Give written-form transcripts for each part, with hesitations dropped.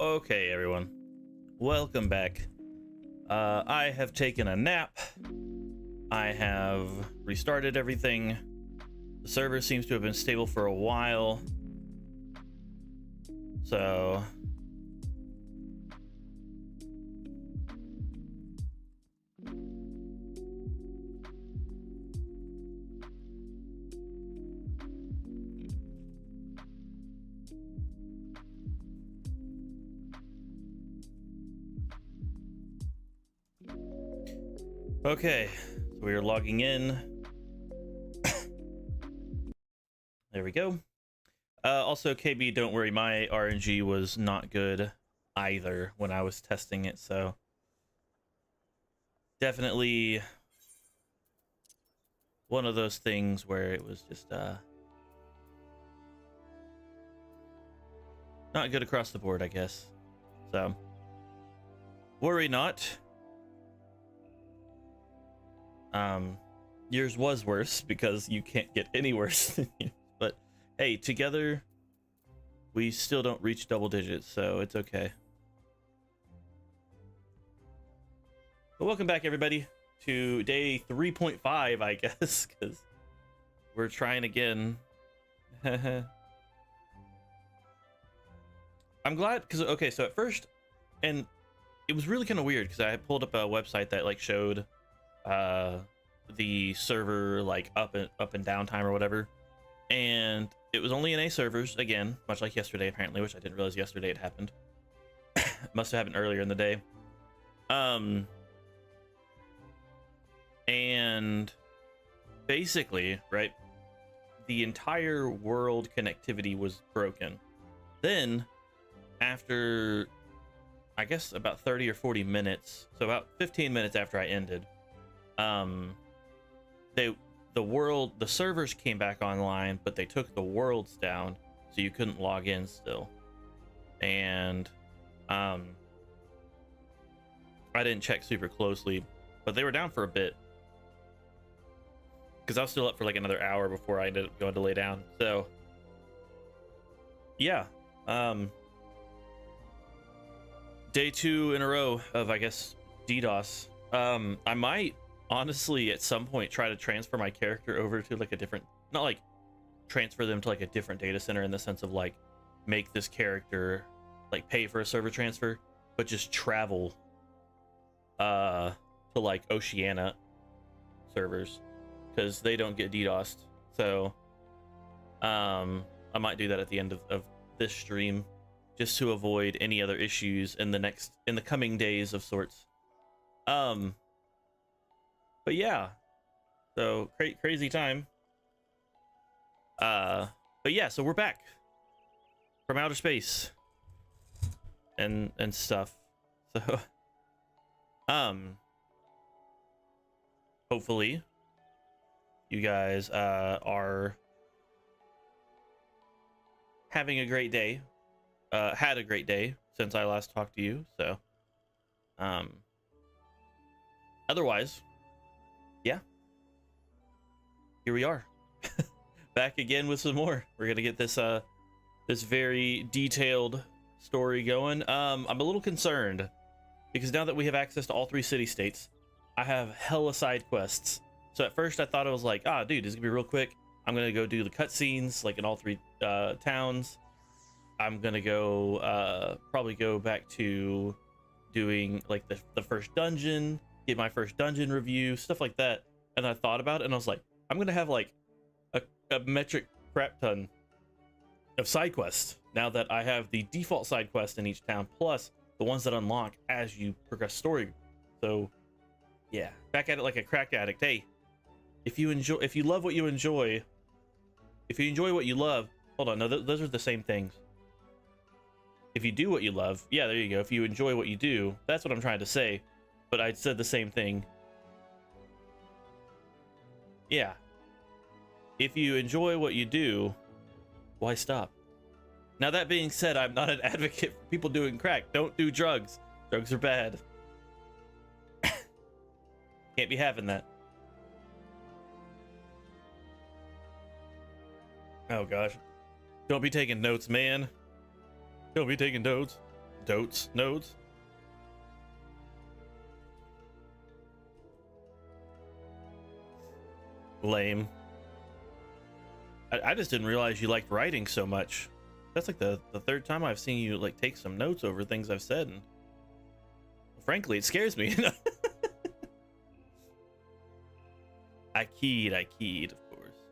Okay, everyone, welcome back. I have taken a nap. I have restarted everything. The server seems to have been stable for a while. So okay, so we are logging in. There we go. Also, KB, don't worry, my RNG was not good either when I was testing it, so definitely one of those things where it was just not good across the board, I guess. So worry not. Yours was worse because you can't get any worse than you. But hey, together we still don't reach double digits, so it's okay. But welcome back, everybody, to day 3.5, I guess, because we're trying again. I'm glad, because okay, so at first, and it was really kind of weird because I pulled up a website that like showed the server like up and down time or whatever, and it was only NA servers again, much like yesterday apparently, which I didn't realize yesterday it happened. Must have happened earlier in the day. And basically, right, the entire world connectivity was broken. Then after I guess about 30 or 40 minutes, so about 15 minutes after I ended, the servers came back online, but they took the worlds down, so you couldn't log in still. And I didn't check super closely, but they were down for a bit because I was still up for like another hour before I ended up going to lay down. So yeah, day 2 in a row of, I guess, DDoS. I might honestly at some point try to transfer my character over to like a different, not like transfer them to like a different data center in the sense of like make this character like pay for a server transfer, but just travel to like Oceania servers because they don't get DDoSed. So I might do that at the end of this stream just to avoid any other issues in the coming days of sorts. But yeah, so crazy time. But yeah, so we're back from outer space and stuff. So hopefully you guys are having a great day, had a great day since I last talked to you. So otherwise, yeah, here we are. Back again with some more. We're gonna get this this very detailed story going. I'm a little concerned because now that we have access to all 3 city-states, I have hella side quests. So at first I thought it was like, dude, this is gonna be real quick. I'm gonna go do the cutscenes like in all 3 towns. I'm gonna go probably go back to doing like the first dungeon, get my first dungeon review, stuff like that. And I thought about it and I was like, I'm gonna have like a metric crap ton of side quests now that I have the default side quest in each town plus the ones that unlock as you progress story. So yeah, back at it like a crack addict. Hey, if you love what you enjoy, if you enjoy what you love, hold on, no, those are the same things. If you do what you love, yeah, there you go. If you enjoy what you do, that's what I'm trying to say. But I said the same thing. Yeah. If you enjoy what you do, why stop? Now, that being said, I'm not an advocate for people doing crack. Don't do drugs. Drugs are bad. Can't be having that. Oh, gosh. Don't be taking notes, man. Don't be taking notes. Notes. Lame. I just didn't realize you liked writing so much. That's like the third time I've seen you like take some notes over things I've said, and frankly, it scares me. I keyed, of course.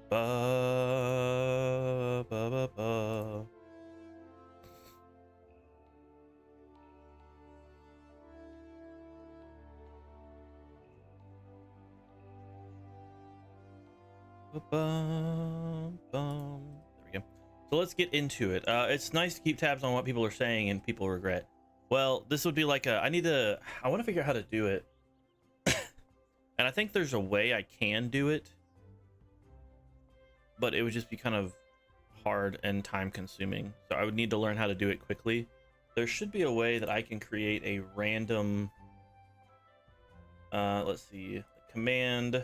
Ba, ba, ba, ba. There we go. So let's get into it. It's nice to keep tabs on what people are saying and people regret. Well, this would be like I want to figure out how to do it. And I think there's a way I can do it, but it would just be kind of hard and time consuming. So I would need to learn how to do it quickly. There should be a way that I can create a random, let's see, command.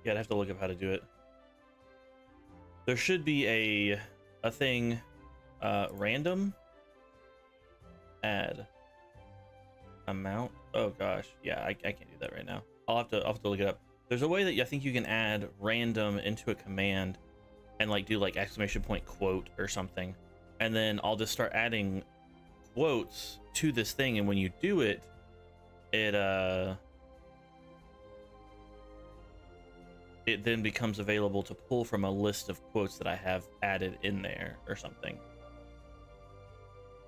Yeah, I'd have to look up how to do it. There should be a thing, random add amount. Oh gosh, yeah, I can't do that right now. I'll have to look it up. There's a way that I think you can add random into a command and like do like exclamation point quote or something, and then I'll just start adding quotes to this thing, and when you do it, it then becomes available to pull from a list of quotes that I have added in there or something.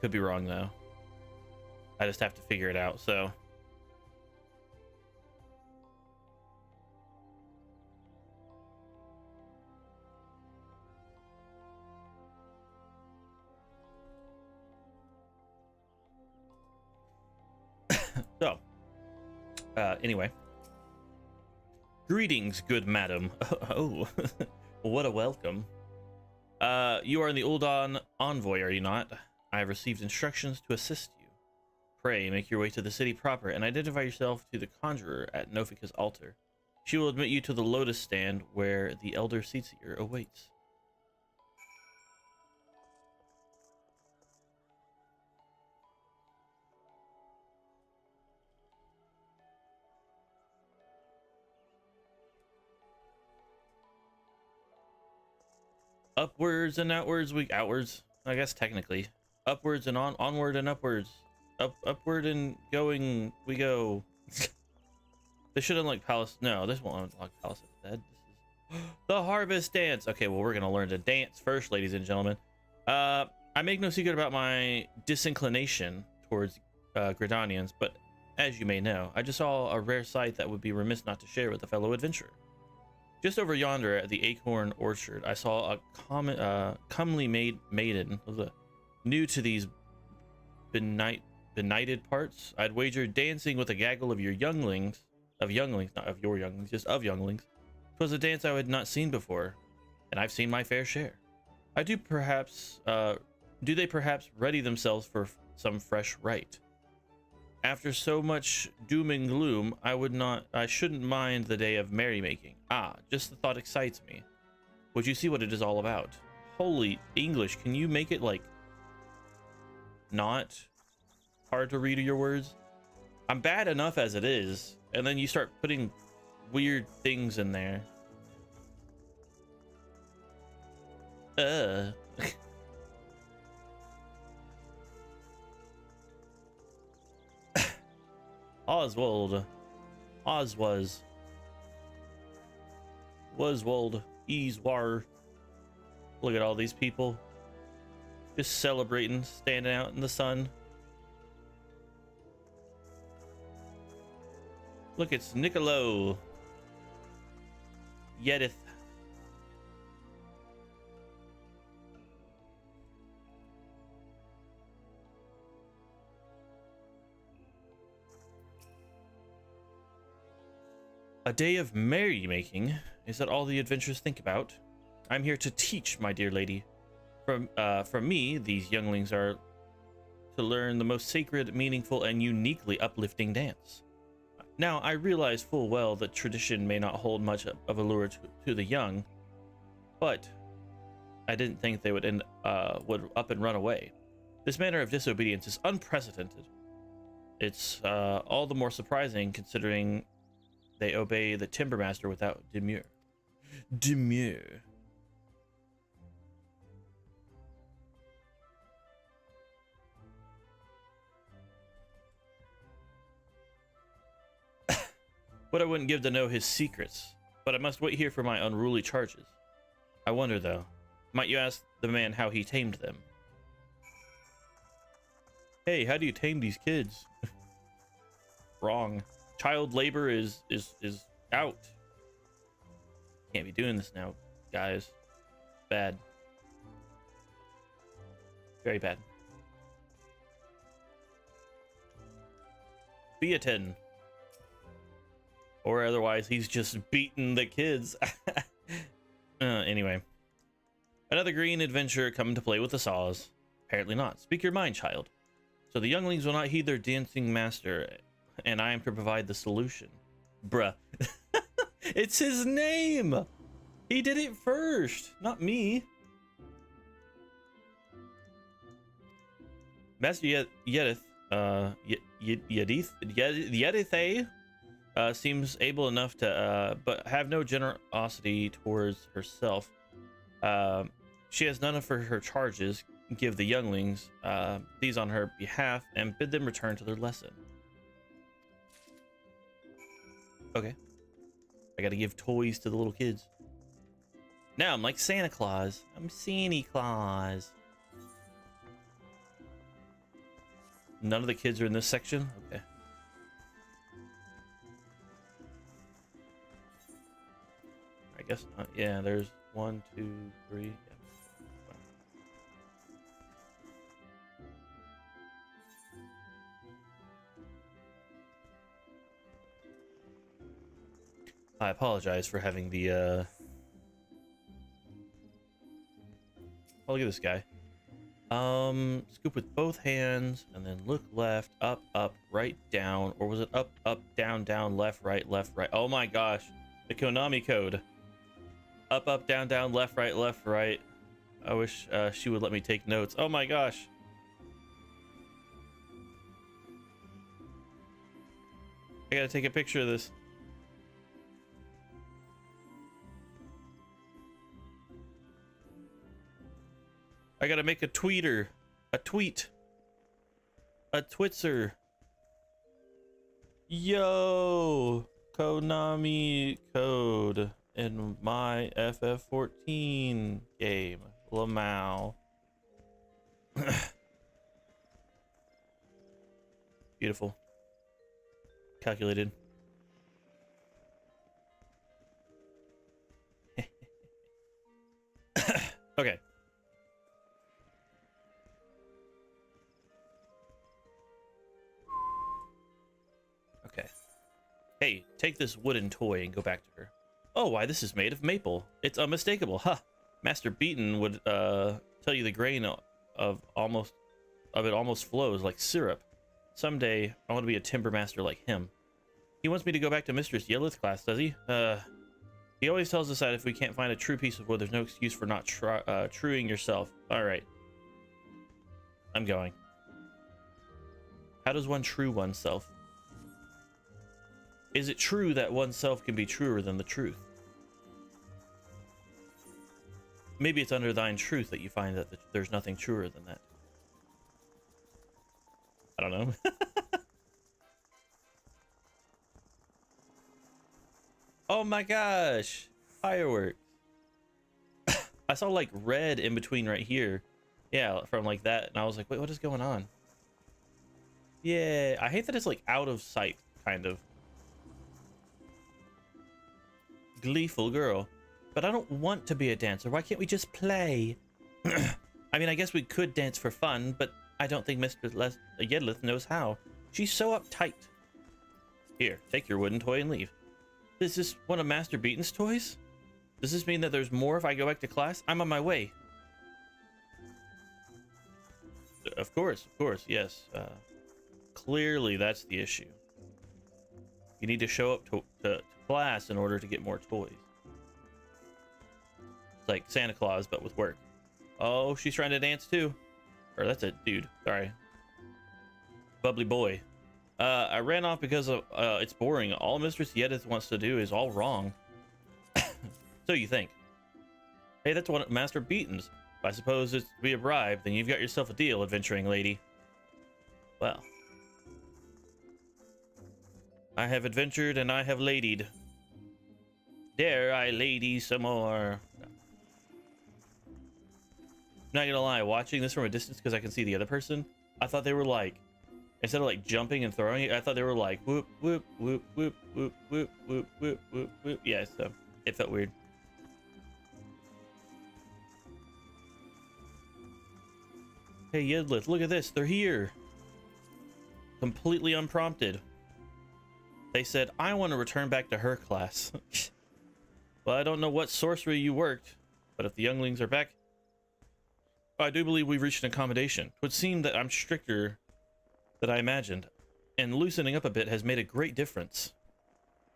Could be wrong though. I just have to figure it out. So anyway. Greetings, good madam. Oh, what a welcome. You are in the Uldan envoy, are you not? I have received instructions to assist you. Pray, make your way to the city proper and identify yourself to the conjurer at Nofika's altar. She will admit you to the lotus stand where the elder Seetsier awaits. Upwards and outwards, outwards, I guess technically. Upwards and onward and upwards. Upward and going, we go. This should unlock Palace. No, this won't unlock Palace of the Dead. This is the Harvest Dance. Okay, well, we're gonna learn to dance first, ladies and gentlemen. I make no secret about my disinclination towards Gridanians, but as you may know, I just saw a rare sight that would be remiss not to share with a fellow adventurer. Just over yonder at the Acorn Orchard, I saw a comely maiden, new to these benighted parts. I'd wager dancing with a gaggle of your younglings, not of your younglings, just of younglings. 'Twas a dance I had not seen before, and I've seen my fair share. Do they perhaps ready themselves for some fresh rite? After so much doom and gloom, I shouldn't mind the day of merrymaking. Ah, just the thought excites me. Would you see what it is all about? Holy English, can you make it like not hard to read your words. I'm bad enough as it is, and then you start putting weird things in there. Oswald. Oswald. Easewar. Look at all these people. Just celebrating, standing out in the sun. Look, it's Niccolo. Yedith. A day of merrymaking? Is that all the adventurers think about? I'm here to teach, my dear lady. From me, these younglings are to learn the most sacred, meaningful, and uniquely uplifting dance. Now, I realize full well that tradition may not hold much of a lure to the young, but I didn't think they would up and run away. This manner of disobedience is unprecedented. It's all the more surprising considering they obey the timber master without demur. Demur. But I wouldn't give to know his secrets. But I must wait here for my unruly charges. I wonder, though, might you ask the man how he tamed them? Hey, how do you tame these kids? Wrong. Child labor is out. Can't be doing this now, guys. Bad. Very bad. Beaton. Or otherwise, he's just beating the kids. Anyway. Another green adventurer coming to play with the saws. Apparently not. Speak your mind, child. So the younglings will not heed their dancing master, and I am to provide the solution. Bruh. It's his name! He did it first, not me. Master Yedith, Yedith, seems able enough to, but have no generosity towards herself. She has none of her charges. Give the younglings these on her behalf and bid them return to their lesson. Okay. I gotta give toys to the little kids. Now I'm like Santa Claus. I'm Santa Claus. None of the kids are in this section? Okay. I guess not. Yeah, there's 1, 2, 3. Yeah. I apologize for having the oh, look at this guy. Scoop with both hands and then look left, up, right, down, or was it up, down, left, right? Oh my gosh, the Konami code. Up, down, left, right. I wish she would let me take notes. Oh my gosh. I gotta take a picture of this. I gotta make a tweeter, a twitzer. Yo, Konami code in my FF14 game, Lamau. Beautiful. Calculated. Okay. Okay. Hey, take this wooden toy and go back to her. Oh, why, this is made of maple. It's unmistakable. Huh. Master Beaton would tell you the grain of it almost flows like syrup. Someday I want to be a timber master like him. He wants me to go back to Mistress Yellow's class, does he? He always tells us that if we can't find a true piece of wood, there's no excuse for not truing yourself. All right. I'm going. How does one true oneself? Is it true that oneself can be truer than the truth? Maybe it's under thine truth that you find that there's nothing truer than that. I don't know. Oh my gosh! Fireworks. I saw like red in between right here. Yeah, from like that. And I was like, wait, what is going on? Yeah, I hate that it's like out of sight, kind of. Gleeful girl. But I don't want to be a dancer. Why can't we just play? I mean, I guess we could dance for fun, but I don't think Mr. Yedlith knows how. She's so uptight. Here, take your wooden toy and leave. Is this one of Master Beaton's toys? Does this mean that there's more if I go back to class? I'm on my way. Of course, yes. Clearly, that's the issue. You need to show up to class in order to get more toys. It's like Santa Claus, but with work. Oh, she's trying to dance too. Or that's a dude. Sorry. Bubbly boy. I ran off because of it's boring. All Mistress Yedith wants to do is all wrong. So you think. Hey, that's one of Master Beaton's. If I suppose it's to be a bribe, then you've got yourself a deal, adventuring lady. Well. I have adventured and I have ladied. Dare I lady some more? Not gonna lie, watching this from a distance because I can see the other person, I thought they were like, instead of like jumping and throwing it, I thought they were like whoop whoop whoop whoop whoop whoop whoop whoop whoop whoop. Yeah, so it felt weird. Hey Yedlith, look at this, they're here. Completely unprompted. They said, I want to return back to her class. Well, I don't know what sorcery you worked, but if the younglings are back, I do believe we've reached an accommodation. It would seem that I'm stricter than I imagined, and loosening up a bit has made a great difference.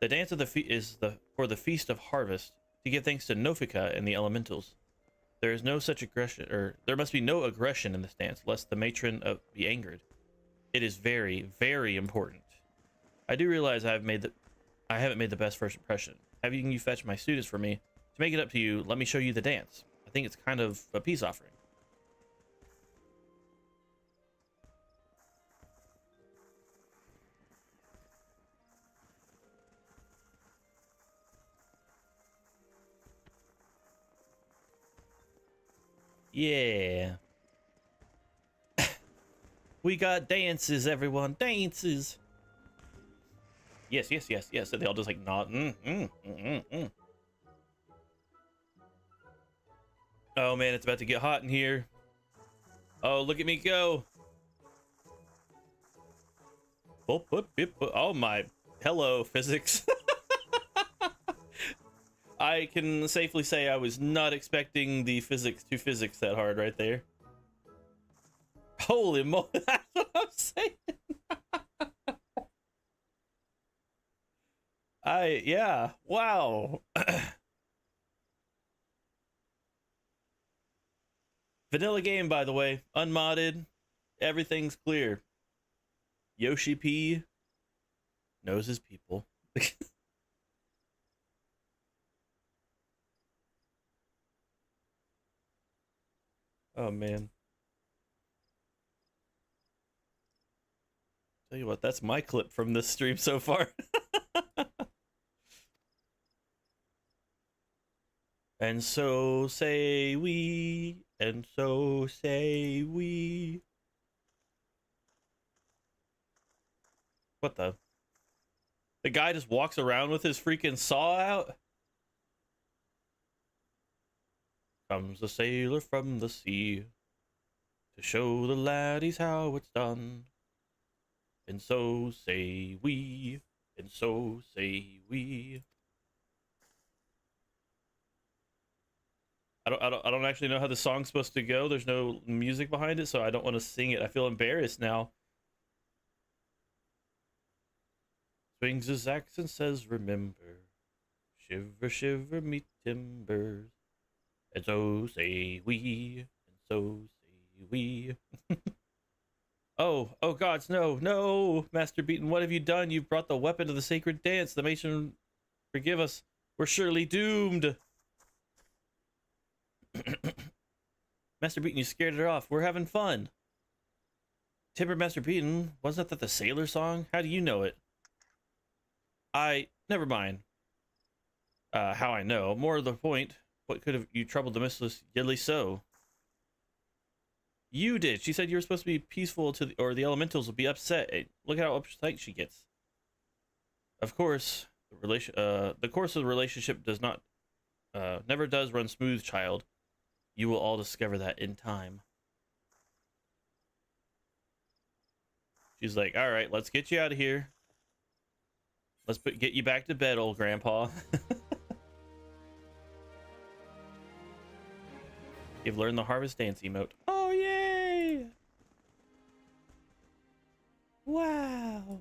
The dance of the for the Feast of Harvest, to give thanks to Nofika and the elementals. There is no such aggression, or there must be no aggression in this dance, lest the matron be angered. It is very, very important. I do realize I haven't made the best first impression. Having you fetch my students for me, to make it up to you, let me show you the dance. I think it's kind of a peace offering. Yeah. We got dances, everyone. Dances. Yes, yes, yes, yes. So they all just like nod. Oh man, it's about to get hot in here. Oh, look at me go. Oh my. Hello, physics. I can safely say I was not expecting the physics that hard right there. Holy moly, that's what I'm saying. Yeah, wow. Vanilla game, by the way, unmodded, everything's clear. Yoshi P knows his people. Oh man. Tell you what, that's my clip from this stream so far. And so say we, and so say we. What the? The guy just walks around with his freaking saw out? Comes a sailor from the sea to show the laddies how it's done. And so say we, and so say we. I don't actually know how the song's supposed to go. There's no music behind it, so I don't want to sing it. I feel embarrassed now. Swings his axe and says, remember, shiver, shiver me timbers. And so say we, and so say we. Oh gods, no, no, Master Beaton, what have you done? You've brought the weapon to the sacred dance. The Mason, forgive us. We're surely doomed. Master Beaton, you scared it off. We're having fun. Timber Master Beaton, wasn't that the sailor song? How do you know it? Never mind. How I know. More to the point, what could have you troubled the mistress Yidley so? You did. She said you were supposed to be peaceful or the elementals will be upset. Hey, look how upset she gets. Of course, the course of the relationship does not, never does run smooth, child. You will all discover that in time. She's like, all right, let's get you out of here. Let's get you back to bed, old grandpa. You've learned the harvest dance emote. Oh, yay! Wow.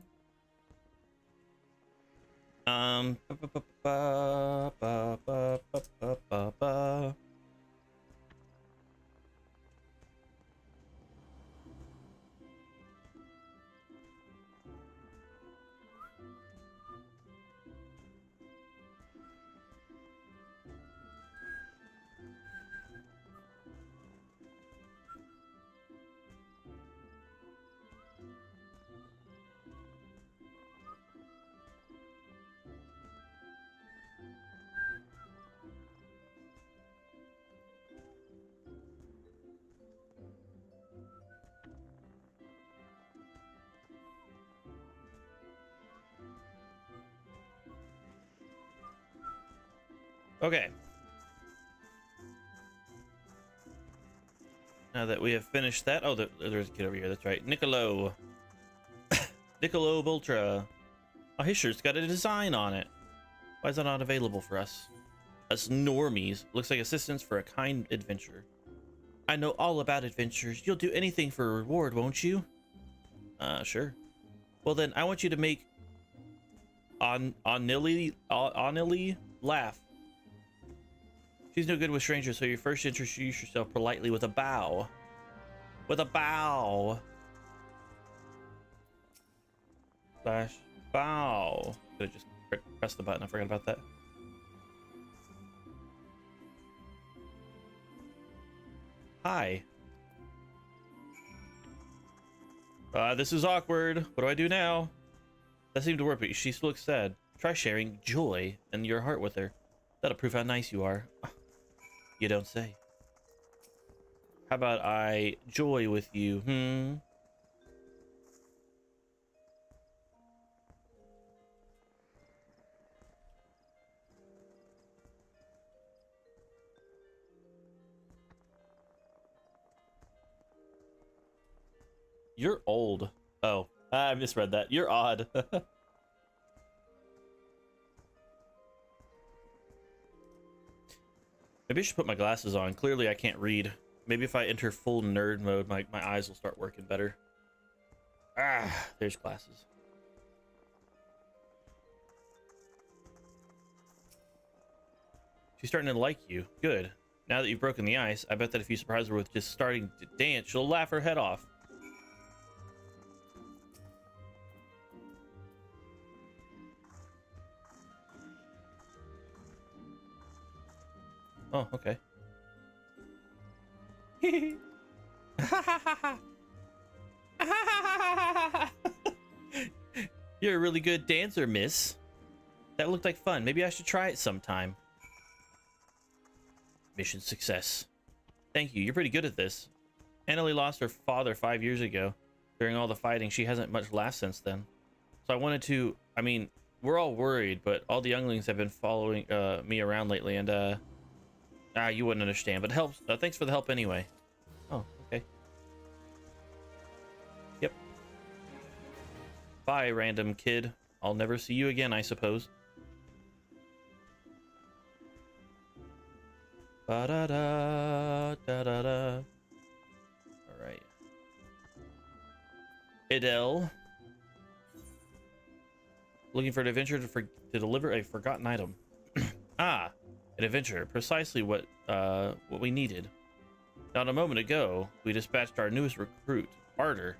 Okay. Now that we have finished that, oh, there's a kid over here. That's right, Niccolo. Niccolo Ultra. Oh, his shirt's got a design on it. Why is that not available for us? Us normies. Looks like assistance for a kind adventure. I know all about adventures. You'll do anything for a reward, won't you? Sure. Well then, I want you to make Onili laugh. She's no good with strangers, so you first introduce yourself politely with a bow. With a bow. Slash bow. Could have just pressed the button. I forgot about that. Hi. This is awkward. What do I do now? That seemed to work, but she looks sad. Try sharing joy in your heart with her. That'll prove how nice you are. You don't say. How about I joy with you, You're old. Oh, I misread that. You're odd. Maybe I should put my glasses on. Clearly I can't read. Maybe if I enter full nerd mode, my eyes will start working better. Ah, there's glasses. She's starting to like you. Good. Now that you've broken the ice, I bet that if you surprise her with just starting to dance, she'll laugh her head off. Oh, okay. You're a really good dancer, miss. That looked like fun. Maybe I should try it sometime. Mission success. Thank you. You're pretty good at this. Annalie lost her father 5 years ago. During all the fighting, she hasn't much laughed since then. So I wanted to... I mean, we're all worried, but all the younglings have been following me around lately, and you wouldn't understand, but helps. Thanks for the help anyway. Oh, okay. Yep. Bye, random kid. I'll never see you again, I suppose. Ba-da-da, da-da-da. All right. Adele. Looking for an adventure to deliver a forgotten item. Ah. An adventure, precisely what we needed. Not a moment ago, we dispatched our newest recruit, Arter,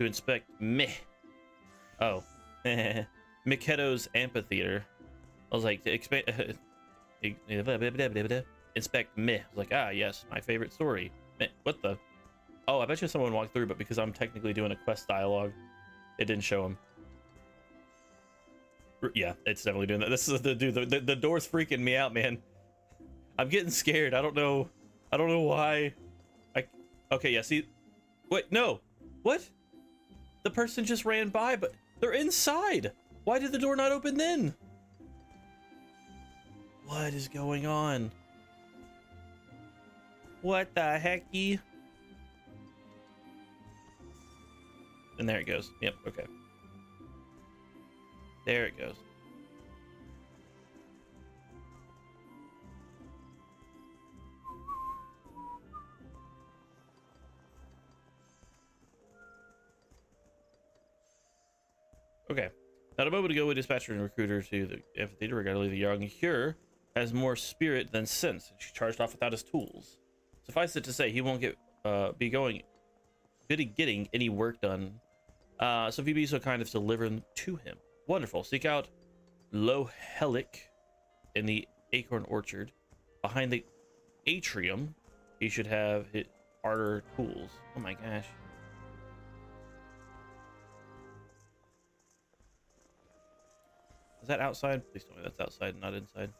to inspect meh. Oh, Miketo's amphitheater. I was like, to inspect meh. I was like, ah, yes, my favorite story. Meh. What the? Oh, I bet you someone walked through, but because I'm technically doing a quest dialogue, it didn't show him. Yeah, it's definitely doing that. This is the dude. The door's freaking me out, man. I'm getting scared. I don't know why. Okay, yeah. See, wait, no. What? The person just ran by, but they're inside. Why did the door not open then? What is going on? What the hecky? And there it goes. Yep. Okay. There it goes. Okay. Not a moment ago, we dispatched a recruiter to the amphitheater regarding the young Cure has more spirit than sense. She charged off without his tools. Suffice it to say, he won't be getting any work done. So if you'd be so kind as to deliver them to him. Wonderful. Seek out Lohelic in the Acorn Orchard. Behind the atrium, he should have his harder tools. Oh my gosh. Is that outside? Please tell me that's outside, not inside.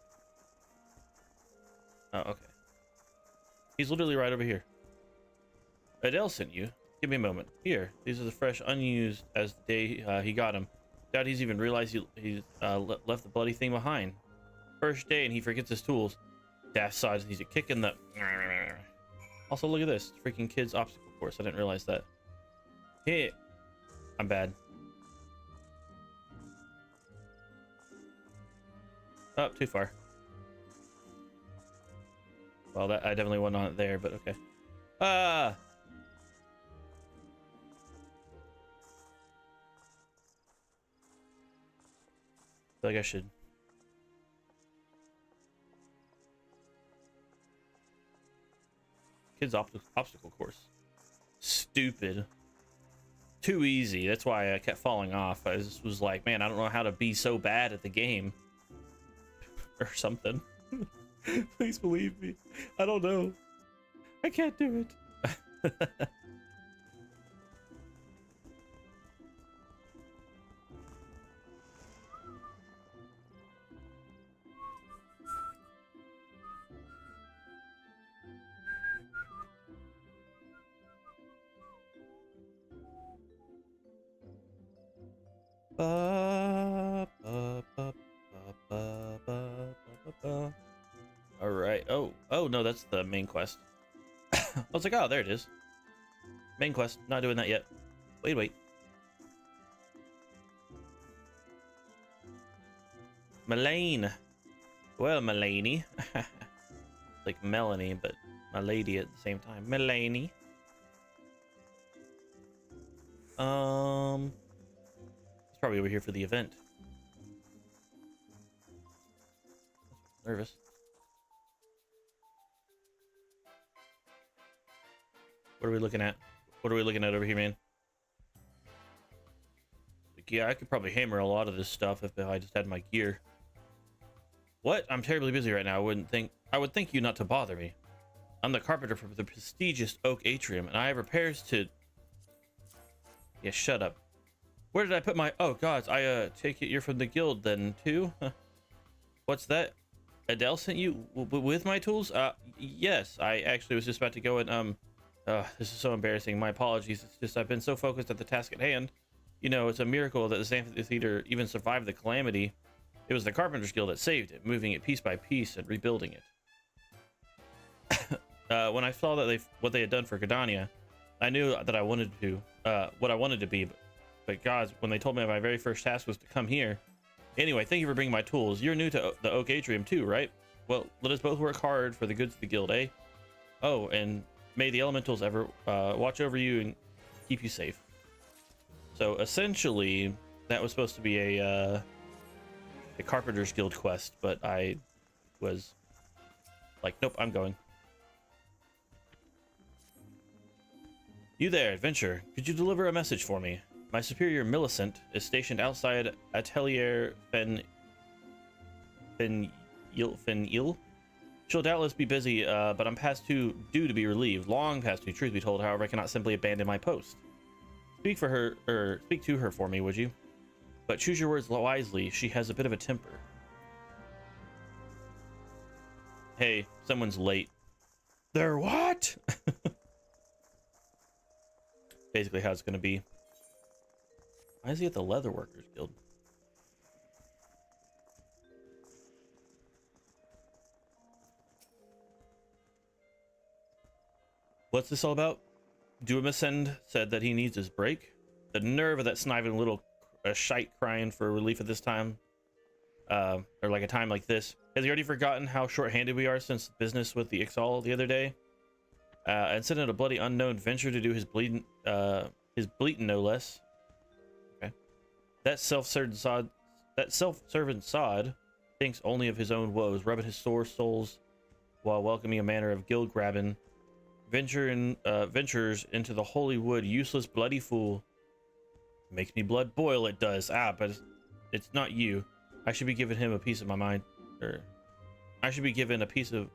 Oh, okay. He's literally right over here. Adele sent you. Give me a moment. Here, these are the fresh, unused as the day he got him. Doubt he's even realized he left the bloody thing behind. First day and he forgets his tools. Daft sides needs a kick in the... Also, look at this. Freaking kids obstacle course. I didn't realize that. Hey, I'm bad. Oh, too far. Well, that I definitely wasn't on it there, but okay. Ah! I feel like I should. Kids obstacle course. Stupid. Too easy. That's why I kept falling off. I just was like, man, I don't know how to be so bad at the game. Or something. Please believe me. I don't know. I can't do it. All right. Oh no, that's the main quest. I was like, oh, there it is. Main quest. Not doing that yet. Wait. Melanie. Well, Melanie. Like Melanie, but my lady at the same time. Melanie. It's probably over here for the event. Nervous. What are we looking at? What are we looking at over here, man? Like, yeah, I could probably hammer a lot of this stuff if I just had my gear. What? I'm terribly busy right now. I would think you not to bother me. I'm the carpenter for the prestigious Oak Atrium, and I have repairs to... Yeah, shut up. Where did I put my... Oh, gods, I take it you're from the guild then, too? What's that? Adele sent you with my tools? Yes, I actually was just about to go and, this is so embarrassing. My apologies. It's just I've been so focused at the task at hand. You know, it's a miracle that this amphitheater even survived the calamity. It was the Carpenter's Guild that saved it, moving it piece by piece and rebuilding it. When I saw that what they had done for Gardania, I knew that I wanted to, what I wanted to be, but gods, when they told me my very first task was to come here. Anyway, thank you for bringing my tools. You're new to the Oak Atrium too, right? Well, let us both work hard for the goods of the guild, eh? Oh, and may the elementals ever watch over you and keep you safe. So essentially, that was supposed to be a Carpenter's Guild quest, but I was like, nope, I'm going. You there, adventurer. Could you deliver a message for me? My superior, Millicent, is stationed outside Atelier Fen-Il. She'll doubtless be busy, but I'm past due to be relieved. Long past due, truth be told. However, I cannot simply abandon my post. Speak to her for me, would you? But choose your words wisely. She has a bit of a temper. Hey, someone's late. They're what? Basically how it's going to be. Why is he at the Leather Workers Guild? What's this all about? Dumasend said that he needs his break. The nerve of that sniving little shite crying for relief at this time. Or like a time like this. Has he already forgotten how short-handed we are since business with the Ixal the other day? And sent out a bloody unknown venture to do his bleeding no less. Okay. That self-servant sod thinks only of his own woes, rubbing his sore soles while welcoming a manner of guild grabbing. Ventures into the holy wood, useless bloody fool. Makes me blood boil, it does. But it's not you. I should be giving him a piece of my mind. Or I should be given a piece of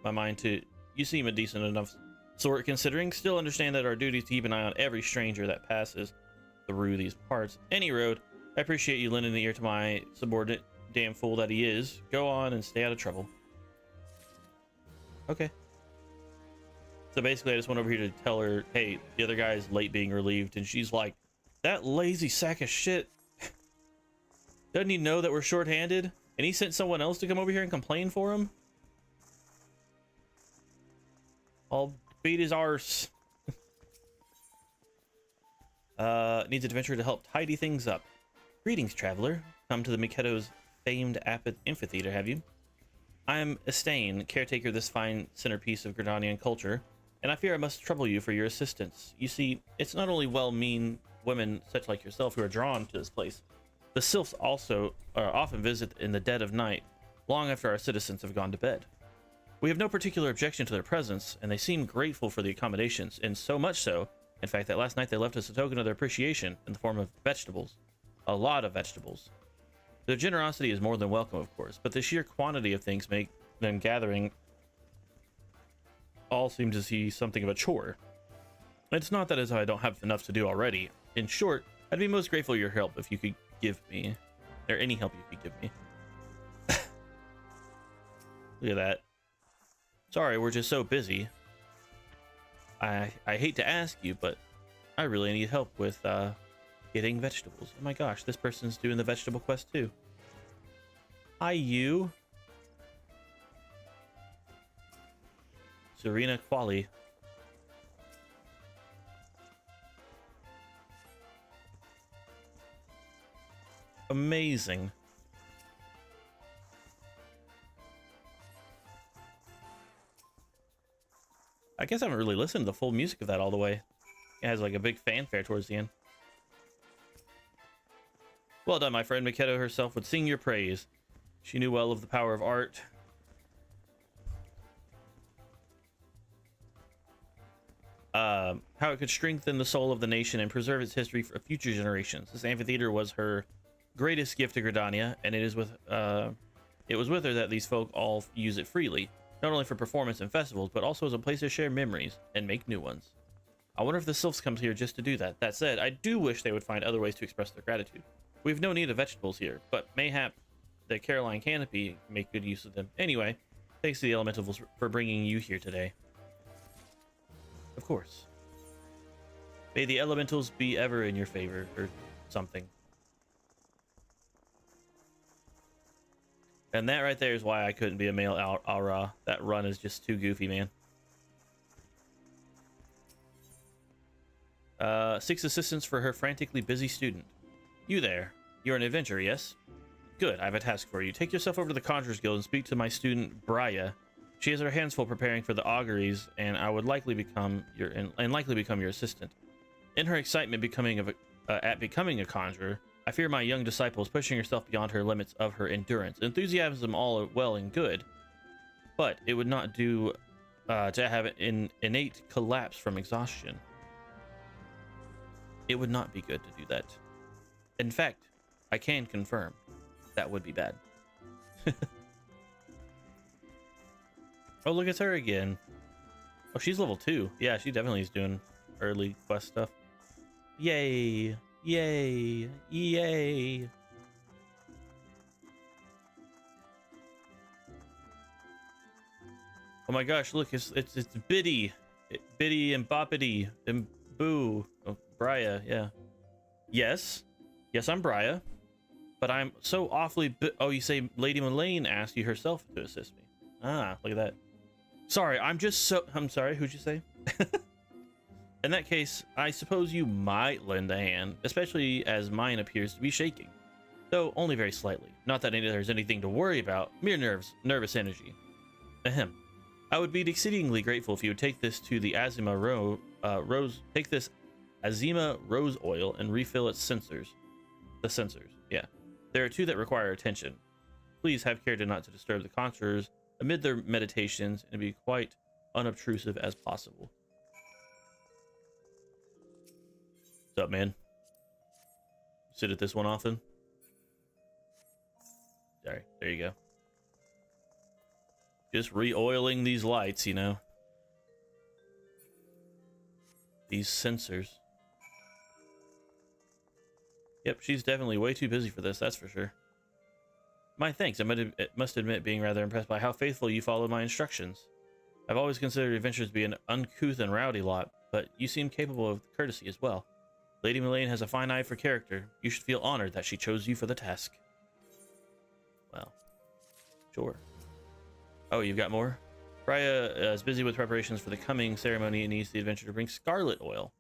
my mind to... You seem a decent enough sort, considering. Still understand that our duty is to keep an eye on every stranger that passes through these parts. Any road, I appreciate you lending the ear to my subordinate, damn fool that he is. Go on and stay out of trouble. Okay. So basically, I just went over here to tell her, hey, the other guy is late being relieved, and she's like, that lazy sack of shit. Doesn't he know that we're short-handed? And he sent someone else to come over here and complain for him? I'll beat his arse. Needs an adventurer to help tidy things up. Greetings, traveler. Come to the Mikedo's famed amphitheater, have you? I am Estain, caretaker of this fine centerpiece of Gridanian culture, and I fear I must trouble you for your assistance. You see, it's not only well-meaning women such like yourself who are drawn to this place. The sylphs also often visit in the dead of night, long after our citizens have gone to bed. We have no particular objection to their presence, and they seem grateful for the accommodations, and so much so, in fact, that last night they left us a token of their appreciation in the form of vegetables. A lot of vegetables. Their generosity is more than welcome, of course, but the sheer quantity of things make them gathering all seem to see something of a chore. It's not that as I don't have enough to do already. In short, I'd be most grateful for your help if you could give me, or any help you could give me. Look at that. Sorry, we're just so busy. I hate to ask you, but I really need help with getting vegetables. Oh my gosh, this person's doing the vegetable quest too. Hi, you. Serena Quali. Amazing. I guess I haven't really listened to the full music of that all the way. It has like a big fanfare towards the end. Well done, my friend. Mikedo herself would sing your praise. She knew well of the power of art. How it could strengthen the soul of the nation and preserve its history for future generations. This amphitheater was her greatest gift to Gridania, and it was with her that these folk all use it freely, not only for performance and festivals, but also as a place to share memories and make new ones. I wonder if the sylphs come here just to do that. That said, I do wish they would find other ways to express their gratitude. We have no need of vegetables here, but mayhap the Caroline Canopy make good use of them. Anyway, thanks to the elementals for bringing you here today. Of course. May the elementals be ever in your favor, or something. And that right there is why I couldn't be a male Aura. That run is just too goofy, man. Seeks assistance for her frantically busy student. You there. You're an adventurer, yes? Good, I have a task for you. Take yourself over to the Conjurers Guild and speak to my student, Brya. She has her hands full preparing for the auguries, and I would likely become your assistant. In her excitement at becoming a conjurer, I fear my young disciple is pushing herself beyond her limits of her endurance. Enthusiasm all well and good, but it would not do to have an innate collapse from exhaustion. It would not be good to do that. In fact, I can confirm that would be bad. Oh, look, it's her again. Oh, she's level 2. Yeah, she definitely is doing early quest stuff. Yay! Yay! Yay! Oh my gosh, look, it's Biddy. Biddy and Boppity and Boo. Oh, Briya, yeah. Yes. Yes, I'm Briya. But I'm so awfully oh, you say Lady Mullane asked you herself to assist me. Ah, look at that. Sorry, I'm sorry, who'd you say? In that case, I suppose you might lend a hand, especially as mine appears to be shaking. Though only very slightly. Not that there's anything to worry about, mere nervous energy. Ahem. I would be exceedingly grateful if you would take this to the Azima Rose Oil and refill its sensors. The sensors, yeah. There are 2 that require attention. Please have care not to disturb the conquerors amid their meditations and be quite unobtrusive as possible. What's up, man? Sit at this one often? Sorry, there you go. Just re-oiling these lights, you know. These sensors. Yep, she's definitely way too busy for this, that's for sure. My thanks. I must admit being rather impressed by how faithful you followed my instructions. I've always considered adventurers to be an uncouth and rowdy lot, but you seem capable of courtesy as well. Lady Mullane has a fine eye for character. You should feel honored that she chose you for the task. Well, sure. Oh, you've got more? Briya is busy with preparations for the coming ceremony and needs the adventurer to bring scarlet oil.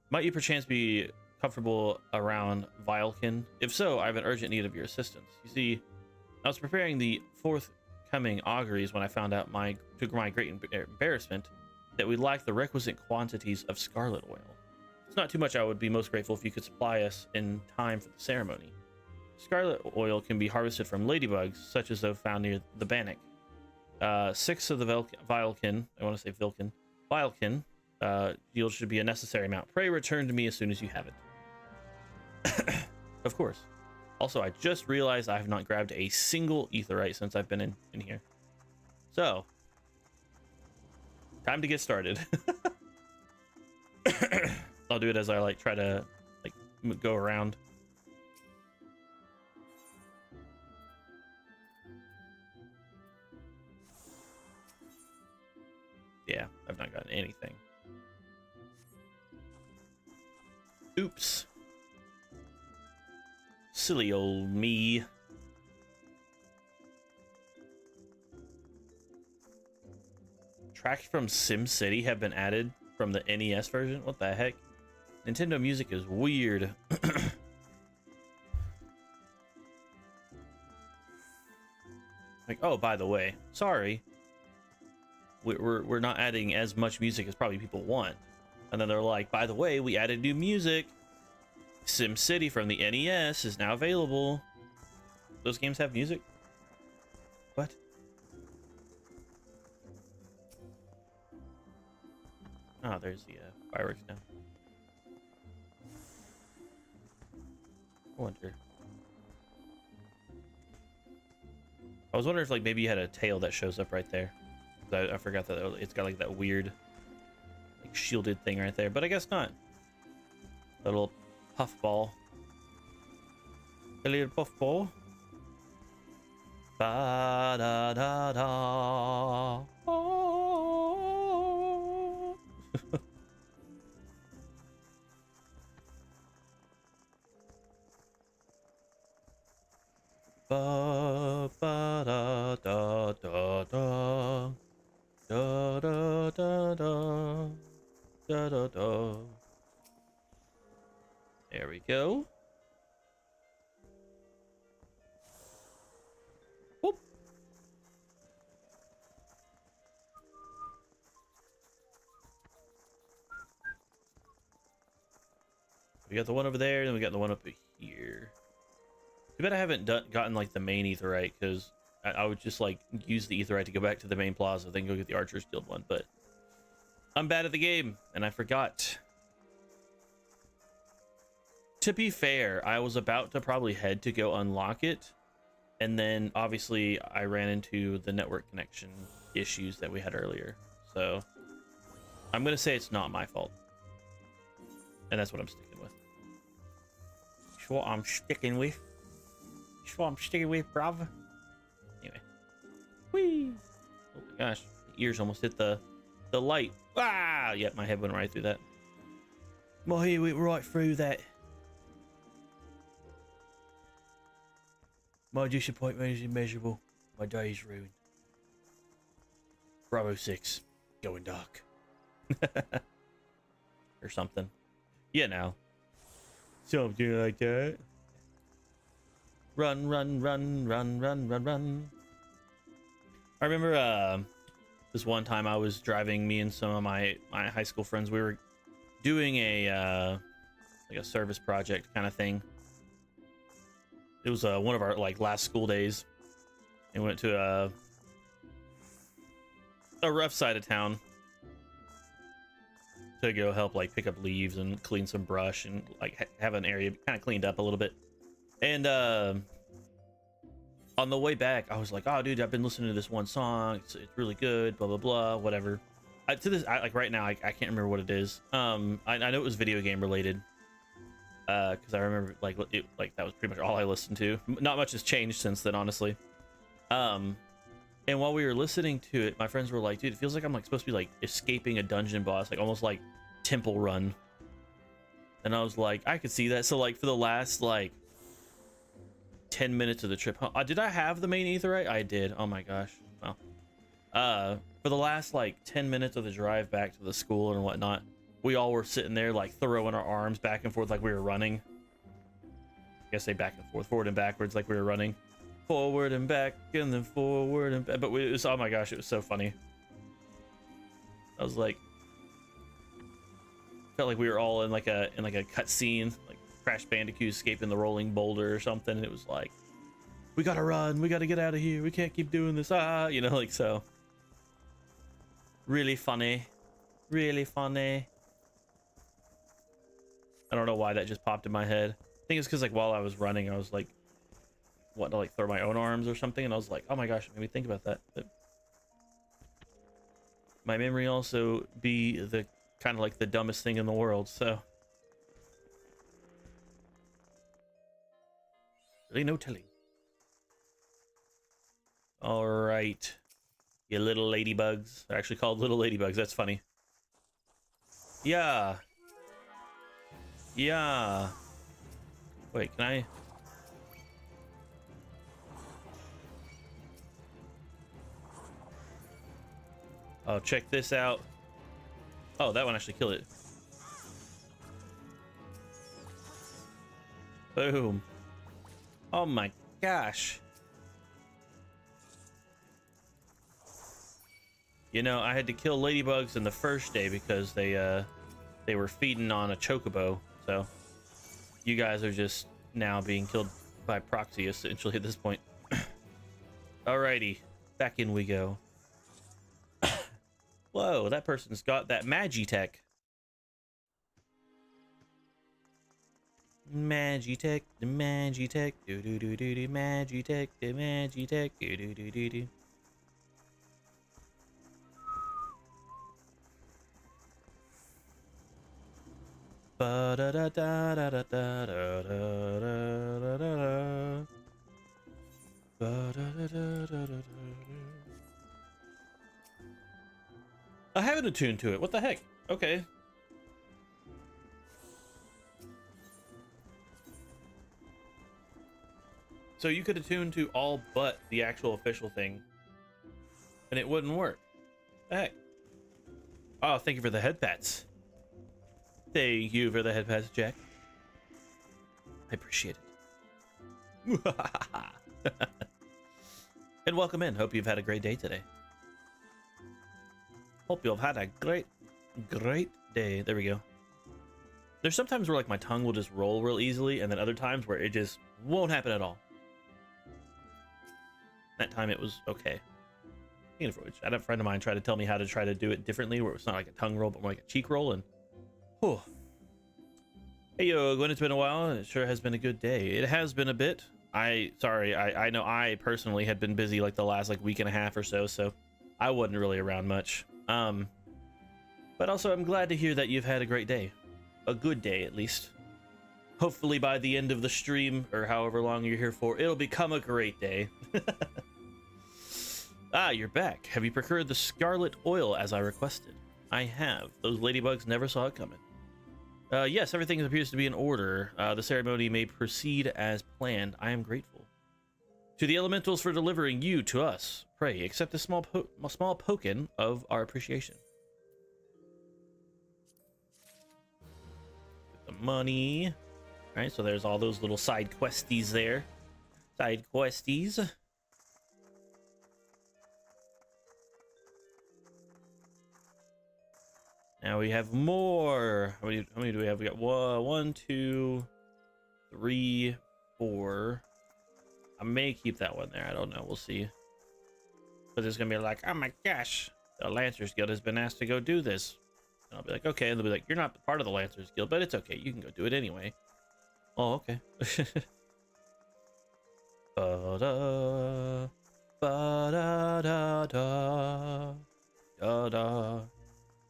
Might you perchance be comfortable around Vilekin? If so, I have an urgent need of your assistance. You see, I was preparing the forthcoming auguries when I found out to my great embarrassment that we lacked the requisite quantities of scarlet oil. It's not too much. I would be most grateful if you could supply us in time for the ceremony. Scarlet oil can be harvested from ladybugs, such as those found near the Bannock. 6 of the Vilekin, I want to say Vilkin, Vilekin, yield should be a necessary amount. Pray return to me as soon as you have it. Of course. Also, I just realized I have not grabbed a single aetheryte since I've been in here. So, time to get started. I'll do it as I like try to like go around. Yeah, I've not gotten anything. Oops. Silly old me. Tracks from SimCity have been added from the NES version? What the heck? Nintendo Music is weird. Like, oh, by the way, sorry. We're not adding as much music as probably people want. And then they're like, by the way, we added new music. SimCity from the NES is now available. Those games have music? What? Oh, there's the fireworks now. I wonder. I was wondering if like maybe you had a tail that shows up right there. I forgot that it's got like that weird like shielded thing right there, but I guess not. A little puffball. A little puffball. Ba da da da. Oh. Ba ba da da da da. Da da da da da da da. There we go. Whoop. We got the one over there, and then we got the one up here. Too bad I haven't gotten like the main aetheryte, because I would just like use the aetheryte to go back to the main plaza, then go get the Archer's Guild one, but I'm bad at the game and I forgot. To be fair, I was about to probably head to go unlock it, and then obviously I ran into the network connection issues that we had earlier. So I'm gonna say it's not my fault, and that's what I'm sticking with. That's what I'm sticking with. That's what I'm sticking with, bruv. Anyway, whee! Oh my gosh, the ears almost hit the light. Ah! Yep, my head went right through that. My head went right through that. My disappointment is immeasurable. My day is ruined. Bravo 6, going dark. Or something. You know. Something like that. Run, run, run, run, run, run, run. I remember this one time I was driving, me and some of my high school friends. We were doing a like a service project kind of thing. It was one of our like last school days, and went to a rough side of town to go help like pick up leaves and clean some brush and like have an area kind of cleaned up a little bit. And on the way back, I was like, "Oh, dude, I've been listening to this one song. It's really good. Blah blah blah. Whatever." Like right now, I can't remember what it is. I know it was video game related. Because I remember like that was pretty much all I listened to. Not much has changed since then, honestly. And while we were listening to it, my friends were like, "Dude, it feels like I'm like supposed to be like escaping a dungeon boss, like almost like Temple Run." And I was like, I could see that. So like for the last like 10 minutes of the trip, did I have the main aetherite? I did. Oh my gosh. Well, for the last like 10 minutes of the drive back to the school and whatnot, we all were sitting there like throwing our arms back and forth like we were running. I guess say back and forth, forward and backwards like we were running. Forward and back and then forward and back. But it was, oh my gosh, it was so funny. I was like, felt like we were all in like a cutscene, like Crash Bandicoot escaping the rolling boulder or something. And it was like, we gotta run, we gotta get out of here, we can't keep doing this, you know, like so. Really funny. Really funny. I don't know why that just popped in my head. I think it's because like while I was running, I was like wanting to like throw my own arms or something, and I was like, oh my gosh, it made me think about that. But my memory also be the kind of like the dumbest thing in the world, so really no telling. All right, you little ladybugs. They're actually called little ladybugs. That's funny. Yeah. Yeah. Wait, can I? Oh, check this out. Oh, that one actually killed it. Boom. Oh my gosh. You know, I had to kill ladybugs in the first day because they were feeding on a chocobo. So you guys are just now being killed by proxy essentially at this point. Alrighty, back in we go. Whoa, that person's got that Magitech. Magitech, the Magitech, do do do do do, Magitech, the Magitech, do do do do do. Ba da da da da da da da da da da. Ba da da da da da. I have an attune to it. What the heck? Okay. So you could attune to all but the actual official thing, and it wouldn't work. Heck. Oh, thank you for the head pats. Thank you for the head pats, Jack. I appreciate it. And welcome in. Hope you've had a great day today. Hope you've had a great day. There we go. There's sometimes where like my tongue will just roll real easily, and then other times where it just won't happen at all. That time it was okay. Speaking of which, I had a friend of mine try to tell me how to try to do it differently, where it's not like a tongue roll, but more like a cheek roll, and Hey yo, Gwen, it's been a while, and it sure has been a good day. It has been a bit. I know I personally had been busy like the last like week and a half or so, so I wasn't really around much. But also I'm glad to hear that you've had a great day. A good day, at least. Hopefully by the end of the stream, or however long you're here for, it'll become a great day. Ah, you're back. Have you procured the scarlet oil as I requested? I have. Those ladybugs never saw it coming. Yes, everything appears to be in order. The ceremony may proceed as planned. I am grateful. To the elementals for delivering you to us. Pray, accept a small token of our appreciation. Get the money. Alright, so there's all those little side questies there. Side questies. Now we have more. How many do we have? We got 1, 2, 3, 4. I may keep that one there. I don't know. We'll see. But it's gonna be like, oh my gosh, the Lancers Guild has been asked to go do this. And I'll be like, okay. And they'll be like, you're not part of the Lancers Guild, but it's okay. You can go do it anyway. Oh, okay. Ba-da, ba-da-da-da, da-da.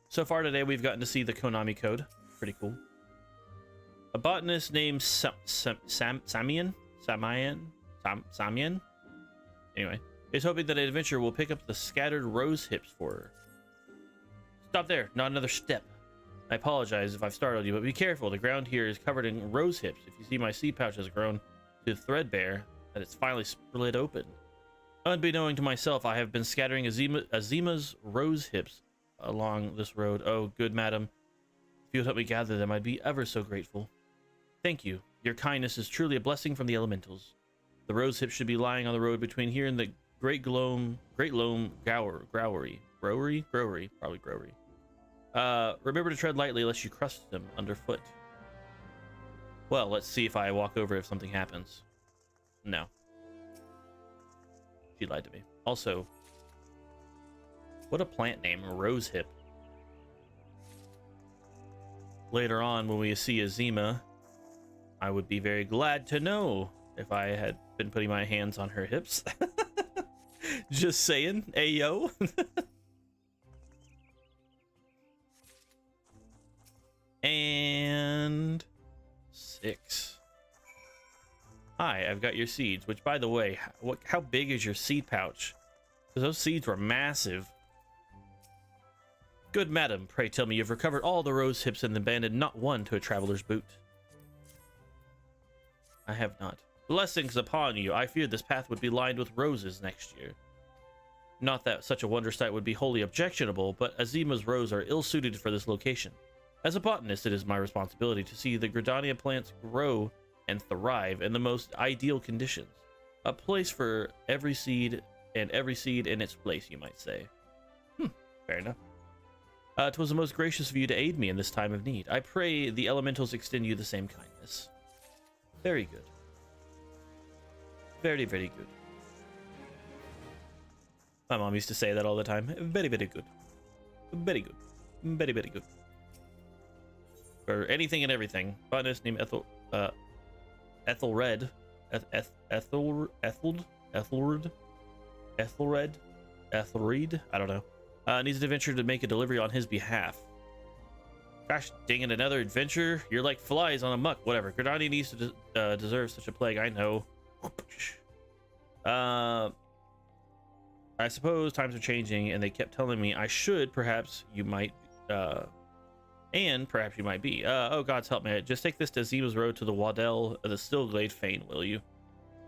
So far today, we've gotten to see the Konami code. Pretty cool. A botanist named Samian? Anyway, is hoping that an adventurer will pick up the scattered rose hips for her. Stop there, not another step. I apologize if I've startled you, but be careful. The ground here is covered in rose hips. If you see, my seed pouch has grown to threadbare, that it's finally split open. Unbeknown to myself, I have been scattering Azima's rose hips along this road. Oh, good madam. If you would help me gather them, I'd be ever so grateful. Thank you. Your kindness is truly a blessing from the elementals. The rose hips should be lying on the road between here and the Great Loam Growery. Probably Growery. Remember to tread lightly lest you crush them underfoot. Well, let's see if I walk over if something happens. No. She lied to me. Also, what a plant name, Rosehip. Later on, when we see Azima, I would be very glad to know if I had been putting my hands on her hips. Just saying, ayo. And 6. Hi, I've got your seeds, which, by the way, how big is your seed pouch? Because those seeds were massive. Good madam, pray tell me you've recovered all the rose hips and abandoned not one to a traveler's boot. I have not. Blessings upon you. I feared this path would be lined with roses next year. Not that such a wondrous sight would be wholly objectionable, but Azima's roses are ill-suited for this location. As a botanist, it is my responsibility to see the Gridania plants grow and thrive in the most ideal conditions. A place for every seed, and every seed in its place, you might say. Fair enough. 'Twas the most gracious of you to aid me in this time of need. I pray the elementals extend you the same kindness. Very good. Very, very good. My mom used to say that all the time. Very, very good. Very good. Very, very good. For anything and everything. Botanist named Ethelred. Ethelred? I don't know. Needs an adventurer to make a delivery on his behalf. Gosh dang it, another adventure? You're like flies on a muck. Whatever. Gridania needs to deserve such a plague. I know. I suppose times are changing, and they kept telling me I should. Perhaps you might, and perhaps you might be. Oh, God's help me. Just take this to Zima's Road to the Waddell of the Stillglade Fane, will you?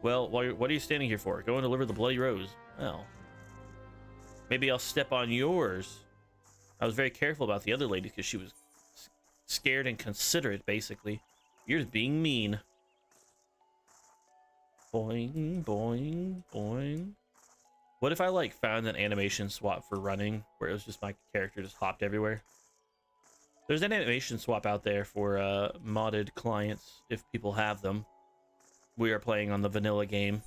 Well, what are you standing here for? Go and deliver the Bloody Rose. Well, maybe I'll step on yours. I was very careful about the other lady because she was scared and considerate, basically. You're just being mean. Boing, boing, boing. What if I, like, found an animation swap for running where it was just my character just hopped everywhere? There's an animation swap out there for modded clients if people have them. We are playing on the vanilla game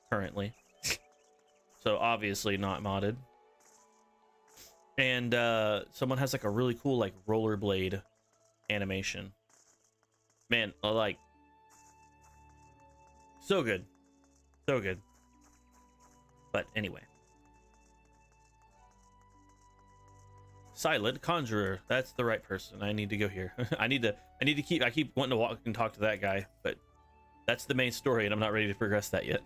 currently. So obviously not modded. And someone has like a really cool like rollerblade animation. Man, like, so good. So good. But anyway. Silent Conjurer. That's the right person. I need to go here. I keep wanting to walk and talk to that guy, but that's the main story and I'm not ready to progress that yet.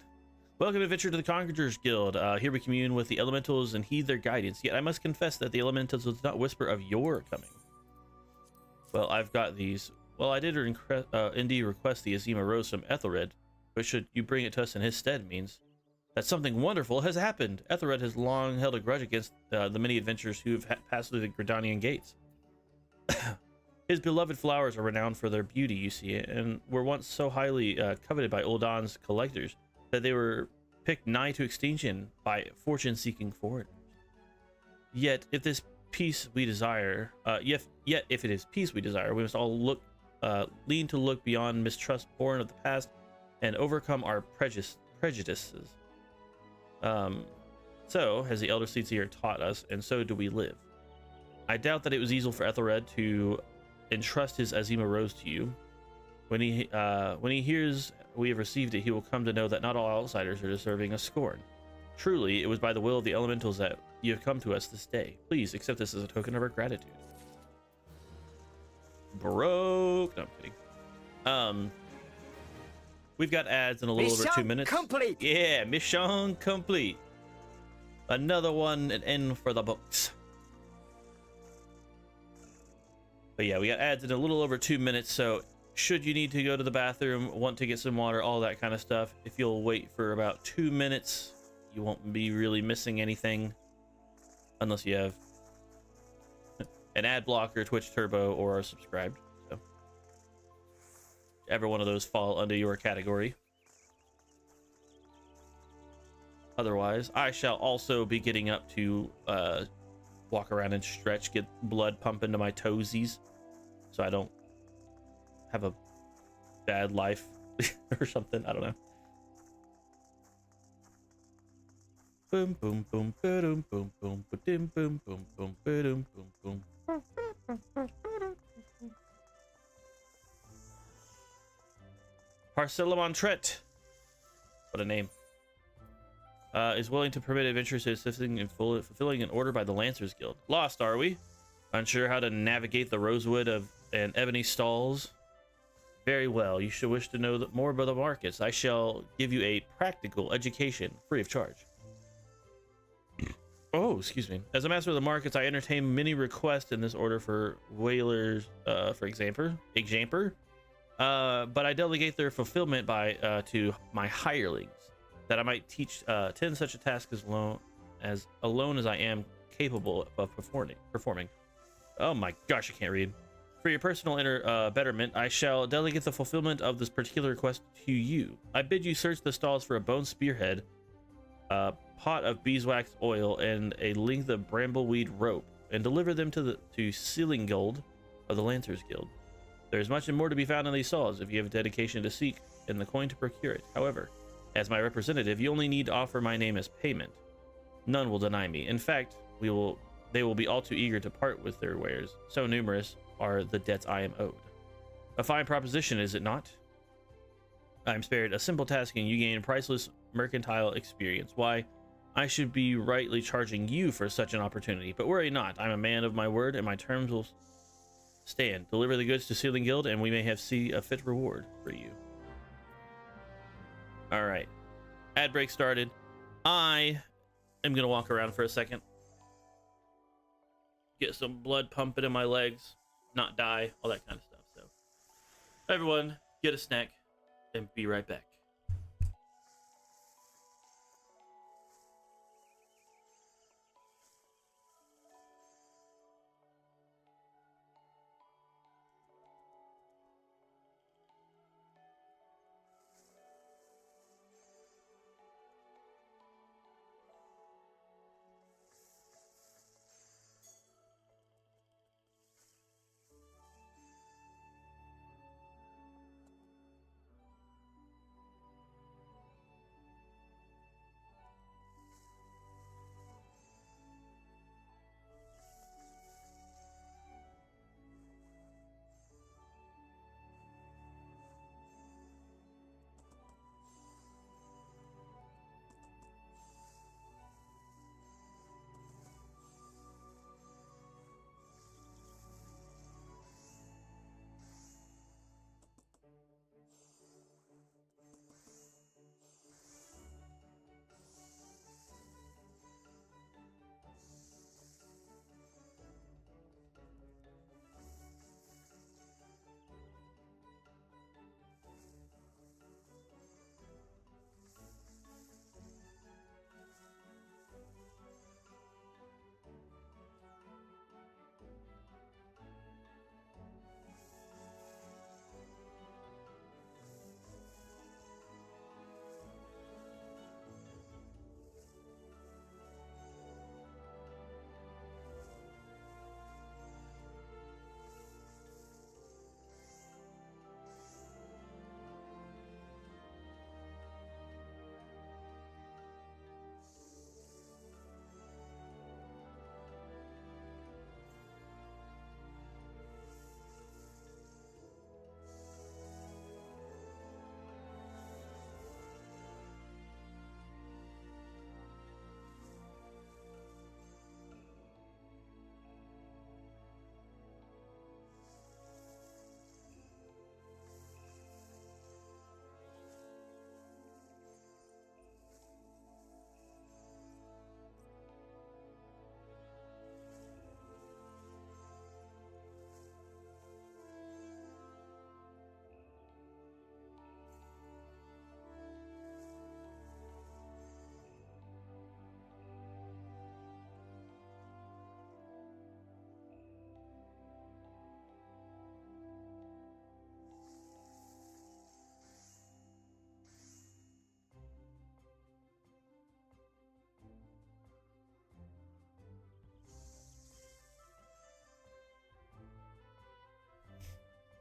Welcome, adventure, to the Conjurers Guild. Here we commune with the elementals and heed their guidance. Yet I must confess that the elementals did not whisper of your coming. Well, I've got these. Well, I did indeed request the Azima Rose from Ethelred, but should you bring it to us in his stead means that something wonderful has happened. Ethelred has long held a grudge against the many adventurers who have passed through the Gridanian gates. His beloved flowers are renowned for their beauty, you see, and were once so highly coveted by Ul'dah's collectors that they were picked nigh to extinction by fortune-seeking foreigners. Yet, if this peace we desire, yet if it is peace we desire, we must all lean to look beyond mistrust born of the past and overcome our prejudices. So, as the elder seats here taught us, and so do we live. I doubt that it was easy for Ethelred to entrust his Azima Rose to you. When he hears we have received it, he will come to know that not all outsiders are deserving of scorn. Truly, it was by the will of the elementals that you have come to us this day. Please accept this as a token of our gratitude. Broke. No, I'm kidding. We've got ads in a little over 2 minutes. Complete. Yeah, mission complete. Another one and end for the books. But yeah, we got ads in a little over 2 minutes, so should you need to go to the bathroom, want to get some water, all that kind of stuff, if you'll wait for about 2 minutes, you won't be really missing anything. Unless you have an ad blocker, Twitch Turbo, or are subscribed. So, whichever one of those fall under your category. Otherwise, I shall also be getting up to walk around and stretch, get blood pumping to my toesies, so I don't have a bad life or something. I don't know. Boom boom boom boom boom boom boom boom boom boom boom boom boom. Parcelamontret, what a name. Is willing to permit adventurers to assisting in fulfilling an order by the Lancers Guild. Lost, are we? Unsure how to navigate the rosewood and ebony stalls? Very well. You should wish to know more about the markets. I shall give you a practical education, free of charge. Oh, excuse me. As a master of the markets, I entertain many requests in this order for whalers, for example, but I delegate their fulfillment to my hirelings, that I might teach 10 such a task as alone as I am capable of performing. Oh my gosh, I can't read. For your personal betterment, I shall delegate the fulfillment of this particular request to you. I bid you search the stalls for a bone spearhead, a pot of beeswax oil, and a length of brambleweed rope, and deliver them to Sealing-Gold of the Lancers Guild. There is much and more to be found in these stalls if you have a dedication to seek and the coin to procure it. However, as my representative, you only need to offer my name as payment. None will deny me. In fact, they will be all too eager to part with their wares. So numerous are the debts I am owed. A fine proposition, is it not? I am spared a simple task and you gain priceless mercantile experience. Why, I should be rightly charging you for such an opportunity. But worry not, I'm a man of my word and my terms will stand. Deliver the goods to Sealing-Guild and we may see a fit reward for you. All right, ad break started. I am gonna walk around for a second, get some blood pumping in my legs, not die, all that kind of stuff. So everyone, get a snack and be right back.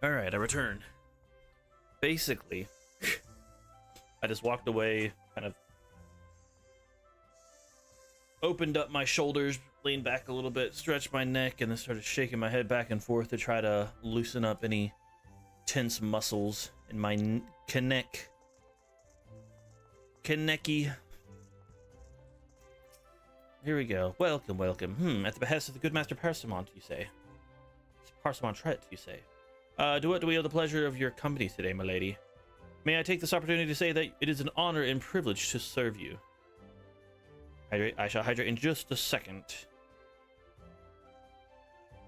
All right, I return. Basically, I just walked away, kind of opened up my shoulders, leaned back a little bit, stretched my neck, and then started shaking my head back and forth to try to loosen up any tense muscles in my Kaneki. Here we go. Welcome, welcome. At the behest of the good Master Parsimont, you say? Parsimont-Tret, you say? Do we have the pleasure of your company today, my lady? May I take this opportunity to say that it is an honor and privilege to serve you. Hydrate. I shall hydrate in just a second.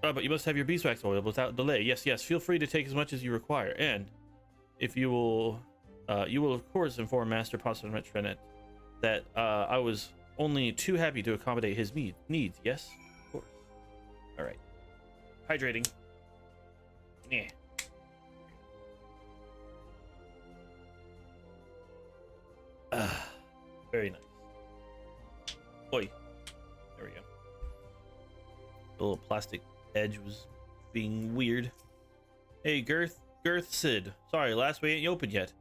But you must have your beeswax oil without delay. Yes, yes. Feel free to take as much as you require. And if you will of course inform Master Parsimont-Tret that I was only too happy to accommodate his needs. Yes, of course. All right. Hydrating. Yeah. Very nice. Oi. There we go. The little plastic edge was being weird. Hey, Girth Sid. Sorry, last we ain't open yet.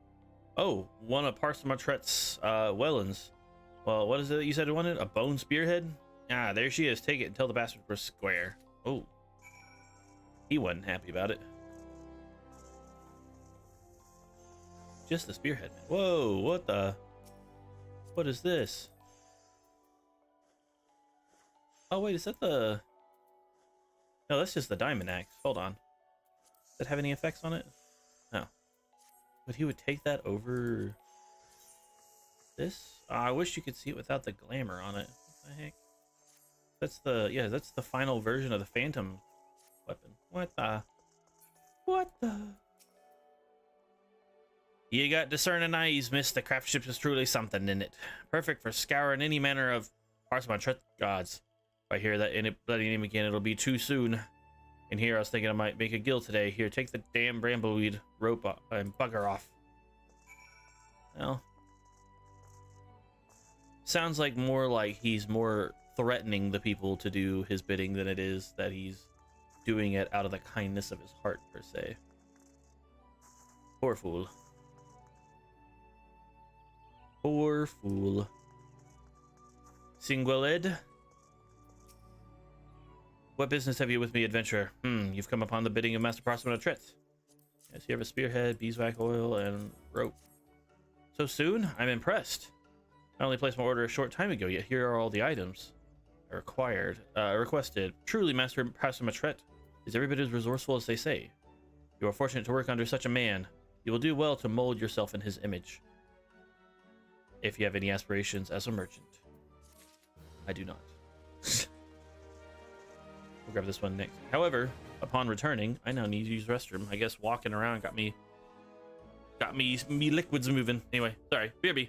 Oh, one of Parsimont-Tret's Wellens. Well, what is it you said you wanted? A bone spearhead? Ah, there she is. Take it and tell the bastard we're square. Oh. He wasn't happy about it. Just the spearhead. Whoa, what the? What is this? Oh, wait, is that the... No, that's just the diamond axe. Hold on. Does that have any effects on it? No. But he would take that over... this? I wish you could see it without the glamour on it. What the heck? That's the... yeah, that's the final version of the Phantom weapon. What the... what the... You got discerning eyes, miss. The craftsmanship is truly something in it. Perfect for scouring any manner of Parsimont-Tret gods. If I hear that in it bloody name again, it'll be too soon. And here I was thinking I might make a guild today. Here, take the damn brambleweed rope and bugger off. Well, sounds like he's more threatening the people to do his bidding than it is that he's doing it out of the kindness of his heart, per se. Poor fool. Poor fool. Singueled. What business have you with me, adventurer? You've come upon the bidding of Master Parsimont-Tret. Yes, you have a spearhead, beeswax oil, and rope. So soon? I'm impressed. I only placed my order a short time ago, yet here are all the items requested. Truly, Master Parsimont-Tret is every bit as resourceful as they say. You are fortunate to work under such a man. You will do well to mold yourself in his image. If you have any aspirations as a merchant. I do not. We'll grab this one next. However, upon returning, I now need to use the restroom. I guess walking around got me liquids moving. Anyway, sorry. BRB.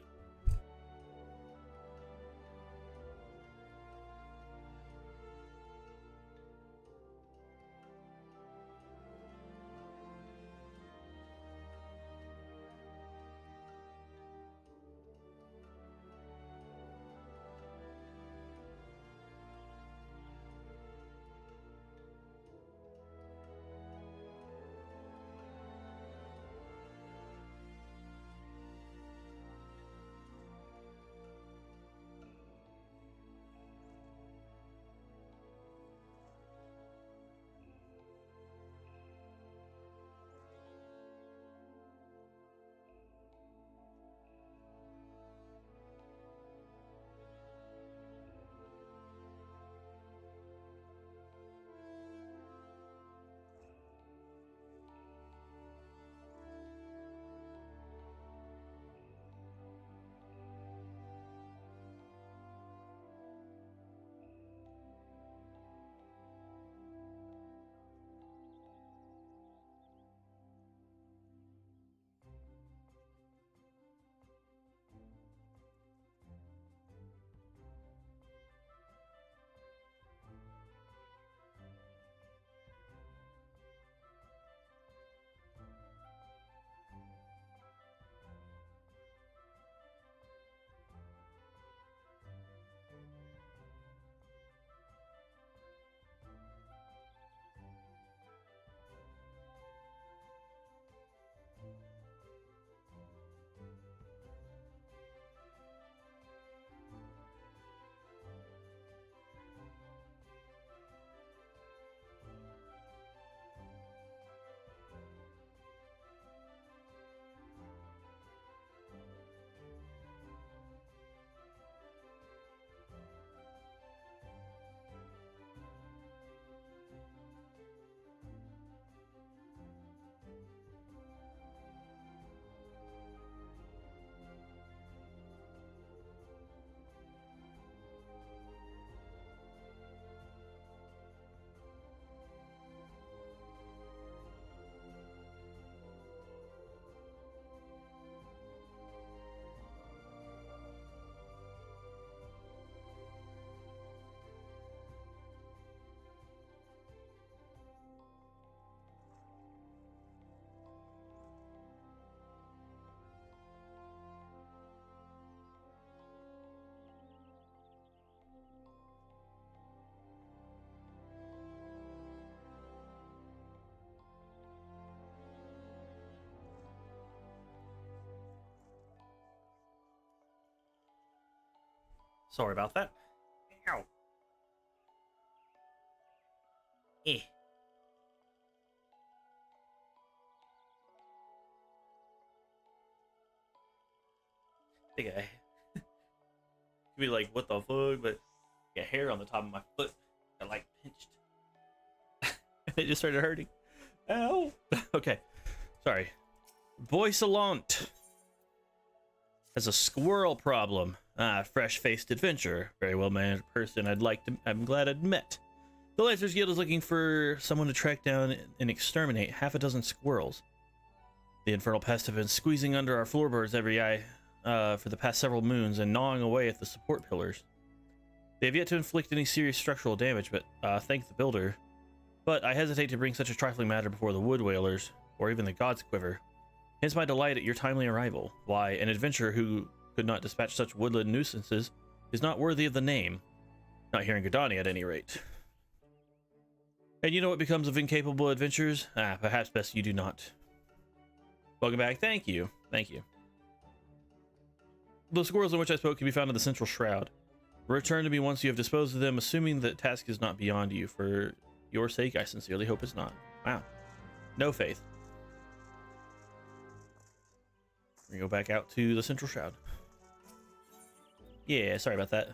Sorry about that. Ow. Eh. I think I be like, what the fuck? But a hair on the top of my foot that like pinched. It just started hurting. Ow. Okay. Sorry. Boy Salant has a squirrel problem. Ah, fresh-faced adventurer. Very well-mannered person I'm glad I'd met. The Lancers Guild is looking for someone to track down and exterminate half a dozen squirrels. The infernal pests have been squeezing under our floorboards every eye for the past several moons and gnawing away at the support pillars. They have yet to inflict any serious structural damage, but thank the builder. But I hesitate to bring such a trifling matter before the wood whalers, or even the gods' quiver. Hence my delight at your timely arrival. Why, an adventurer who could not dispatch such woodland nuisances is not worthy of the name. Not here in Gridania, at any rate. And you know what becomes of incapable adventurers? Ah, perhaps best you do not. Welcome back. Thank you. Thank you. The squirrels in which I spoke can be found in the central shroud. Return to me once you have disposed of them, assuming the task is not beyond you. For your sake, I sincerely hope it's not. Wow. No faith. We go back out to the central shroud. Yeah, sorry about that.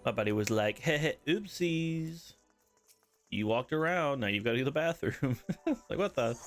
My buddy was like, hey, oopsies. You walked around, now you've got to do the bathroom. Like, what the?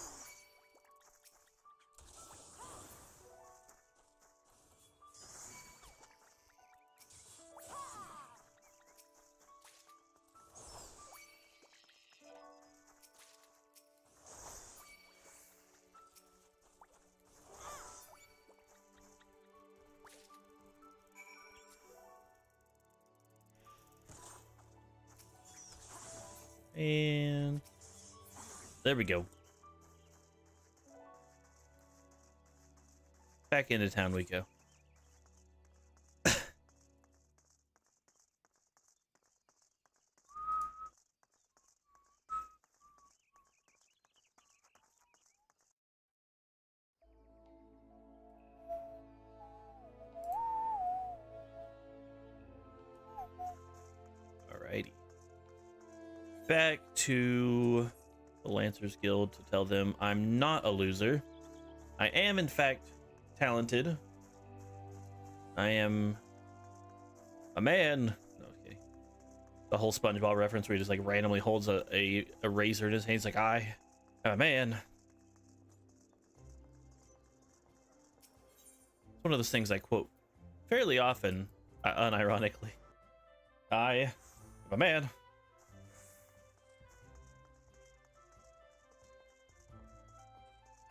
And there we go. Back into town we go. Alrighty. Back to the Lancers Guild to tell them I'm not a loser. I am, in fact, talented. I am a man. No, okay. The whole SpongeBob reference where he just like randomly holds a razor in his hand. He's like, I am a man. It's one of those things I quote fairly often, unironically. I am a man.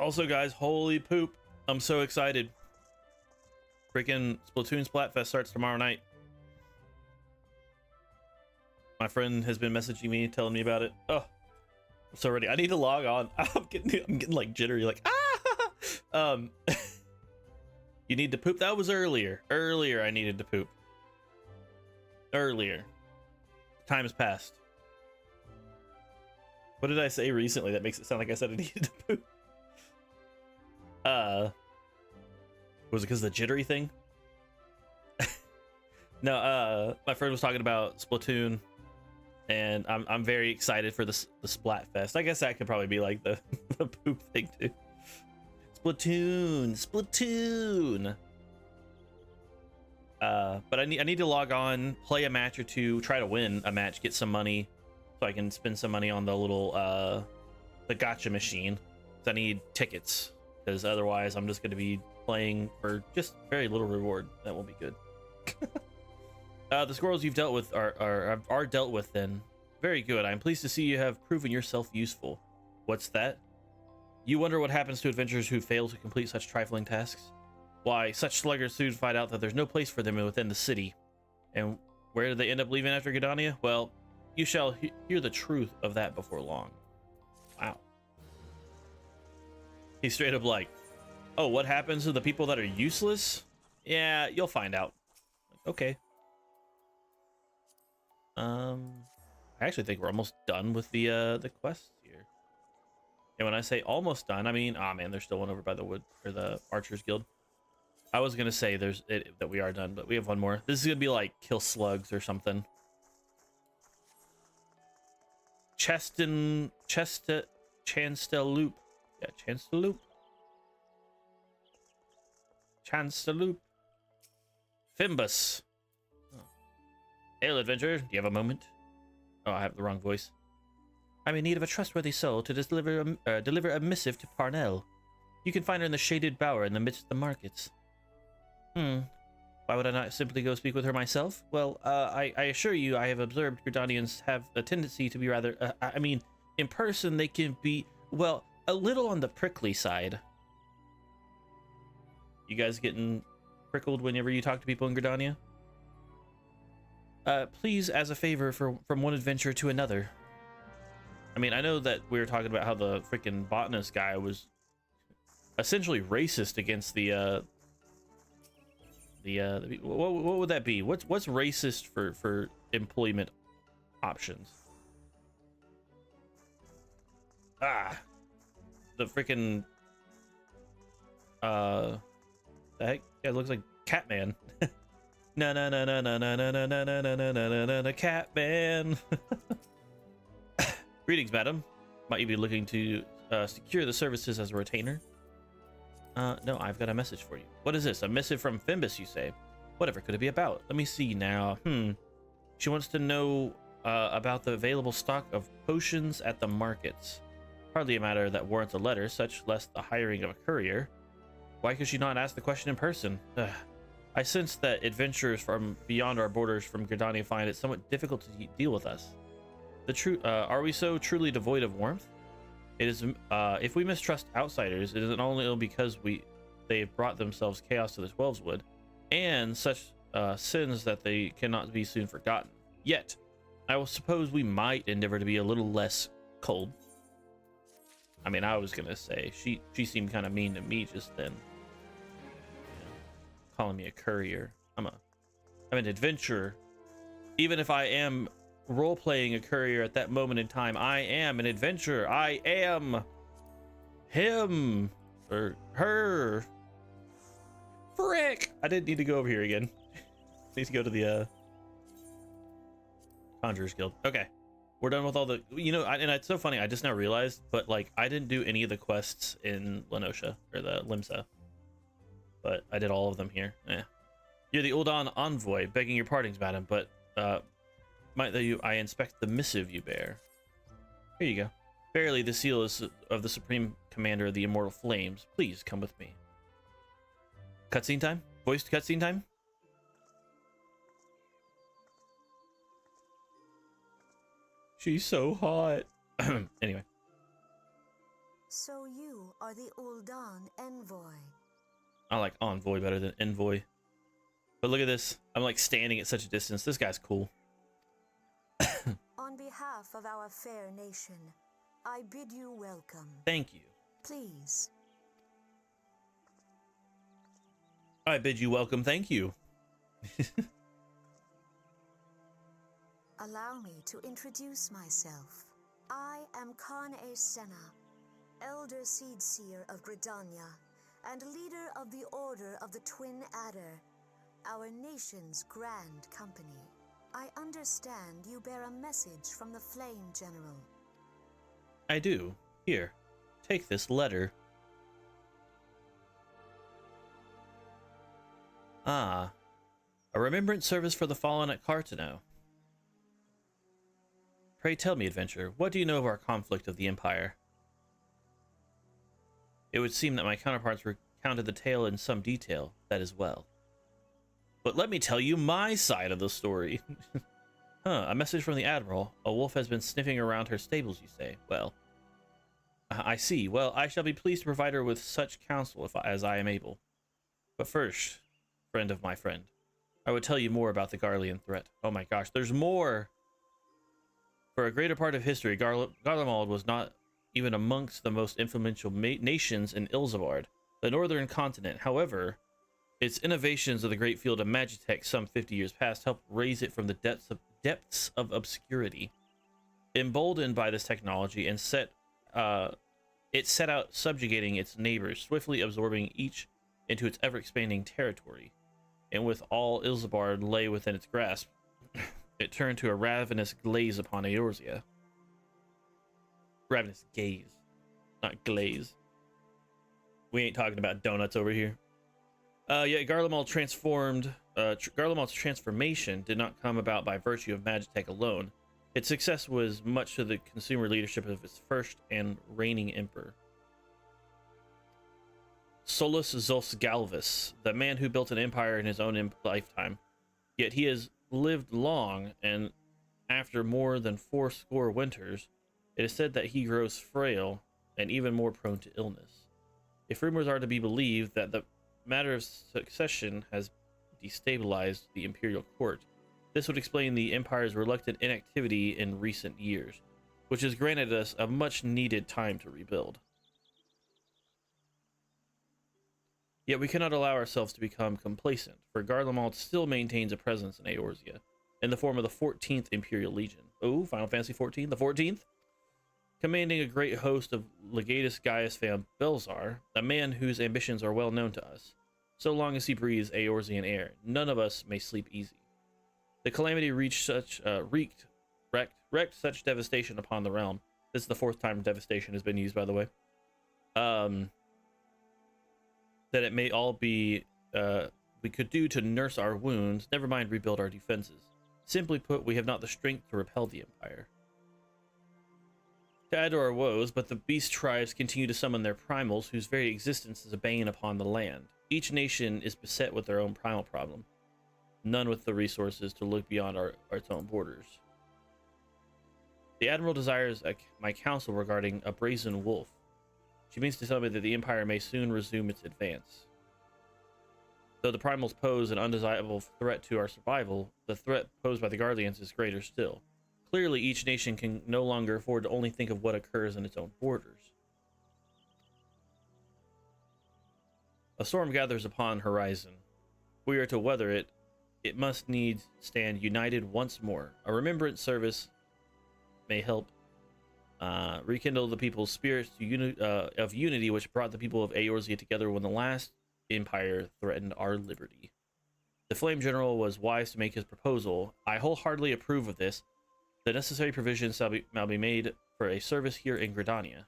Also, guys, holy poop. I'm so excited. Freaking Splatoon Splatfest starts tomorrow night. My friend has been messaging me, telling me about it. Oh, I'm so ready. I need to log on. I'm getting like jittery, like, ah! You need to poop? That was earlier. Earlier, I needed to poop. Earlier. Time has passed. What did I say recently that makes it sound like I said I needed to poop? Was it because of the jittery thing? No, my friend was talking about Splatoon, and I'm very excited for the Splatfest. I guess that could probably be like the, the poop thing too. Splatoon. But I need to log on, play a match or two, try to win a match, get some money, so I can spend some money on the little the gacha machine. So I need tickets, because otherwise I'm just going to be playing for just very little reward. That won't be good. The squirrels you've dealt with are dealt with then. Very good. I'm pleased to see you have proven yourself useful. What's that? You wonder what happens to adventurers who fail to complete such trifling tasks? Why, such sluggards soon find out that there's no place for them within the city. And where do they end up leaving after Gridania? Well, you shall hear the truth of that before long. Wow. He's straight up like, oh, what happens to the people that are useless? Yeah, you'll find out. Okay. I actually think we're almost done with the quests here. And when I say almost done, I mean, ah, man, there's still one over by the wood, or the Archers Guild. I was gonna say that we are done, but we have one more. This is gonna be like kill slugs or something. Chansteloop. Yeah, Chansteloop. Chansteloop. Fimbus. Oh. Hail, adventurer. Do you have a moment? Oh, I have the wrong voice. I'm in need of a trustworthy soul to deliver a missive to Parnell. You can find her in the shaded bower in the midst of the markets. Why would I not simply go speak with her myself? Well, I assure you, I have observed Gridanians have a tendency to be rather, I mean, in person they can be, well, a little on the prickly side. You guys getting prickled whenever you talk to people in Gridania? Please, as a favor from one adventurer to another. I mean, I know that we were talking about how the freaking botanist guy was essentially racist against what would that be? What's racist for employment options? Ah, the freaking the heck? Yeah, it looks like Catman. No, no, no, no, no, no, no, no, no, no, no, no, no, no, no, Catman. Greetings, madam. Might you be looking to secure the services as a retainer? No, I've got a message for you. What is this? A missive from Fimbus, you say? Whatever could it be about? Let me see now. She wants to know about the available stock of potions at the markets. Hardly a matter that warrants a letter, such less the hiring of a courier. Why could she not ask the question in person? I sense that adventurers from beyond our borders from Gridania find it somewhat difficult to deal with us. Are we so truly devoid of warmth? It is, if we mistrust outsiders, it is not only because they have brought themselves chaos to the Twelveswood, and such sins that they cannot be soon forgotten. Yet, I will suppose we might endeavor to be a little less cold. I mean, I was gonna say she seemed kind of mean to me just then, calling me a courier. I'm an adventurer. Even if I am role-playing a courier at that moment in time, I am an adventurer. I am him or her. Frick! I didn't need to go over here again. Need to go to the Conjurers Guild. Okay, we're done with all the, and it's so funny, I just now realized, but like I didn't do any of the quests in Lenosha or the Limsa, but I did all of them here. You're the Uldan envoy, begging your pardons, madam, but might I inspect the missive you bear? Here you go. Verily, the seal is of the Supreme Commander of the Immortal Flames. Please come with me. Cutscene time? Voiced cutscene time? She's so hot. Anyway. So you are the Uldan envoy. I like envoy better than envoy. But look at this. I'm like standing at such a distance. This guy's cool. On behalf of our fair nation, I bid you welcome. Thank you. Please. I bid you welcome. Thank you. Allow me to introduce myself. I am Khan-e Senna, Elder Seedseer of Gridania, and leader of the Order of the Twin Adder, our nation's grand company. I understand you bear a message from the Flame General. I do. Here, take this letter. Ah, a remembrance service for the fallen at Cartano. Pray tell me, adventurer, what do you know of our conflict of the Empire? It would seem that my counterparts recounted the tale in some detail, that is well. But let me tell you my side of the story. A message from the Admiral. A wolf has been sniffing around her stables, you say. Well, I see. Well, I shall be pleased to provide her with such counsel as I am able. But first, friend of my friend, I would tell you more about the Garlean threat. Oh my gosh, there's more! For a greater part of history, Garlemald was not even amongst the most influential nations in Ilzabard, the northern continent. However, its innovations of the great field of Magitech some 50 years past helped raise it from the depths of obscurity. Emboldened by this technology, and it set out subjugating its neighbors, swiftly absorbing each into its ever-expanding territory, and with all Ilsabard lay within its grasp, it turned to a ravenous glaze upon Eorzea. Ravenous gaze, not glaze. We ain't talking about donuts over here. Yeah, Garlemald's transformation did not come about by virtue of Magitech alone. Its success was much to the consumer leadership of its first and reigning emperor. Solus Zos Galvus, the man who built an empire in his own lifetime. Yet he has lived long, and after more than 80 winters, it is said that he grows frail and even more prone to illness. If rumors are to be believed that the matter of succession has destabilized the imperial court, this would explain the empire's reluctant inactivity in recent years, which has granted us a much-needed time to rebuild. Yet we cannot allow ourselves to become complacent, for Garlemald still maintains a presence in Eorzea, in the form of the 14th Imperial Legion. Oh, Final Fantasy XIV, the 14th? Commanding a great host of Legatus Gaius Van Belzar, a man whose ambitions are well known to us. So long as he breathes Eorzean air, none of us may sleep easy. The calamity wreaked such devastation upon the realm. This is the 4th time devastation has been used, by the way. That it may all be we could do to nurse our wounds, never mind rebuild our defenses. Simply put, we have not the strength to repel the Empire. To add to our woes, but the beast tribes continue to summon their primals, whose very existence is a bane upon the land. Each nation is beset with their own primal problem, none with the resources to look beyond its own borders. The Admiral desires my counsel regarding a brazen wolf. She means to tell me that the Empire may soon resume its advance. Though the primals pose an undesirable threat to our survival, the threat posed by the Guardians is greater still. Clearly, each nation can no longer afford to only think of what occurs in its own borders. A storm gathers upon horizon. If we are to weather it, it must needs stand united once more. A remembrance service may help rekindle the people's spirits of unity, which brought the people of Eorzea together when the last empire threatened our liberty. The Flame General was wise to make his proposal. I wholeheartedly approve of this. The necessary provisions shall be made for a service here in Gridania.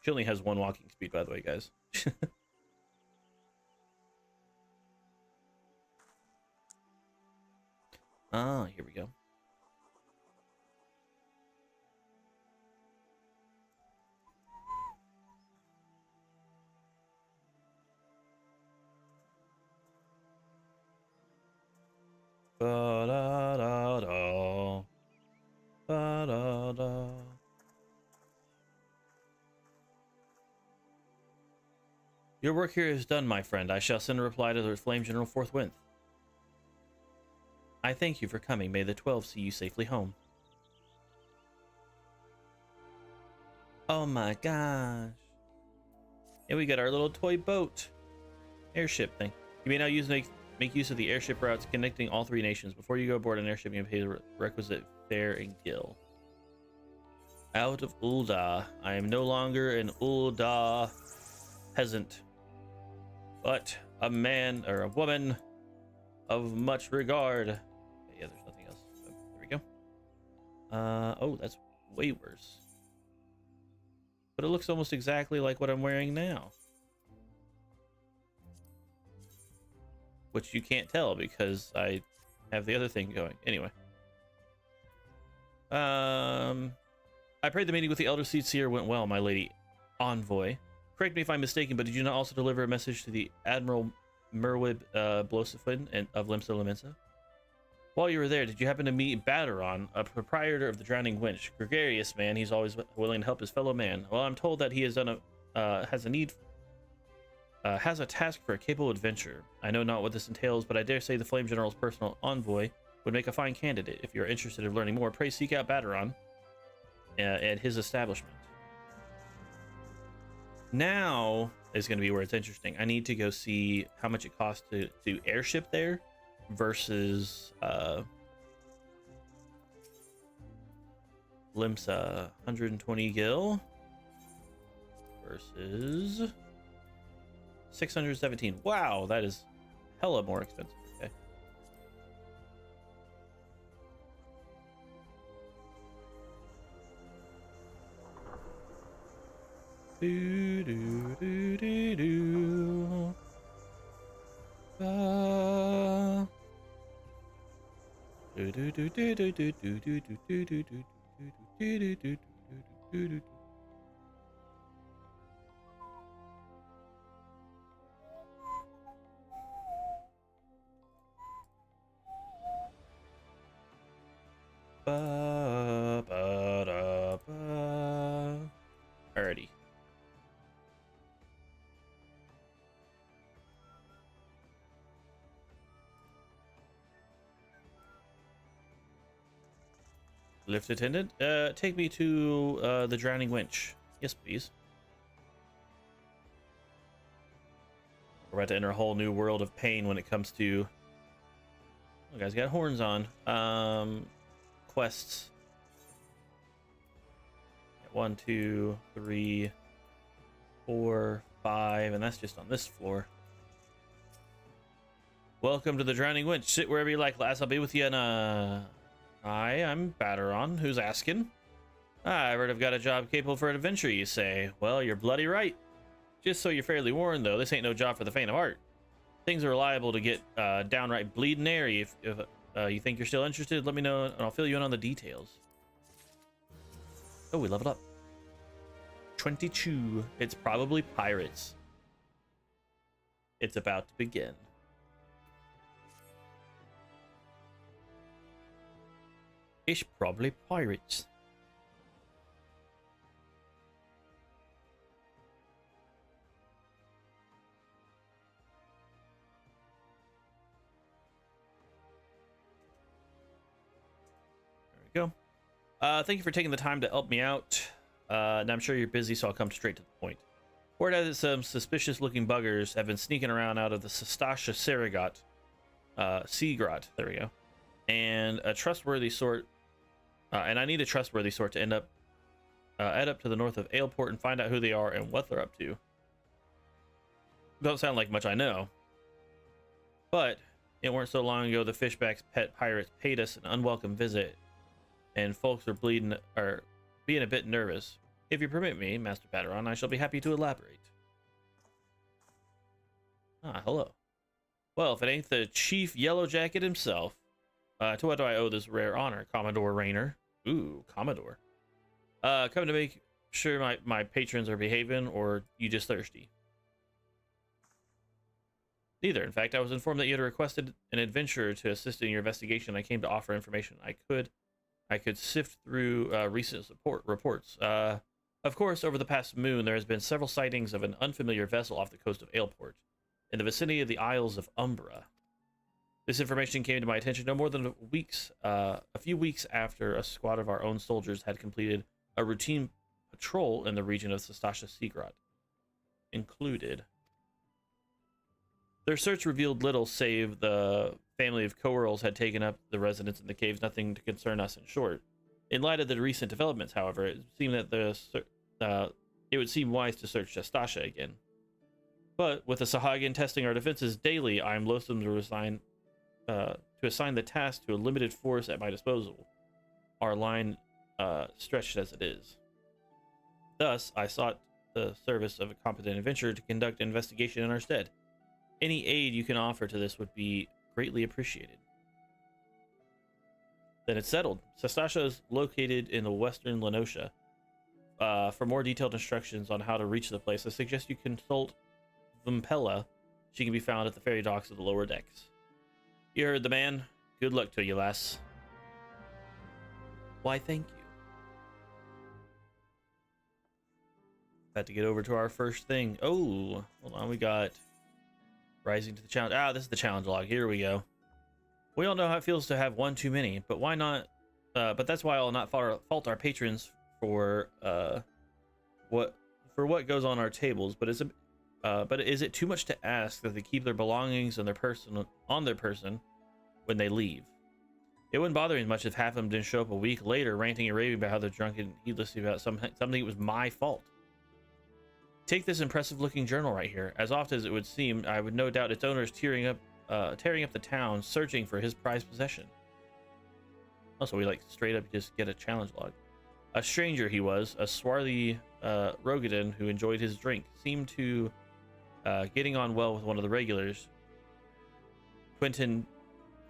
She only has 1 walking speed, by the way, guys. Here we go. Ba-da-da-da. Ba-da-da. Your work here is done, my friend. I shall send a reply to the Flame General forthwith. I thank you for coming. May the 12 see you safely home. Oh my gosh. And we got our little toy boat. Airship thing. You may now make use of the airship routes connecting all 3 nations. Before you go aboard an airship, you may pay the requisite fare and gill. Out of Ul'dah. I am no longer an Ul'dah peasant, but a man or a woman of much regard. Yeah, there's nothing else. So, there we go. Oh, that's way worse. But it looks almost exactly like what I'm wearing now. Which you can't tell because I have the other thing going. Anyway. I pray the meeting with the Elder Seer went well, my lady envoy. Correct me if I'm mistaken, but did you not also deliver a message to the Admiral Merwib Blosifin of Limsa Lominsa? While you were there, did you happen to meet Baderon, a proprietor of the Drowning Winch? Gregarious man, he's always willing to help his fellow man. Well, I'm told that he has done has a task for a capable adventurer. I know not what this entails, but I dare say the Flame General's personal envoy would make a fine candidate. If you're interested in learning more, pray seek out Baderon at his establishment. Now is going to be where it's interesting. I need to go see how much it costs to airship there versus Limsa. 120 gil. versus 617. Wow, that is hella more expensive. Okay. Do do do do do. Do do do do do do do do do do do do do do do do. Ba ba da ba. Alrighty. Lift attendant, take me to the drowning winch. Yes, please. We're about to enter a whole new world of pain when it comes to. Oh, guys, got horns on. Quests. 1, 2, 3, 4, 5, and that's just on this floor. Welcome to the drowning winch. Sit wherever you like, lass. I'll be with you in Hi, I'm Batteron. Who's asking? I heard I've got a job capable for an adventure, you say. Well, you're bloody right. Just so you're fairly warned, though, this ain't no job for the faint of heart. Things are liable to get downright bleeding airy. If you think you're still interested, let me know, and I'll fill you in on the details. Oh, we leveled up. 22. It's probably pirates. It's about to begin. It's probably pirates. There we go. Thank you for taking the time to help me out. And I'm sure you're busy, so I'll come straight to the point. Word has it some suspicious-looking buggers have been sneaking around out of the Sastasha Seagrot. There we go. And a trustworthy sort. And I need a trustworthy sort to head up to the north of Aleport and find out who they are and what they're up to. Don't sound like much I know. But it weren't so long ago the Fishback's pet pirates paid us an unwelcome visit, and folks are being a bit nervous. If you permit me, Master Batteron, I shall be happy to elaborate. Ah, hello. Well, if it ain't the Chief Yellow Jacket himself, to what do I owe this rare honor, Commodore Rainer? Ooh, Commodore. Come to make sure my patrons are behaving, or you just thirsty? Neither. In fact, I was informed that you had requested an adventurer to assist in your investigation. I came to offer information I could sift through recent reports. Of course, over the past moon, there has been several sightings of an unfamiliar vessel off the coast of Aleport, in the vicinity of the Isles of Umbra. This information came to my attention no more than a few weeks after a squad of our own soldiers had completed a routine patrol in the region of Sastasha Seagrot. Included. Their search revealed little save the family of Coerls had taken up the residence in the caves, nothing to concern us in short. In light of the recent developments, however, it seemed that it would seem wise to search Sastasha again. But with the Sahagin testing our defenses daily, I am loathsome to assign the task to a limited force at my disposal, our line stretched as it is. Thus, I sought the service of a competent adventurer to conduct an investigation in our stead. Any aid you can offer to this would be greatly appreciated. Then it's settled. Sastasha is located in the western Lenosha. For more detailed instructions on how to reach the place, I suggest you consult Vimpella. She can be found at the ferry docks of the lower decks. You heard the man. Good luck to you, lass. Why, thank you. About to get over to our first thing. Oh, hold on. We got Rising to the Challenge. Ah, this is the challenge log. Here we go. We all know how it feels to have one too many, but why not? But that's why I'll not fault our patrons for what goes on our tables. But is it too much to ask that they keep their belongings on their person when they leave? It wouldn't bother me much if half of them didn't show up a week later, ranting and raving about how they're drunk and heedlessly about something that was my fault. Take this impressive-looking journal right here. As often as it would seem, I would no doubt its owner is tearing up the town, searching for his prized possession. Also, we like straight up just get a challenge log. A stranger he was, a swarthy Rogadin who enjoyed his drink, seemed to getting on well with one of the regulars, Quentin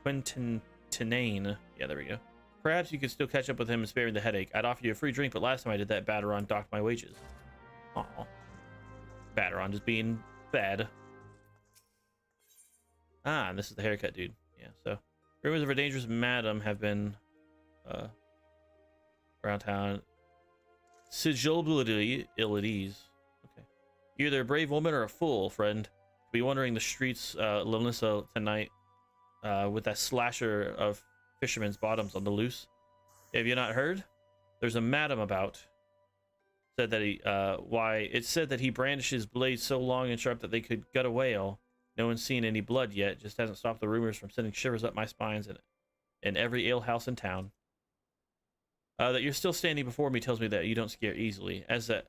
Tenane. Yeah, there we go. Perhaps you could still catch up with him and spare me the headache. I'd offer you a free drink, but last time I did that, Baderon docked my wages. Aw. Baderon just being bad. Ah, and this is the haircut dude. Yeah, so rumors of a dangerous madam have been around town. Sigilabilities. Okay. You're either a brave woman or a fool, friend. To be wandering the streets, Limsa tonight, with that slasher of fishermen's bottoms on the loose. Have you not heard? There's a madam about. Said that it said that he brandished his blade so long and sharp that they could gut a whale. No one's seen any blood yet. Just hasn't stopped the rumors from sending shivers up my spines in every alehouse in town. That you're still standing before me tells me that you don't scare easily, as the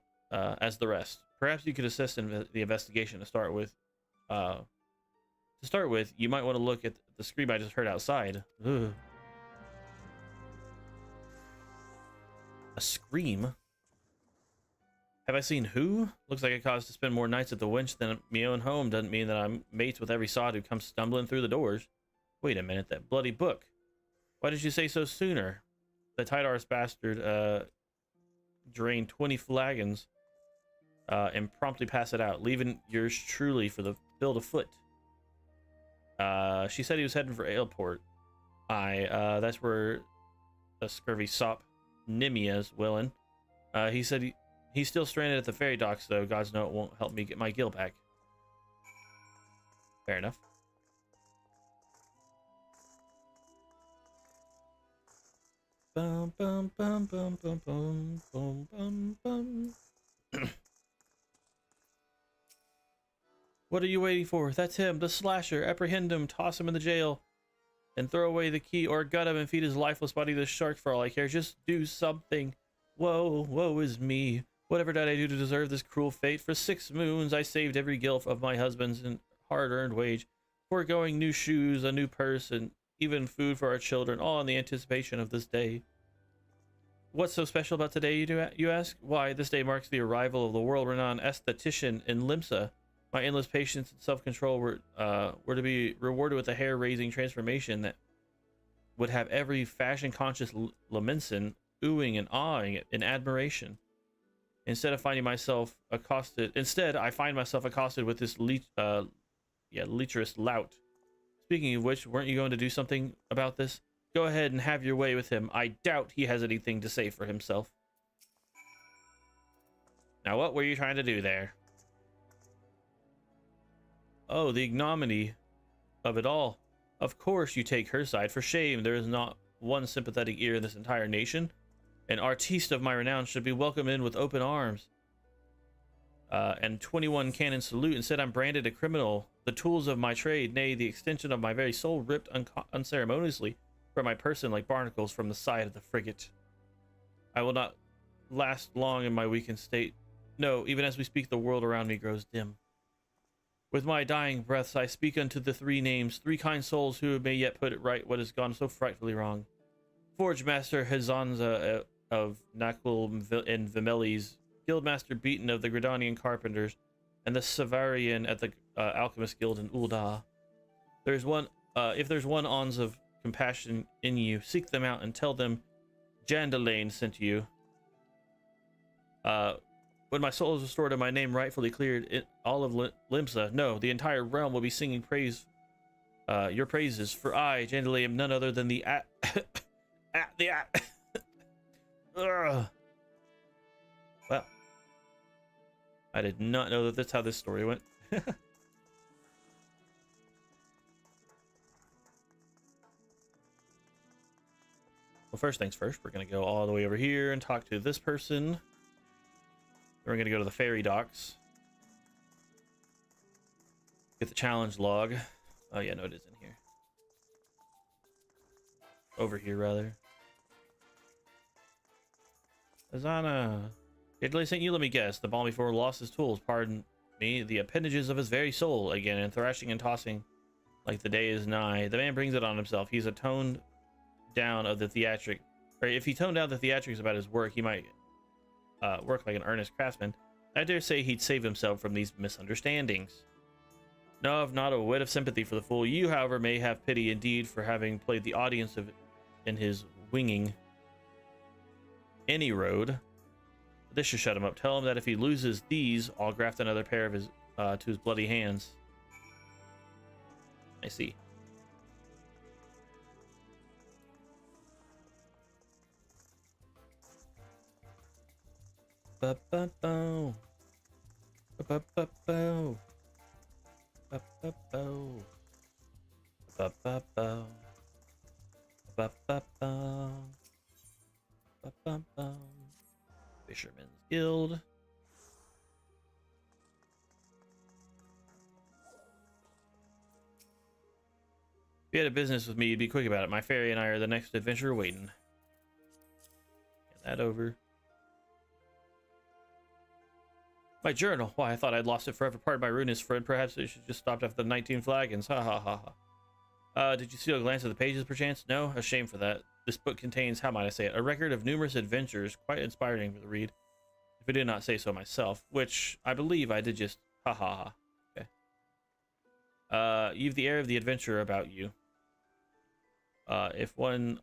rest. Perhaps you could assist in the investigation to start with. You might want to look at the scream I just heard outside. Ugh. A scream? Have I seen who? Looks like I caused to spend more nights at the winch than my own home. Doesn't mean that I'm mates with every sod who comes stumbling through the doors. Wait a minute, that bloody book. Why did you say so sooner? The tight arse bastard drained 20 flagons and promptly passed it out, leaving yours truly for the build afoot. She said he was heading for Aleport. That's where the scurvy sop Nimia's willing. He said he's still stranded at the ferry docks, though. Gods know it won't help me get my gil back. Fair enough. Bum, bum, bum, bum, bum, bum, bum, bum, bum. What are you waiting for? That's him, the slasher. Apprehend him, toss him in the jail, and throw away the key, or gut him and feed his lifeless body to the shark for all I care. Just do something. Woe is me. Whatever did I do to deserve this cruel fate? For 6 moons I saved every gilf of my husband's hard-earned wage, foregoing new shoes, a new purse, and even food for our children, all in the anticipation of this day. What's so special about today, you ask? Why, this day marks the arrival of the world-renowned esthetician in Limsa. My endless patience and self-control were to be rewarded with a hair-raising transformation that would have every fashion-conscious Laminson oohing and awing in admiration. Instead, I find myself accosted with this lecherous lout. Speaking of which, weren't you going to do something about this? Go ahead and have your way with him. I doubt he has anything to say for himself. Now, what were you trying to do there? Oh, the ignominy of it all. Of course you take her side. For shame, there is not one sympathetic ear in this entire nation. An artiste of my renown should be welcomed in with open arms. And 21 cannon salute. Instead, I'm branded a criminal. The tools of my trade, nay, the extension of my very soul, ripped unceremoniously from my person like barnacles from the side of the frigate. I will not last long in my weakened state. No, even as we speak, the world around me grows dim. With my dying breaths, I speak unto the 3 names, 3 kind souls who may yet put it right what has gone so frightfully wrong. Forge Master Hazanza of Naquil and Vimeles, Guildmaster Beaton of the Gridanian Carpenters, and the Savarian at the Alchemist Guild in Ul'dah. If there's one ounce of compassion in you, seek them out and tell them Jandalane sent you. When my soul is restored and my name rightfully cleared, all of Limsa, no, the entire realm will be singing your praises. For I, Jandalane, am none other than the Well, I did not know that that's how this story went. Well, first things first, we're going to go all the way over here and talk to this person. Then we're going to go to the ferry docks. Get the challenge log. Oh, yeah, no, it is in here. Over here, rather. Azana. Italy sent you, let me guess. The balmy before lost his tools, pardon me, the appendages of his very soul again, and thrashing and tossing like the day is nigh. The man brings it on himself. He's a toned down of the theatric. Or if he toned down the theatrics about his work, he might work like an earnest craftsman. I dare say he'd save himself from these misunderstandings. No, I've not a whit of sympathy for the fool. You, however, may have pity indeed for having played the audience of in his winging any road. This should shut him up. Tell him that if he loses these, I'll graft another pair of his to his bloody hands. I see. Ba-ba-bo. Ba-ba-bo. Ba-ba-bo. Ba-ba-bo. Ba-ba-bo. Ba-ba-bo. Fisherman's Guild. If you had a business with me, you'd be quick about it. My fairy and I are the next adventure waiting. Get that over. My journal. Why, I thought I'd lost it forever. Pardon my rudeness, Fred. Perhaps it should just stopped after the 19 flagons. Ha ha ha ha. Did you steal a glance at the pages, perchance? No? A shame for that. This book contains, how might I say it, a record of numerous adventures, quite inspiring to read, if I did not say so myself, which I believe I did just ha ha ha. Okay. You've the air of the adventurer about you. If one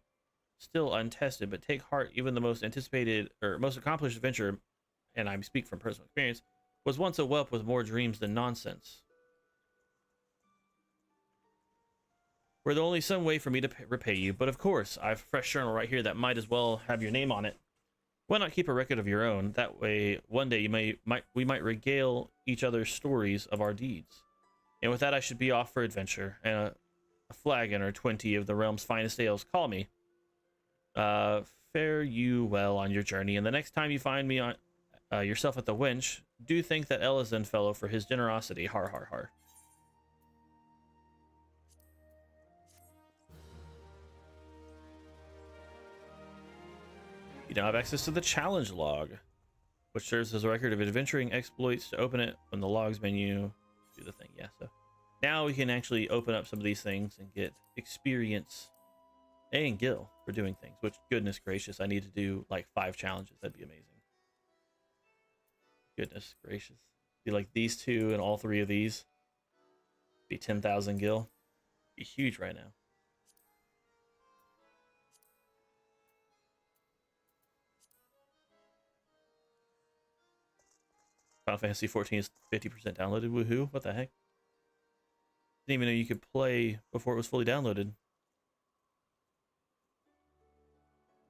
still untested, but take heart, even the most anticipated or most accomplished adventurer, and I speak from personal experience, was once a whelp with more dreams than nonsense. Were there only some way for me to repay you, but of course, I have a fresh journal right here that might as well have your name on it. Why not keep a record of your own? That way, one day we might regale each other's stories of our deeds. And with that, I should be off for adventure, and a flagon or 20 of the realm's finest ales. Call me. Fare you well on your journey, and the next time you find me on yourself at the Winch, do thank that Elizan fellow for his generosity. Har har har. You now have access to the challenge log, which serves as a record of adventuring exploits. To open it from the logs menu, do the thing. Yeah, so now we can actually open up some of these things and get experience and gil for doing things, which, goodness gracious, I need to do like 5 challenges. That'd be amazing. Goodness gracious. Be like these 2 and all 3 of these. Be 10,000 gil. Be huge right now. Final Fantasy 14 is 50% downloaded. Woohoo! What the heck? Didn't even know you could play before it was fully downloaded.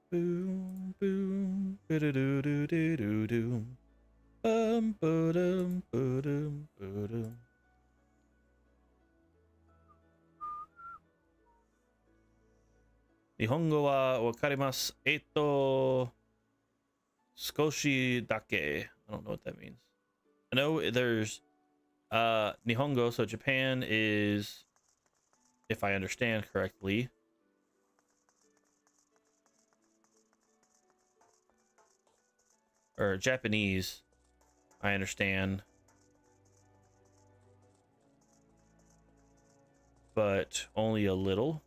Boom, boom, ba-da-doo-doo-doo-doo-doo. Ba-dum, ba-dum, ba-dum. Nihongo wa wakarimasu. Skoshi dake. I don't know what that means. I know there's Nihongo, so Japan is, if I understand correctly, or Japanese, I understand, but only a little.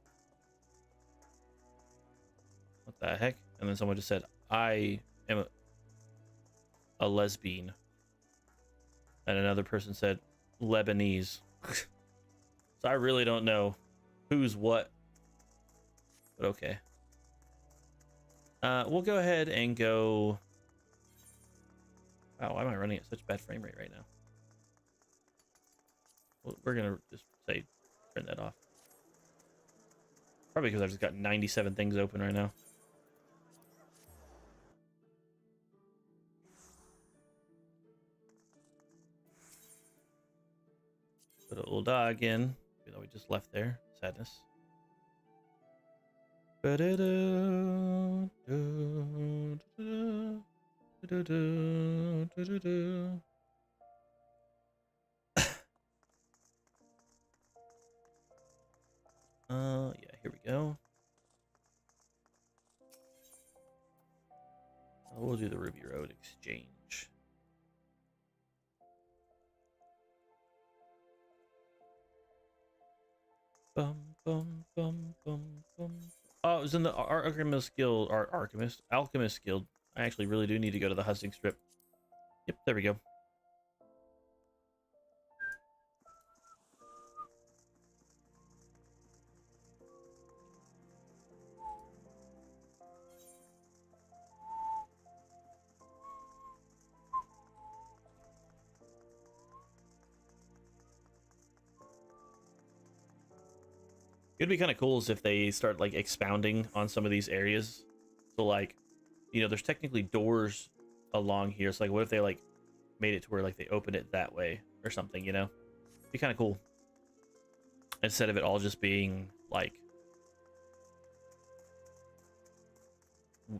What the heck? And then someone just said, I am a lesbian. And another person said Lebanese. So I really don't know who's what, but okay. We'll go ahead and go. Wow, why am I running at such bad frame rate right now? Well, we're gonna just say turn that off. Probably because I've just got 97 things open right now. But it will die again, even though we just left there. Sadness. Yeah, here we go. We'll do the Ruby Road exchange. Bum, bum, bum, bum, bum. Oh, it was in the Alchemist Guild, or Alchemist Guild. I actually really do need to go to the husking strip. Yep, there we go. It'd be kind of cool is if they start like expounding on some of these areas. So like, you know, there's technically doors along here. So like, what if they like made it to where like they open it that way or something, you know? Be kind of cool. Instead of it all just being like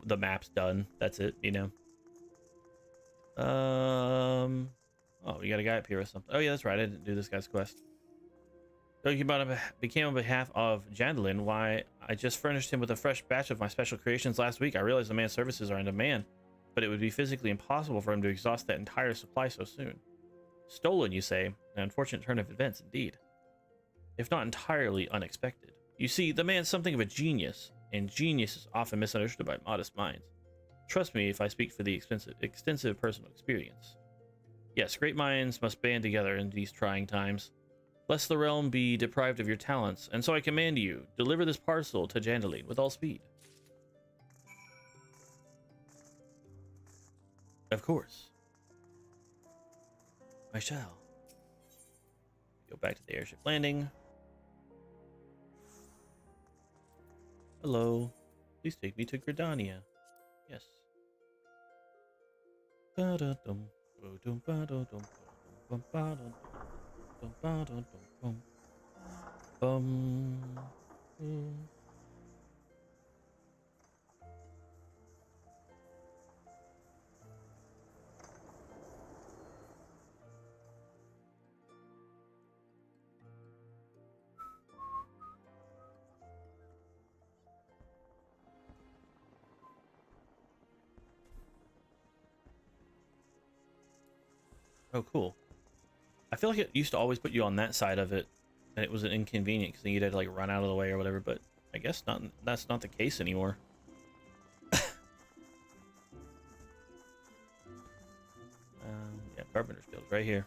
the map's done. That's it, you know? Oh, we got a guy up here with something. Oh yeah, that's right. I didn't do this guy's quest. So he became on behalf of Jandalin. Why, I just furnished him with a fresh batch of my special creations last week. I realize the man's services are in demand, but it would be physically impossible for him to exhaust that entire supply so soon. Stolen, you say? An unfortunate turn of events, indeed. If not entirely unexpected. You see, the man's something of a genius, and genius is often misunderstood by modest minds. Trust me if I speak for the extensive personal experience. Yes, great minds must band together in these trying times, lest the realm be deprived of your talents, and so I command you, deliver this parcel to Jandalin with all speed. Of course. I shall. Go back to the airship landing. Hello. Please take me to Gridania. Yes. Ba-da-dum, ba-dum, ba-da-dum, ba-dum, ba-dum. Oh, cool. I feel like it used to always put you on that side of it, and it was an inconvenient because then you'd have to like run out of the way or whatever. But I guess not. That's not the case anymore. Yeah, Carpenter's Guild right here.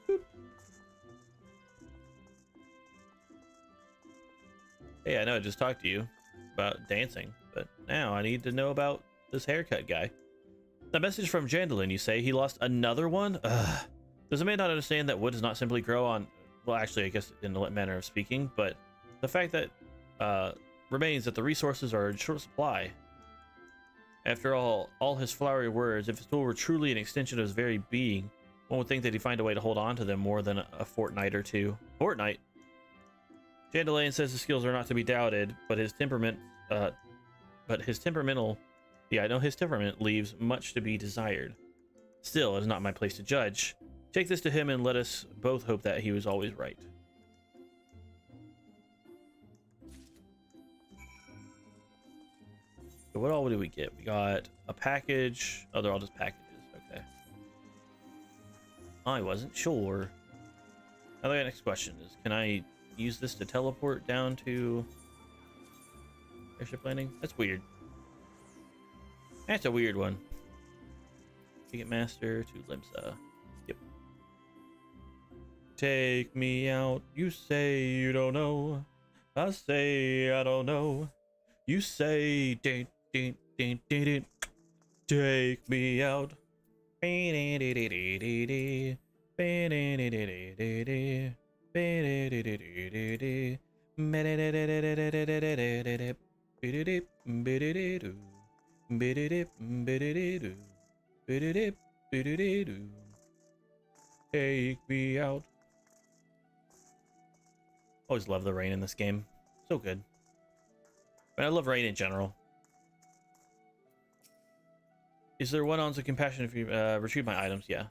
Boop. Hey, I know I just talked to you about dancing, but now I need to know about this haircut guy. The message from Jandalin, you say? He lost another one? Ugh. Does a man not understand that wood does not simply grow on... Well, actually, I guess in the manner of speaking, but the fact that remains that the resources are in short supply. After all his flowery words, if his tool were truly an extension of his very being, one would think that he'd find a way to hold on to them more than a fortnight or two. Fortnight? Jandalin says his skills are not to be doubted, but his temperament... his temperament leaves much to be desired. Still, it is not my place to judge. Take this to him and let us both hope that he was always right. So what all do we get? We got a package. Oh, they're all just packages. Okay. I wasn't sure. Now the next question is, can I use this to teleport down to airship landing? That's weird. That's a weird one. Ticketmaster to Limsa. Yep. Take me out. You say you don't know. I say I don't know. You say din, din, din, din, din. Take me out. Take me out. Always love the rain in this game. So good. But I love rain in general. Is there one ounce of compassion if you retrieve my items? Yeah.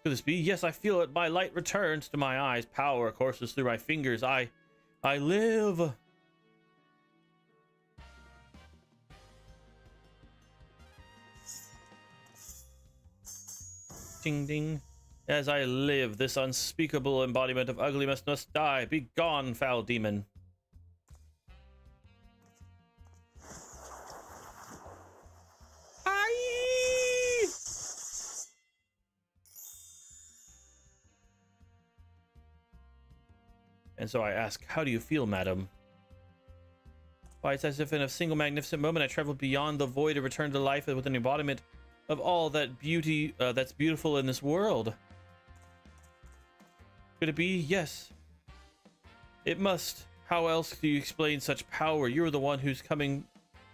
Could this be? Yes, I feel it. My light returns to my eyes. Power courses through my fingers. I live. Ding ding. As I live, this unspeakable embodiment of ugliness must die. Be gone, foul demon. Aye! And so I ask, how do you feel, madam? Why, it's as if in a single magnificent moment I traveled beyond the void and returned to life with an embodiment of all that beauty that's beautiful in this world. Could it be? Yes. It must. How else do you explain such power? You're the one whose coming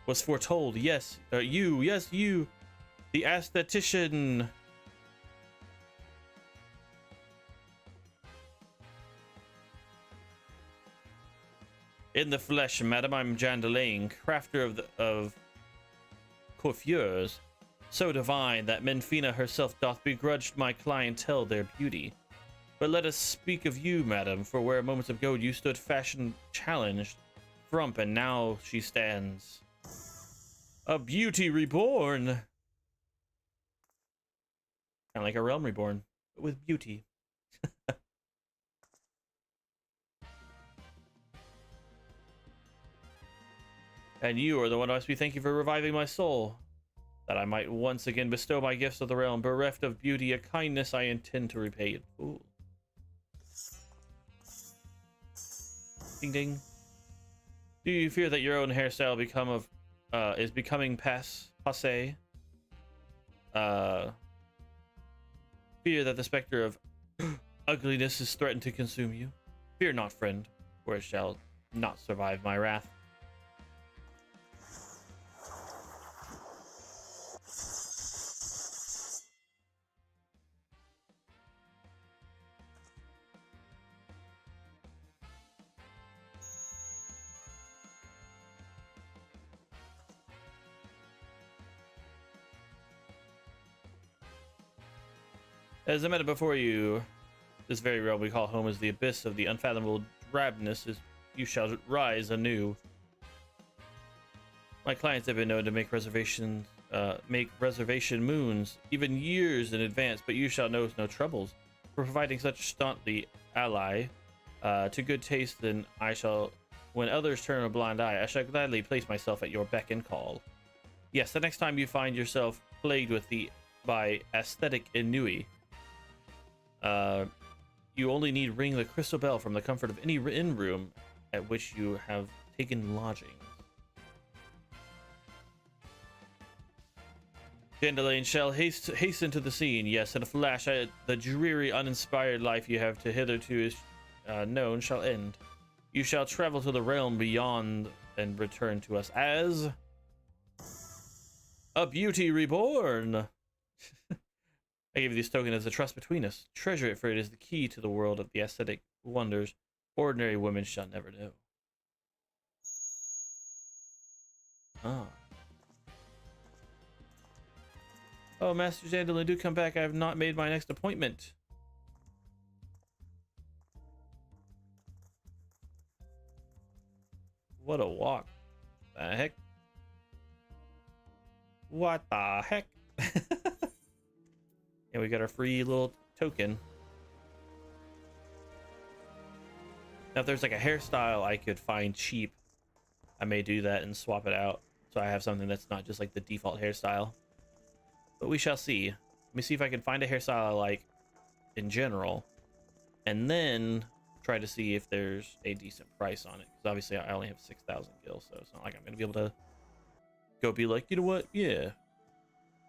was foretold. Yes. You. Yes, you. The aesthetician. In the flesh, madam, I'm Jandalaine, crafter of coiffures, so divine that Menfina herself doth begrudge my clientele their beauty. But let us speak of you, madam, for where moments ago you stood fashion challenged, frump, and now she stands a beauty reborn. Kind of like a realm reborn, but with beauty. And you are the one who must be thank you for reviving my soul, that I might once again bestow my gifts of the realm, bereft of beauty, a kindness I intend to repay in full. Ding ding. Do you fear that your own hairstyle is becoming passe? Fear that the specter of ugliness is threatened to consume you? Fear not, friend, for it shall not survive my wrath. As I met it before you, this very realm we call home is the abyss of the unfathomable drabness, as you shall rise anew. My clients have been known to make reservation moons, even years in advance, but you shall know no troubles. For providing such staunchly ally to good taste, then I shall, when others turn a blind eye, I shall gladly place myself at your beck and call. Yes, the next time you find yourself plagued by aesthetic ennui, you only need ring the crystal bell from the comfort of any inn room at which you have taken lodgings. Jandalaine shall hasten to the scene. Yes, in a flash, the dreary, uninspired life you have hitherto known shall end. You shall travel to the realm beyond and return to us as a beauty reborn. I give you this token as a trust between us. Treasure it, for it is the key to the world of the aesthetic wonders ordinary women shall never know. Ah. Oh, Master Jandalaine, do come back. I have not made my next appointment. What a walk. The heck? What the heck? And we got our free little token. Now, if there's like a hairstyle I could find cheap, I may do that and swap it out. So I have something that's not just like the default hairstyle. But we shall see. Let me see if I can find a hairstyle I like in general. And then try to see if there's a decent price on it. Because obviously I only have 6,000 gil, so it's not like I'm going to be able to go be like, you know what? Yeah.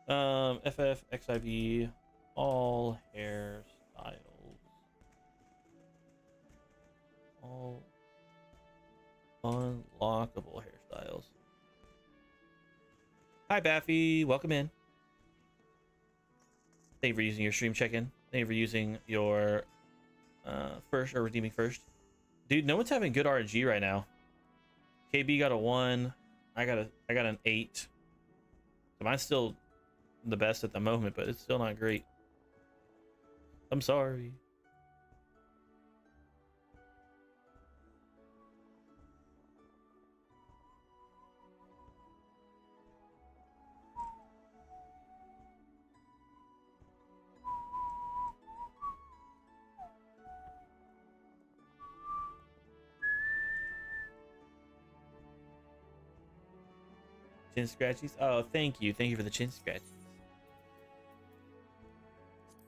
FFXIV. All hairstyles. All unlockable hairstyles. Hi, Baffy. Welcome in. Thank you for using your stream check-in. Thank you for using your first or redeeming first. Dude, no one's having good RNG right now. KB got a 1. I got an 8. So mine's still the best at the moment, but it's still not great. I'm sorry. Chin scratchies? Oh, thank you. Thank you for the chin scratchies.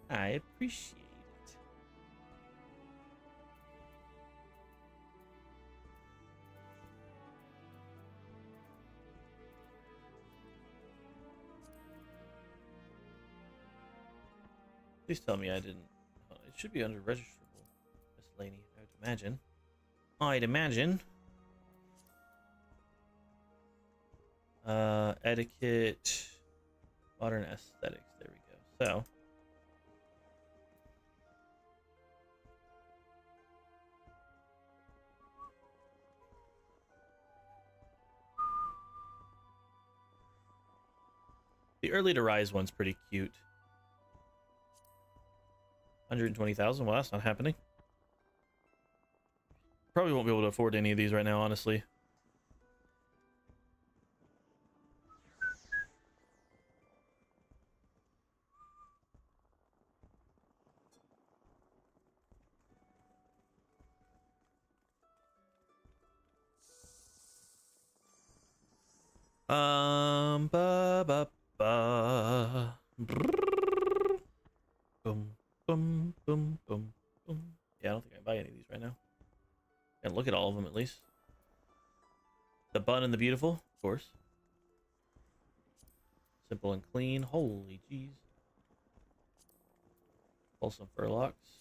I appreciate it. Please tell me I didn't. It should be under registrable miscellany, I would imagine. I'd imagine. Etiquette, modern aesthetics. There we go. So. The early to rise one's pretty cute. 120,000. Well, that's not happening. Probably won't be able to afford any of these right now, honestly. Ba ba ba. Brrr. Boom, boom, boom, boom, boom. Yeah, I don't think I can buy any of these right now. And look at all of them at least. The bun and the beautiful, of course. Simple and clean. Holy jeez. Wholesome furlocks.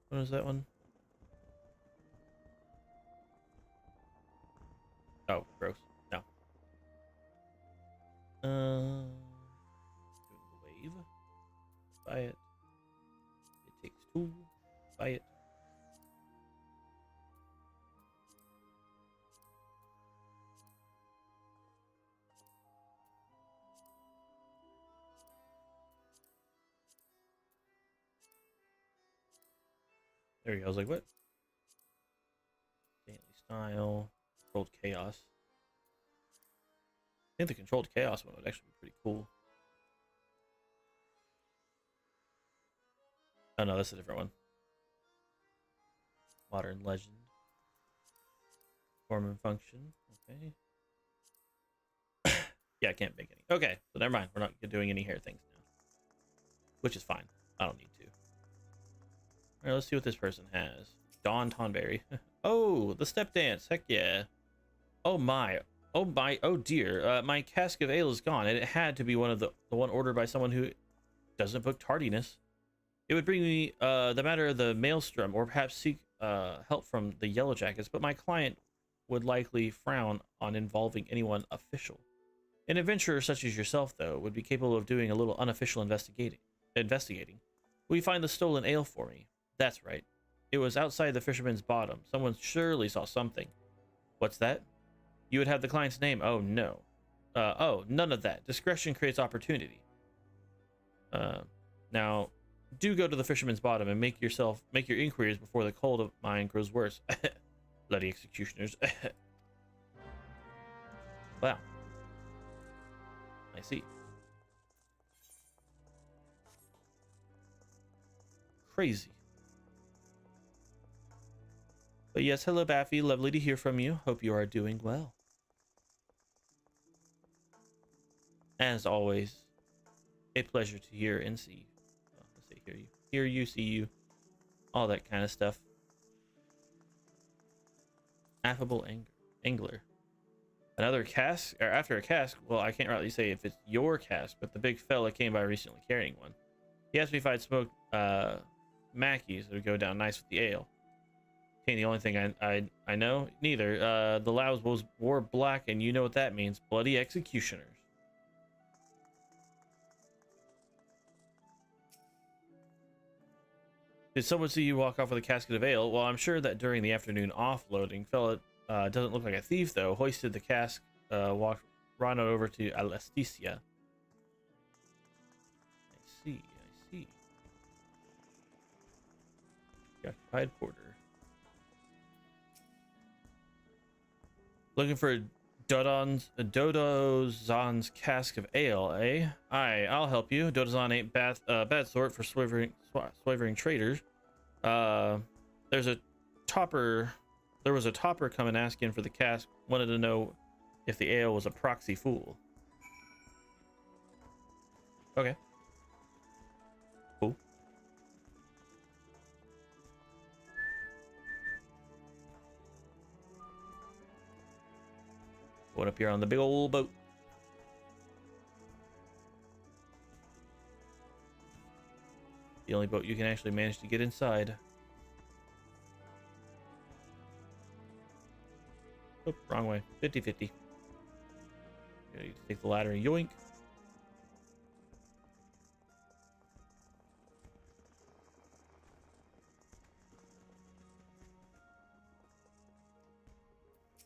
What is that one? Oh, gross. No. Doing the wave. Buy it. It takes two. Buy it. There we go. I was like, what? Daily style. Controlled chaos. I think the controlled chaos one would actually be pretty cool. Oh no, that's a different one. Modern legend. Form and function. Okay. Yeah, I can't make any. Okay, so never mind. We're not doing any hair things now. Which is fine. I don't need to. Alright, let's see what this person has. Dawn Tonberry. Oh, the step dance. Heck yeah. Oh my. Oh my. Oh dear. My cask of ale is gone, and it had to be one of the one ordered by someone who doesn't book tardiness. It would bring me the matter of the maelstrom, or perhaps seek help from the Yellow Jackets, but my client would likely frown on involving anyone official. An adventurer such as yourself, though, would be capable of doing a little unofficial investigating. Will you find the stolen ale for me? That's right. It was outside the fisherman's bottom. Someone surely saw something. What's that? You would have the client's name. Oh, no. Oh, none of that. Discretion creates opportunity. Now, do go to the fisherman's bottom and make your inquiries before the cold of mine grows worse. Bloody executioners. Wow. I see. Crazy. But yes, hello Baffy. Lovely to hear from you. Hope you are doing well. As always, a pleasure to hear and see. Oh, let's say hear you, see you, all that kind of stuff. Affable angler. Another cask, or after a cask. Well, I can't rightly say if it's your cask, but the big fella came by recently carrying one. He asked me if I'd smoked Mackies that would go down nice with the ale. Ain't the only thing I know. Neither. The louse wore black, and you know what that means. Bloody executioners. Did someone see you walk off with a casket of ale? Well, I'm sure that during the afternoon offloading, fella doesn't look like a thief, though. Hoisted the cask, walked right on over to Alesticia. I see. Occupied porter. Looking for Dodozan's cask of ale, eh? Aye, I'll help you. Dodozan ain't bad sort for swavering traders. There's a topper. There was a topper coming asking for the cask. Wanted to know if the ale was a proxy fool. Okay. Cool. Going up here on the big old boat. The only boat you can actually manage to get inside. Oh, wrong way. 50-50. You take the ladder and yoink.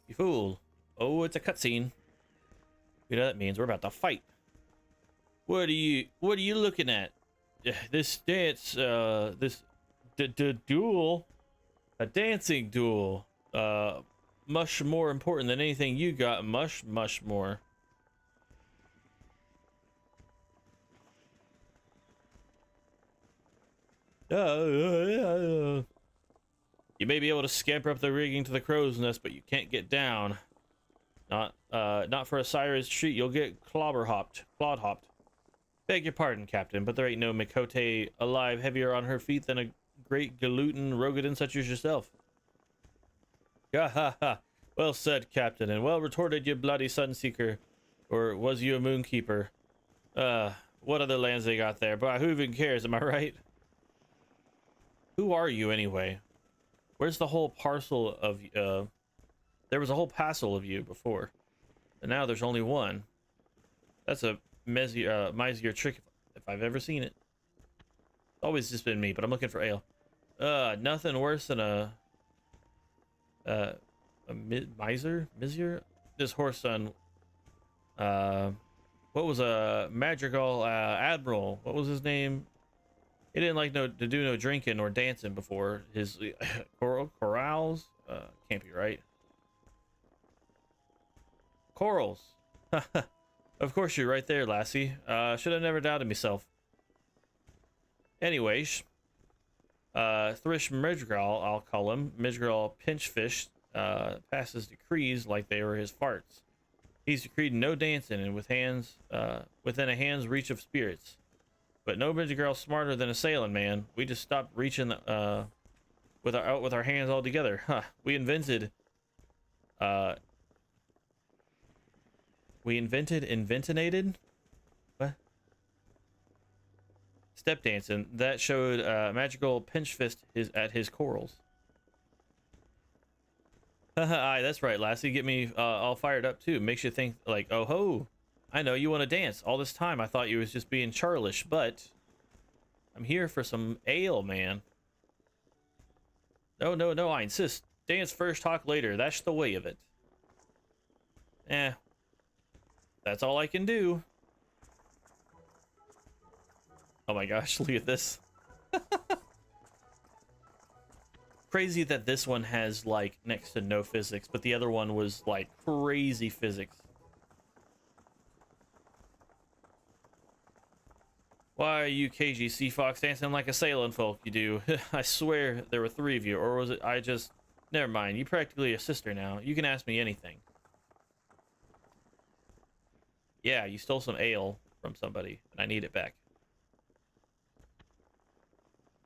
You fool. Oh, it's a cutscene. You know what that means? We're about to fight. What are you looking at? This dance, this duel, a dancing duel, much more important than anything you got. Much more. You may be able to scamper up the rigging to the crow's nest, but you can't get down. Not for a Cyrus treat. You'll get clod hopped. Beg your pardon, Captain, but there ain't no Mikote alive heavier on her feet than a great Galutin Rogadin such as yourself. Ha ha ha. Well said, Captain, and well retorted, you bloody Sunseeker. Or was you a Moonkeeper? What other lands they got there? But who even cares, am I right? Who are you, anyway? Where's the whole parcel of, there was a whole passel of you before. And now there's only one. That's a miser trick if I've ever seen it. It's always just been me, but I'm looking for ale. Nothing worse than a miser? This horse son, what was a Madrigal Admiral? What was his name? He didn't like to do no drinking or dancing before his corrals. Can't be right. Corals. Of course you're right there, lassie. Should have never doubted myself. Anyways, Thrish Midrigal, I'll call him. Midrigal Pinchfish passes decrees like they were his farts. He's decreed no dancing and within a hand's reach of spirits. But no Midrigal smarter than a sailing man. We just stopped reaching with our hands all together. Huh. We invented what? Step dancing. That showed magical pinch fist at his corals. Aye, that's right, lassie. Get me all fired up too. Makes you think like, oh ho, I know you want to dance. All this time I thought you was just being churlish, but I'm here for some ale, man. No, I insist. Dance first, talk later. That's the way of it. That's all I can do. Oh my gosh, look at this. Crazy that this one has like next to no physics, but the other one was like crazy physics. Why are you KG Sea Fox dancing like a sailing folk you do? I swear there were 3 of you, or was it I just... Never mind, you practically a sister now. You can ask me anything. Yeah, you stole some ale from somebody, and I need it back.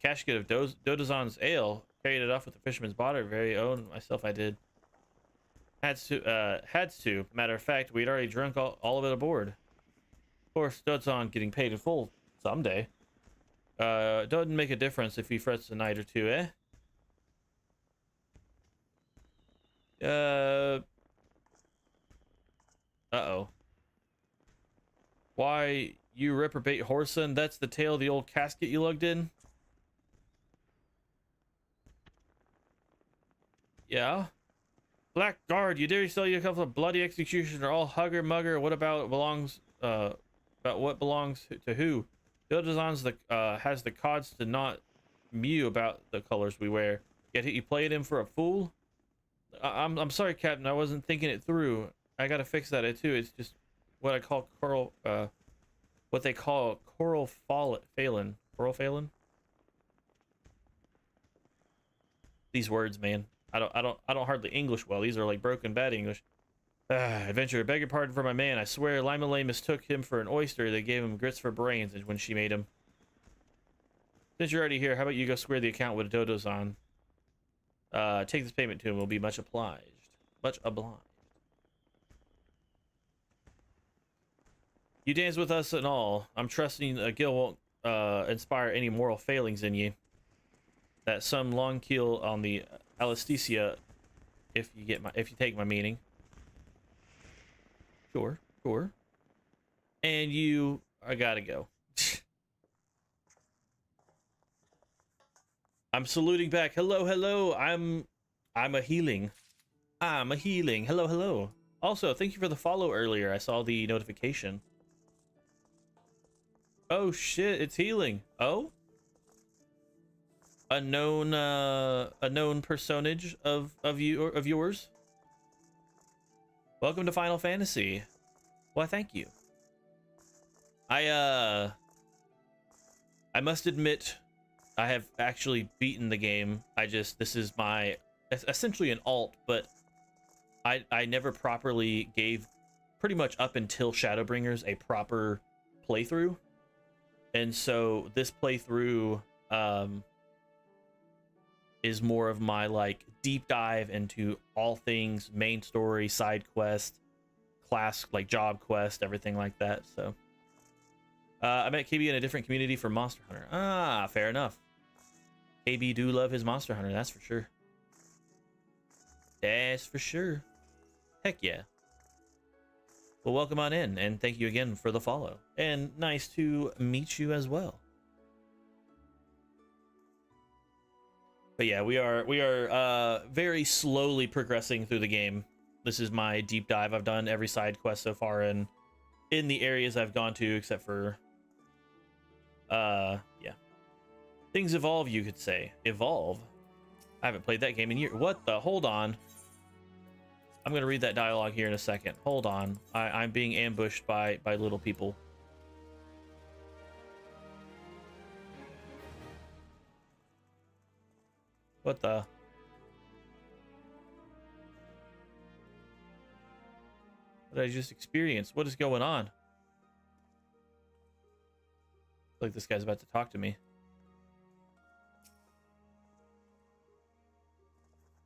Casket of Dodozan's ale. Carried it off with the fisherman's bottle. Very own. Myself, I did. Had to. Matter of fact, we'd already drunk all of it aboard. Of course, Dodozan getting paid in full someday. Doesn't make a difference if he frets a night or two, eh? Uh-oh. Why, you reprobate whoreson? That's the tail of the old casket you lugged in? Yeah? Blackguard, you dare sell you a couple of bloody executioner, all hugger mugger. What about what belongs to who? Dodozan's has the cods to not Mew about the colors we wear. Yet you played him for a fool? I'm sorry, Captain. I wasn't thinking it through. I gotta fix that too. It's just what I call coral, what they call coral phalin. Coral phalin? These words, man. I don't hardly English well. These are like broken bad English. Adventurer, beg your pardon for my man. I swear Lima Lane mistook him for an oyster. They gave him grits for brains when she made him. Since you're already here, how about you go square the account with Dodo's on? Take this payment to him. Will be much obliged. Much obliged. You dance with us and all. I'm trusting a Gil won't inspire any moral failings in you. That some long keel on the Alistecia, if you take my meaning. Sure. And I gotta go. I'm saluting back. Hello. I'm a healing. Hello. Also, thank you for the follow earlier. I saw the notification. Oh shit, it's healing. Oh? A known personage of yours? Welcome to Final Fantasy. Well, thank you. I must admit, I have actually beaten the game. This is my essentially an alt, but I never properly gave, pretty much up until Shadowbringers, a proper playthrough. And so this playthrough is more of my like deep dive into all things main story, side quest, class, like job quest, everything like that. So I met KB in a different community for Monster Hunter. Ah, fair enough. KB do love his Monster Hunter, that's for sure. That's for sure. Heck yeah. Well, welcome on in, and thank you again for the follow. And nice to meet you as well. But yeah, we are very slowly progressing through the game. This is my deep dive. I've done every side quest so far in the areas I've gone to, except for yeah. Things evolve, you could say. Evolve? I haven't played that game in years. What the? Hold on. I'm gonna read that dialogue here in a second. Hold on. I'm being ambushed by little people. What the? What did I just experience? What is going on? Like this guy's about to talk to me.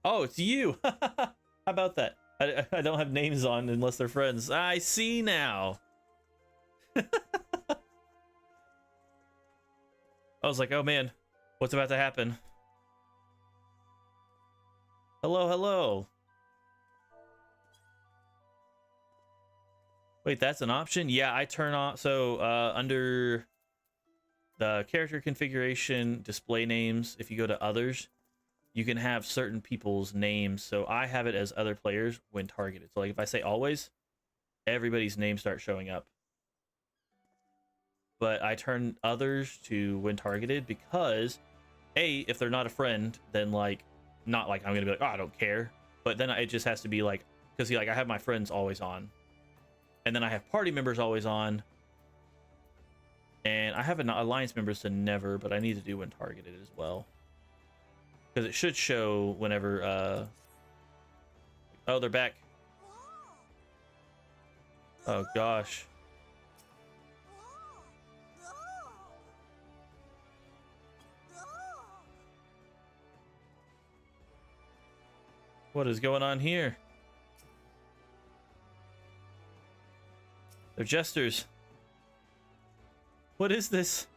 Oh, it's you. How about that? I don't have names on unless they're friends. I see now. I was like, oh man, what's about to happen? Hello. Wait, that's an option? Yeah, I turn on, so under the character configuration, display names, if you go to others, you can have certain people's names. So I have it as other players when targeted. So like if I say always, everybody's name starts showing up. But I turn others to when targeted because if they're not a friend, then like, not like I'm gonna be like, oh, I don't care. But then it just has to be like, because like I have my friends always on. And then I have party members always on. And I have an alliance members to never, but I need to do when targeted as well. Because it should show whenever, oh, they're back. Oh, gosh. What is going on here? They're jesters. What is this?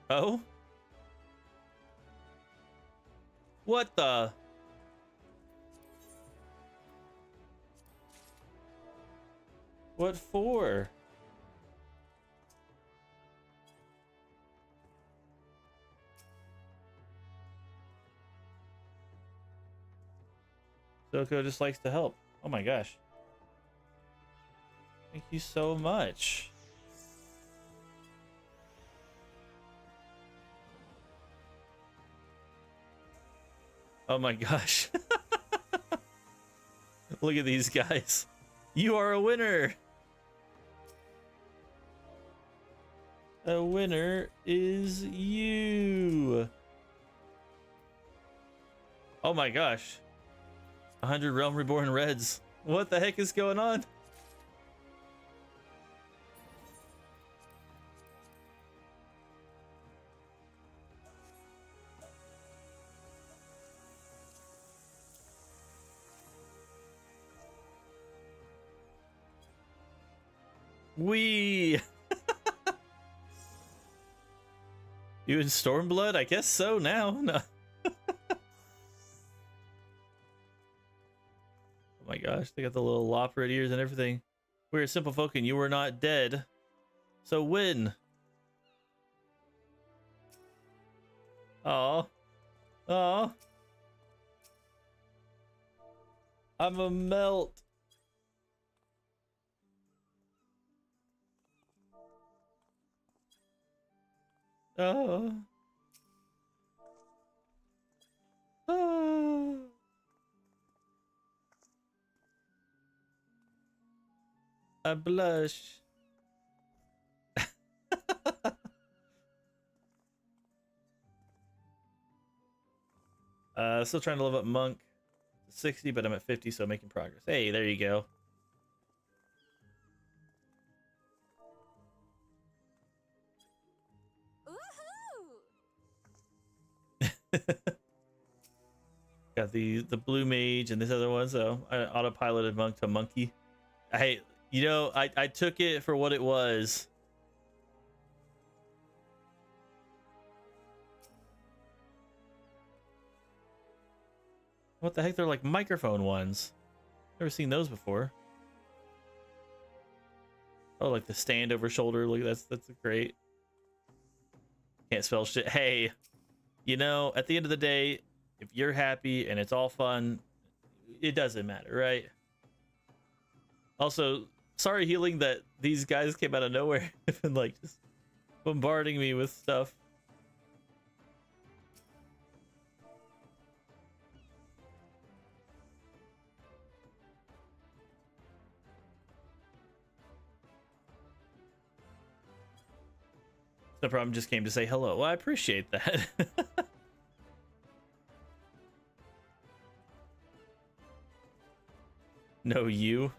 Oh? What the? What for? Soko just likes to help. Oh my gosh. Thank you so much. Oh my gosh. Look at these guys. You are a winner. A winner is you. Oh my gosh. 100 Realm Reborn Reds. What the heck is going on? We. You in Stormblood? I guess so now. No. Oh my gosh, they got the little lop-red ears and everything. We're a simple folk and you were not dead. So win. Oh. Oh. I'm a melt. Oh. Oh. I blush. Still trying to level up Monk to 60, but I'm at 50, so making progress. Hey, there you go. Got the blue mage and this other one, so I autopiloted Monk to Monkey. I took it for what it was. What the heck? They're like microphone ones. Never seen those before. Oh, like the stand over shoulder. Look, that's great. Can't spell shit. Hey, you know, at the end of the day, if you're happy and it's all fun, it doesn't matter, right? Also, sorry, Healing, that these guys came out of nowhere and like just bombarding me with stuff. No problem, just came to say hello. Well, I appreciate that. No, you.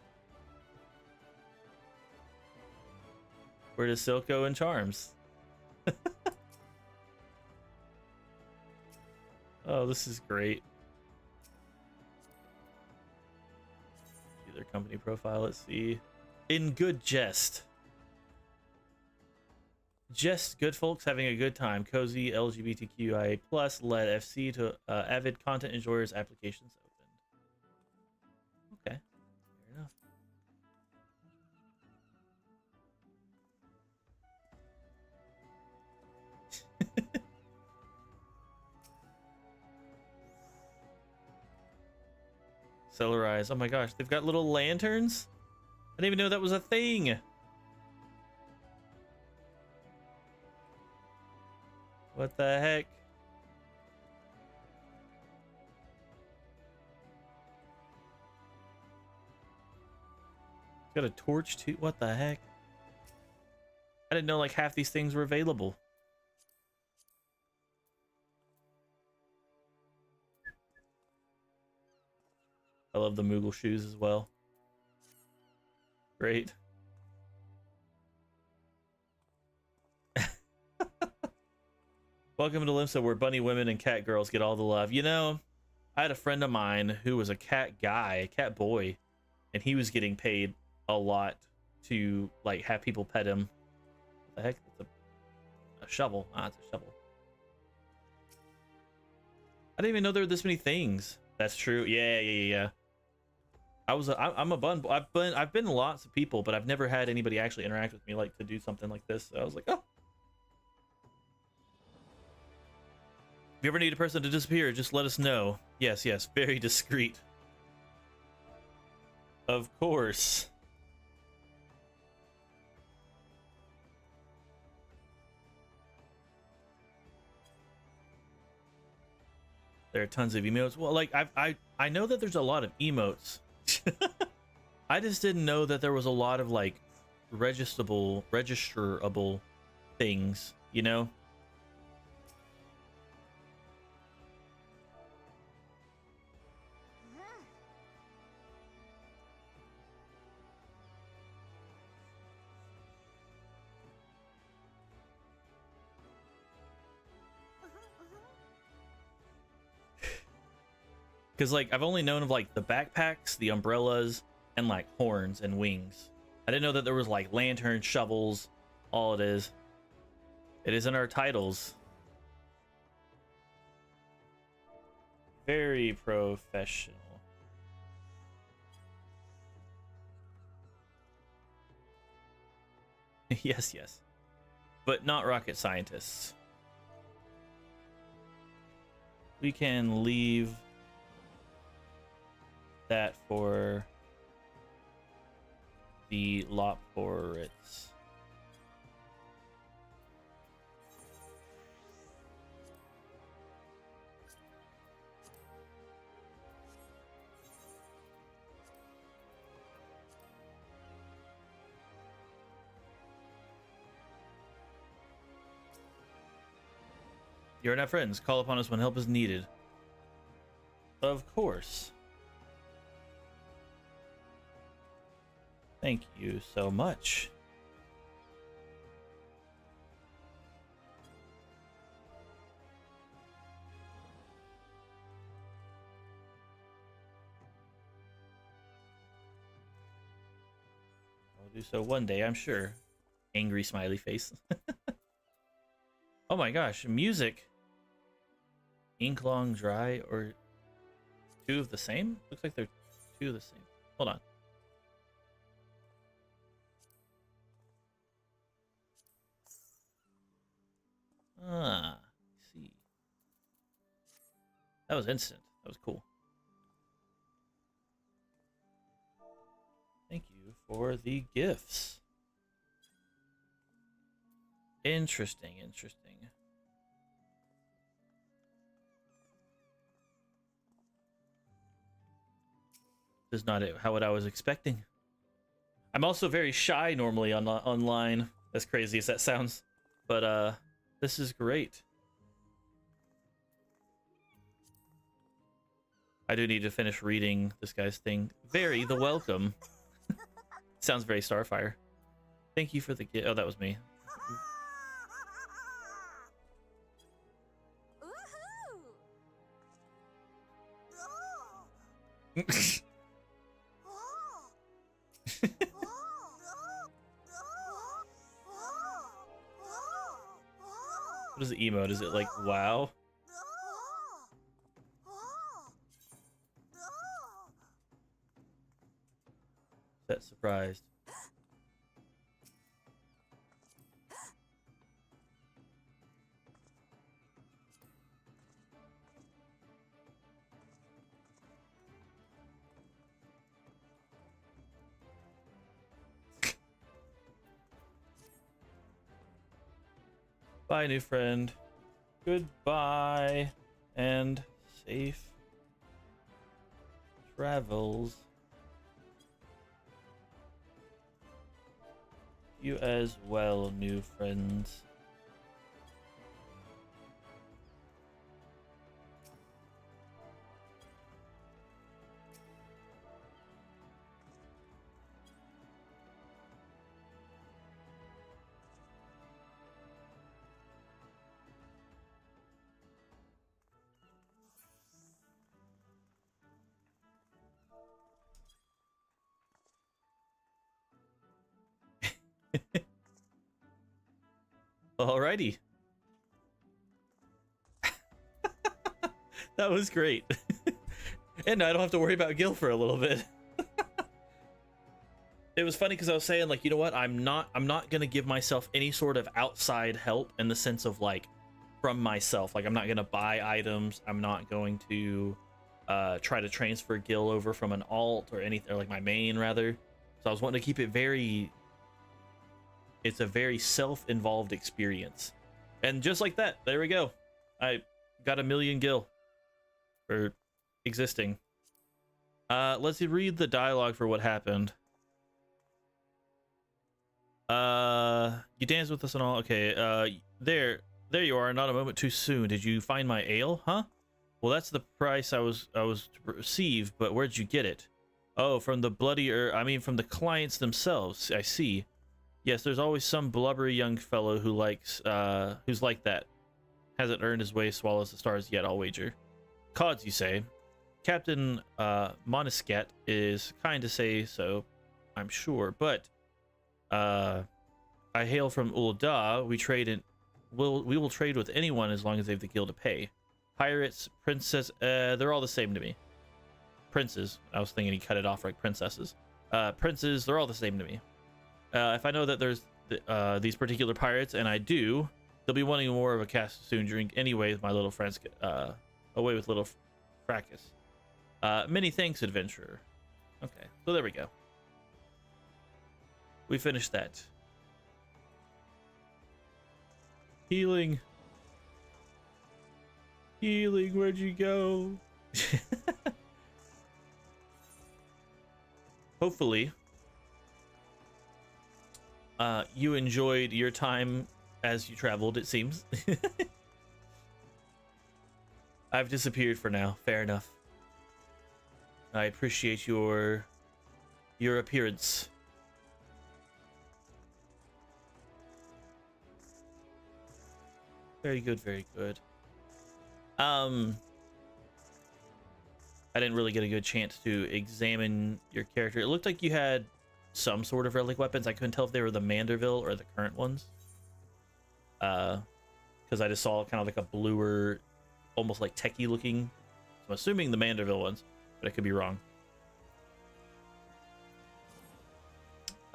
Where does Silk go in Charms? Oh, this is great. See their company profile. Let's see. In good jest. Just good folks having a good time. Cozy LGBTQIA plus led FC to avid content enjoyers. Applications opened. Okay, fair enough. Cellarize. Oh my gosh, they've got little lanterns. I didn't even know that was a thing. What the heck? Got a torch too? What the heck? I didn't know like half these things were available. I love the Moogle shoes as well. Great. Welcome to Limsa, where bunny women and cat girls get all the love. You know, I had a friend of mine who was a cat guy, a cat boy, and he was getting paid a lot to like have people pet him. What the heck? It's a shovel. Ah, it's a shovel. I didn't even know there were this many things. That's true. Yeah. I'm a bun. I've been lots of people, but I've never had anybody actually interact with me like to do something like this. So I was like, oh. If you ever need a person to disappear, just let us know. Yes, very discreet. Of course. There are tons of emotes. Well, like I know that there's a lot of emotes. I just didn't know that there was a lot of like registerable things, you know? Because like I've only known of like the backpacks, the umbrellas, and like horns and wings. I didn't know that there was like lanterns, shovels, all it is. It is in our titles. Very professional. Yes, yes. But not rocket scientists. We can leave that for the Loporites. You're not friends. Call upon us when help is needed. Of course. Thank you so much. I'll do so one day, I'm sure. Angry smiley face. Oh my gosh, music. Ink long, dry, or two of the same? Looks like they're two of the same. Hold on. Ah, I see. That was instant. That was cool. Thank you for the gifts. Interesting, interesting. This is not what I was expecting. I'm also very shy normally on online, as crazy as that sounds. But this is great. I do need to finish reading this guy's thing. Very the welcome. Sounds very Starfire. Thank you for the gift. Oh, that was me. What is the emote? Is it like wow? That surprised. Bye, new friend. Goodbye and safe travels. You as well, new friends. Alrighty. That was great. And I don't have to worry about Gil for a little bit. It was funny because I was saying, like, you know what? I'm not gonna give myself any sort of outside help in the sense of like from myself. Like, I'm not gonna buy items. I'm not going to try to transfer Gil over from an alt or anything, or like my main rather. So I was wanting to keep it very. It's a very self-involved experience, and just like that, there we go. I got 1,000,000 Gil. for existing. Let's read the dialogue for what happened. You danced with us and all. Okay. There you are. Not a moment too soon. Did you find my ale? Huh? Well, that's the price I was to receive. But where'd you get it? Oh, from the from the clients themselves. I see. Yes, there's always some blubbery young fellow who likes who's like that. Hasn't earned his way, swallows the stars yet, I'll wager. Cods, you say? Captain Moniscat is kind to say so, I'm sure, but I hail from Ul'dah. We will trade with anyone as long as they have the gil to pay. Pirates, princess, they're all the same to me. Princes, I was thinking he cut it off like princesses. Princes, they're all the same to me. If I know that there's these particular pirates, and I do, they'll be wanting more of a cast soon. Drink anyway with my little friends, away with little fracas. Many thanks, adventurer. Okay, so there we go. We finished that. Healing. Healing, where'd you go? Hopefully, you enjoyed your time as you traveled, it seems. I've disappeared for now. Fair enough. I appreciate your appearance. Very good, very good. I didn't really get a good chance to examine your character. It looked like you had some sort of relic weapons. I couldn't tell if they were the Manderville or the current ones. Because I just saw kind of like a bluer, almost like techie looking. I'm assuming the Manderville ones, but I could be wrong.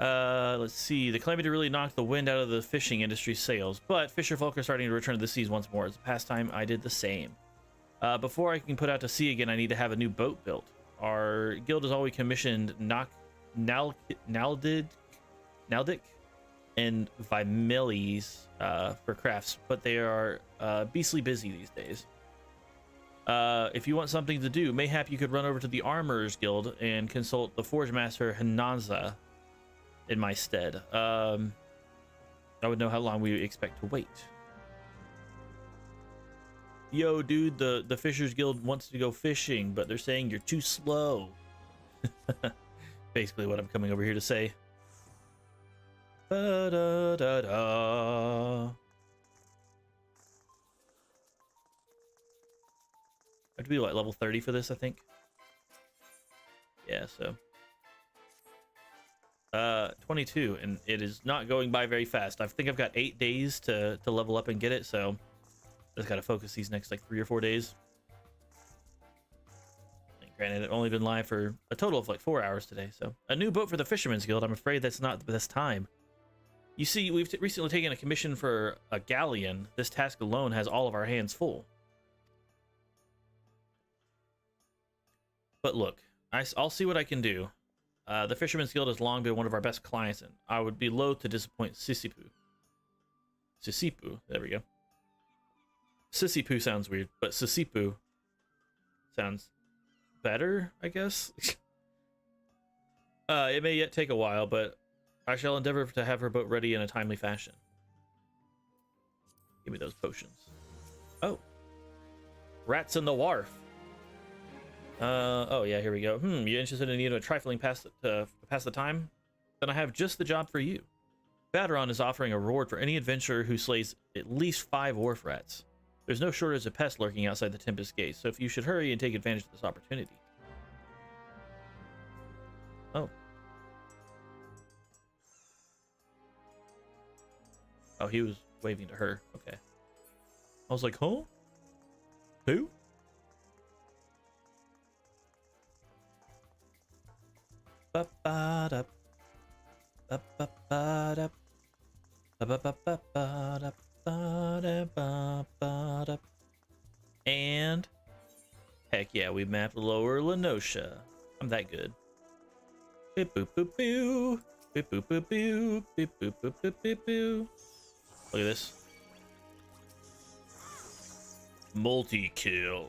Let's see. The calamity really knocked the wind out of the fishing industry's sails, but fisher folk are starting to return to the seas once more. As a pastime, I did the same. Before I can put out to sea again, I need to have a new boat built. Our guild has always commissioned Naldic and Vimelis for crafts, but they are beastly busy these days. If you want something to do, mayhap you could run over to the Armorers Guild and consult the Forge Master Hananza in my stead. I would know how long we expect to wait. Yo, dude, the Fishers Guild wants to go fishing, but they're saying you're too slow. Basically what I'm coming over here to say. Ba-da-da-da. I have to be like level 30 for this, I think. Yeah, so 22, and it is not going by very fast. I think I've got 8 days to level up and get it, so just gotta focus these next like 3 or 4 days. And granted, I've only been live for a total of like 4 hours today. So a new boat for the Fisherman's Guild. I'm afraid that's not the best time. You see, we've recently taken a commission for a galleon. This task alone has all of our hands full. But look, I'll see what I can do. The Fisherman's Guild has long been one of our best clients, and I would be loath to disappoint Sisipu. Sisipu, there we go. Sissy-poo sounds weird, but Sissy-poo sounds better, I guess. It may yet take a while, but I shall endeavor to have her boat ready in a timely fashion. Give me those potions. Oh. Rats in the wharf. Oh yeah, here we go. You interested in a trifling pass to pass the time? Then I have just the job for you. Baderon is offering a reward for any adventurer who slays at least 5 wharf rats. There's no shortage of pests lurking outside the Tempest Gate, so if you should hurry and take advantage of this opportunity. Oh. Oh, he was waving to her. Okay. I was like, huh? Who? Ba-ba-da. Ba-ba-ba-da. Ba-ba-ba-ba-da. And heck yeah, we mapped Lower Lenosha. I'm that good. Beep boop boop boo. Beep boop boop boo. Beep boop boop boop beep boo. Look at this. Multi-kill.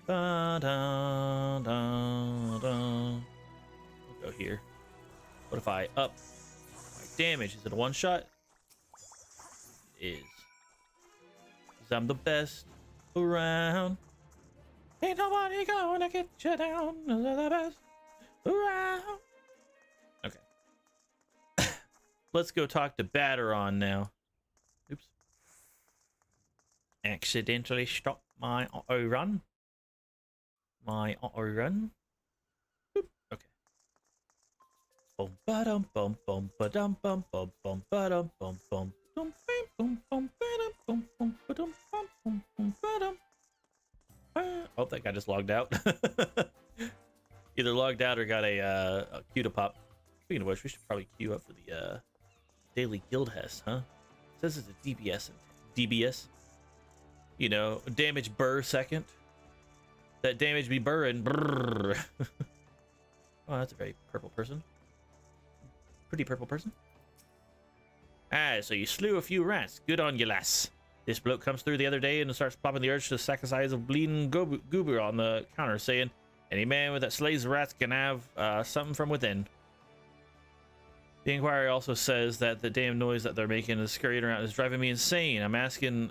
Da, da, da, da. We'll go here. What if I up my damage? Is it a one shot? It is. 'Cause I'm the best around. Ain't nobody gonna get you down. I'm the best around. Okay. Let's go talk to Batteron now. Oops. Accidentally stopped my auto run. My auto run. Boop. Okay. Boom ba dum bum bum ba dum bum bum bum ba dum bum bum bum bum bum ba dum bum bum ba dum bum bum bum ba dum. Oh, that guy just logged out. Either logged out or got a queue to pop. Speaking of which, we should probably queue up for the daily guild hest, huh? It says it's a DBS. DBS. You know, damage burr second. That damage be burrin'. Brrr. Oh, that's a very purple person. Pretty purple person. Ah, so you slew a few rats. Good on you, lass. This bloke comes through the other day and starts popping the urge to sack a size of bleeding goober on the counter, saying, any man that slays rats can have something from within. The inquiry also says that the damn noise that they're making and scurrying around is driving me insane. I'm asking,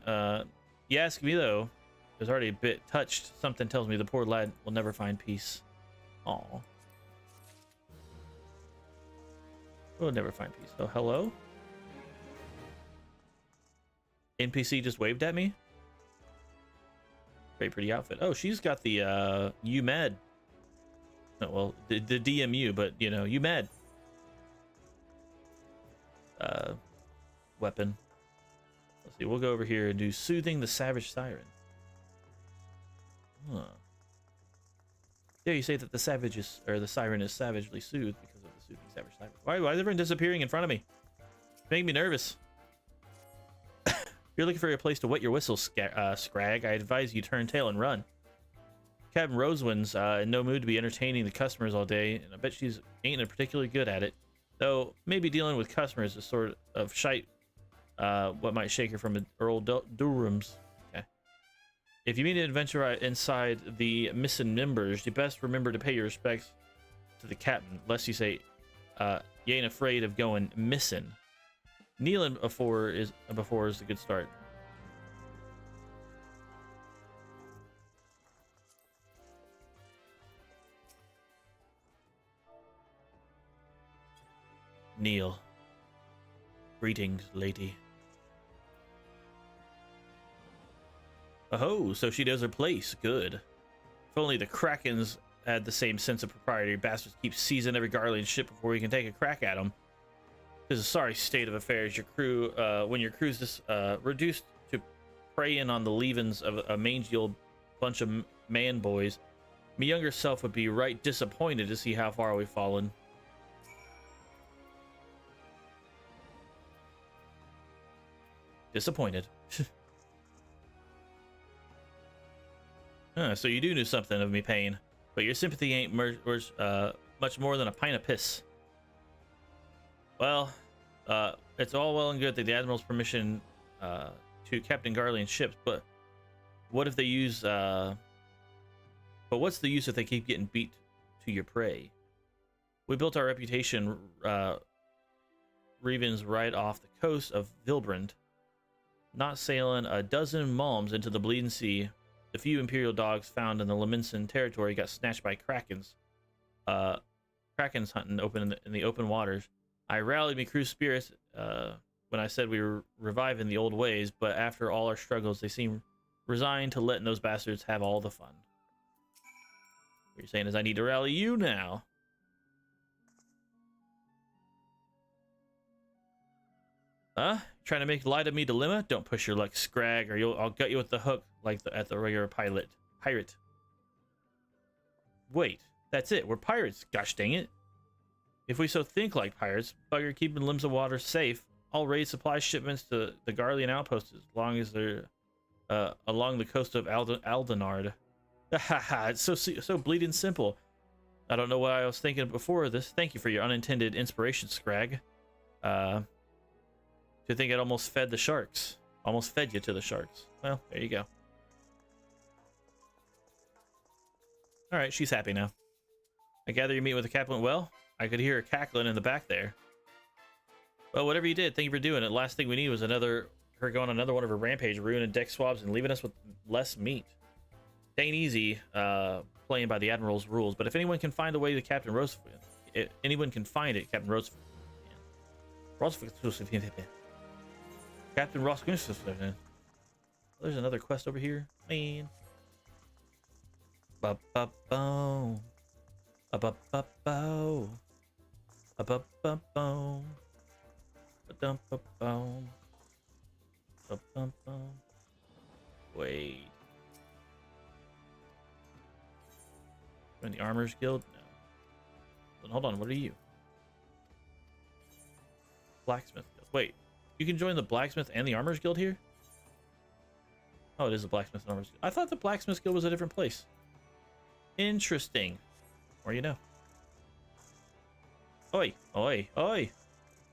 you ask me though, I was already a bit touched. Something tells me the poor lad will never find peace. Aw. We'll never find peace. Oh, hello? NPC just waved at me? Very pretty outfit. Oh, she's got the UMed. No, well, the DMU, but you know, UMed. Weapon. Let's see, we'll go over here and do Soothing the Savage Siren. Huh. Yeah, you say that the savage is, or the siren is savagely soothed because of the soothing savage siren. Why is everyone disappearing in front of me? Making me nervous. If you're looking for a place to wet your whistle, Scrag, I advise you turn tail and run. Captain Rosewin's in no mood to be entertaining the customers all day, and I bet she's ain't particularly good at it. Though maybe dealing with customers is sort of shite. What might shake her from her old dorms. Okay. If you meet an adventurer inside the missing members, you best remember to pay your respects to the captain, lest you say, you ain't afraid of going missing. Kneeling before is a good start. Kneel. Greetings, lady. Oh, so she knows her place. Good. If only the Krakens had the same sense of propriety. Bastards keep seizing every Garlean ship before we can take a crack at them. This is a sorry state of affairs. Your crew, when your crew's just reduced to preying on the leavings of a mangy old bunch of man boys, my younger self would be right disappointed to see how far we've fallen. Disappointed. So you do know something of me pain, but your sympathy ain't much more than a pint of piss. Well, it's all well and good that the Admiral's permission to Captain Garlean's ships, but what if they use... but what's the use if they keep getting beat to your prey? We built our reputation, Revens right off the coast of Vilbrand. Not sailing a dozen malms into the bleeding sea, the few Imperial dogs found in the Leminson territory got snatched by Krakens. Krakens hunting in the open waters. I rallied my crew's spirits when I said we were reviving the old ways, but after all our struggles, they seem resigned to letting those bastards have all the fun. What you're saying is I need to rally you now. Huh? Trying to make light of me dilemma? Don't push your luck, Scrag, or I'll gut you with the hook like at the regular pirate. Wait, that's it. We're pirates. Gosh dang it. If we so think like pirates, bugger keeping limbs of water safe, I'll raise supply shipments to the Garlean outposts as long as they're along the coast of Aldenard. Haha, it's so bleeding simple. I don't know what I was thinking before this. Thank you for your unintended inspiration, Scrag. To think it almost fed the sharks. Almost fed you to the sharks. Well, there you go. All right, she's happy now. I gather you meet with the captain well? I could hear her cackling in the back there. Well, whatever you did, thank you for doing it. Last thing we need was her going on another one of her rampage, ruining deck swabs and leaving us with less meat. It ain't easy playing by the Admiral's rules, but if anyone can find a way to Captain Roosevelt, anyone can find it, Captain Roosevelt. Captain Roosevelt. There's another quest over here. Man. Ba-ba-boom. Ba-ba-ba-boom. Ba-ba-ba-boom. Ba-dum-ba-boom. Ba-bum-bum. Wait. In the Armorers Guild? No. Then hold on, what are you? Blacksmith Guild. Wait, you can join the Blacksmith and the Armorers Guild here? Oh, it is the Blacksmith and Armorers Guild. I thought the Blacksmith Guild was a different place. Interesting. Or you know. Oi, oi, oi.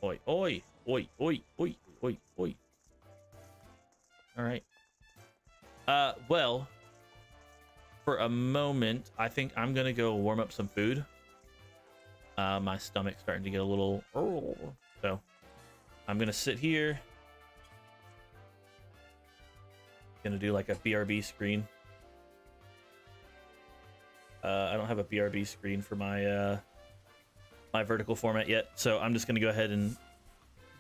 Oi, oi, oi, oi, oi, oi, oi. Alright. Well, for a moment, I think I'm gonna go warm up some food. My stomach's starting to get a little... So, I'm gonna sit here. Gonna do like a BRB screen. I don't have a BRB screen for my my vertical format yet, so I'm just gonna go ahead and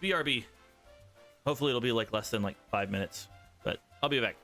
BRB. Hopefully it'll be like less than like 5 minutes, but I'll be back.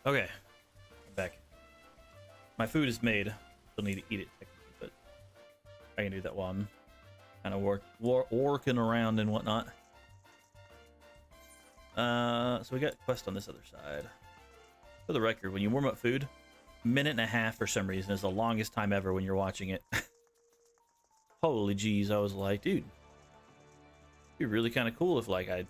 Okay, I'm back. My food is made. Still need to eat it technically, but I can do that while I'm kind of working around and whatnot. So we got quest on this other side. For the record, when you warm up food, minute and a half for some reason is the longest time ever when you're watching it. Holy jeez, I was like, dude, it'd be really kind of cool if like I,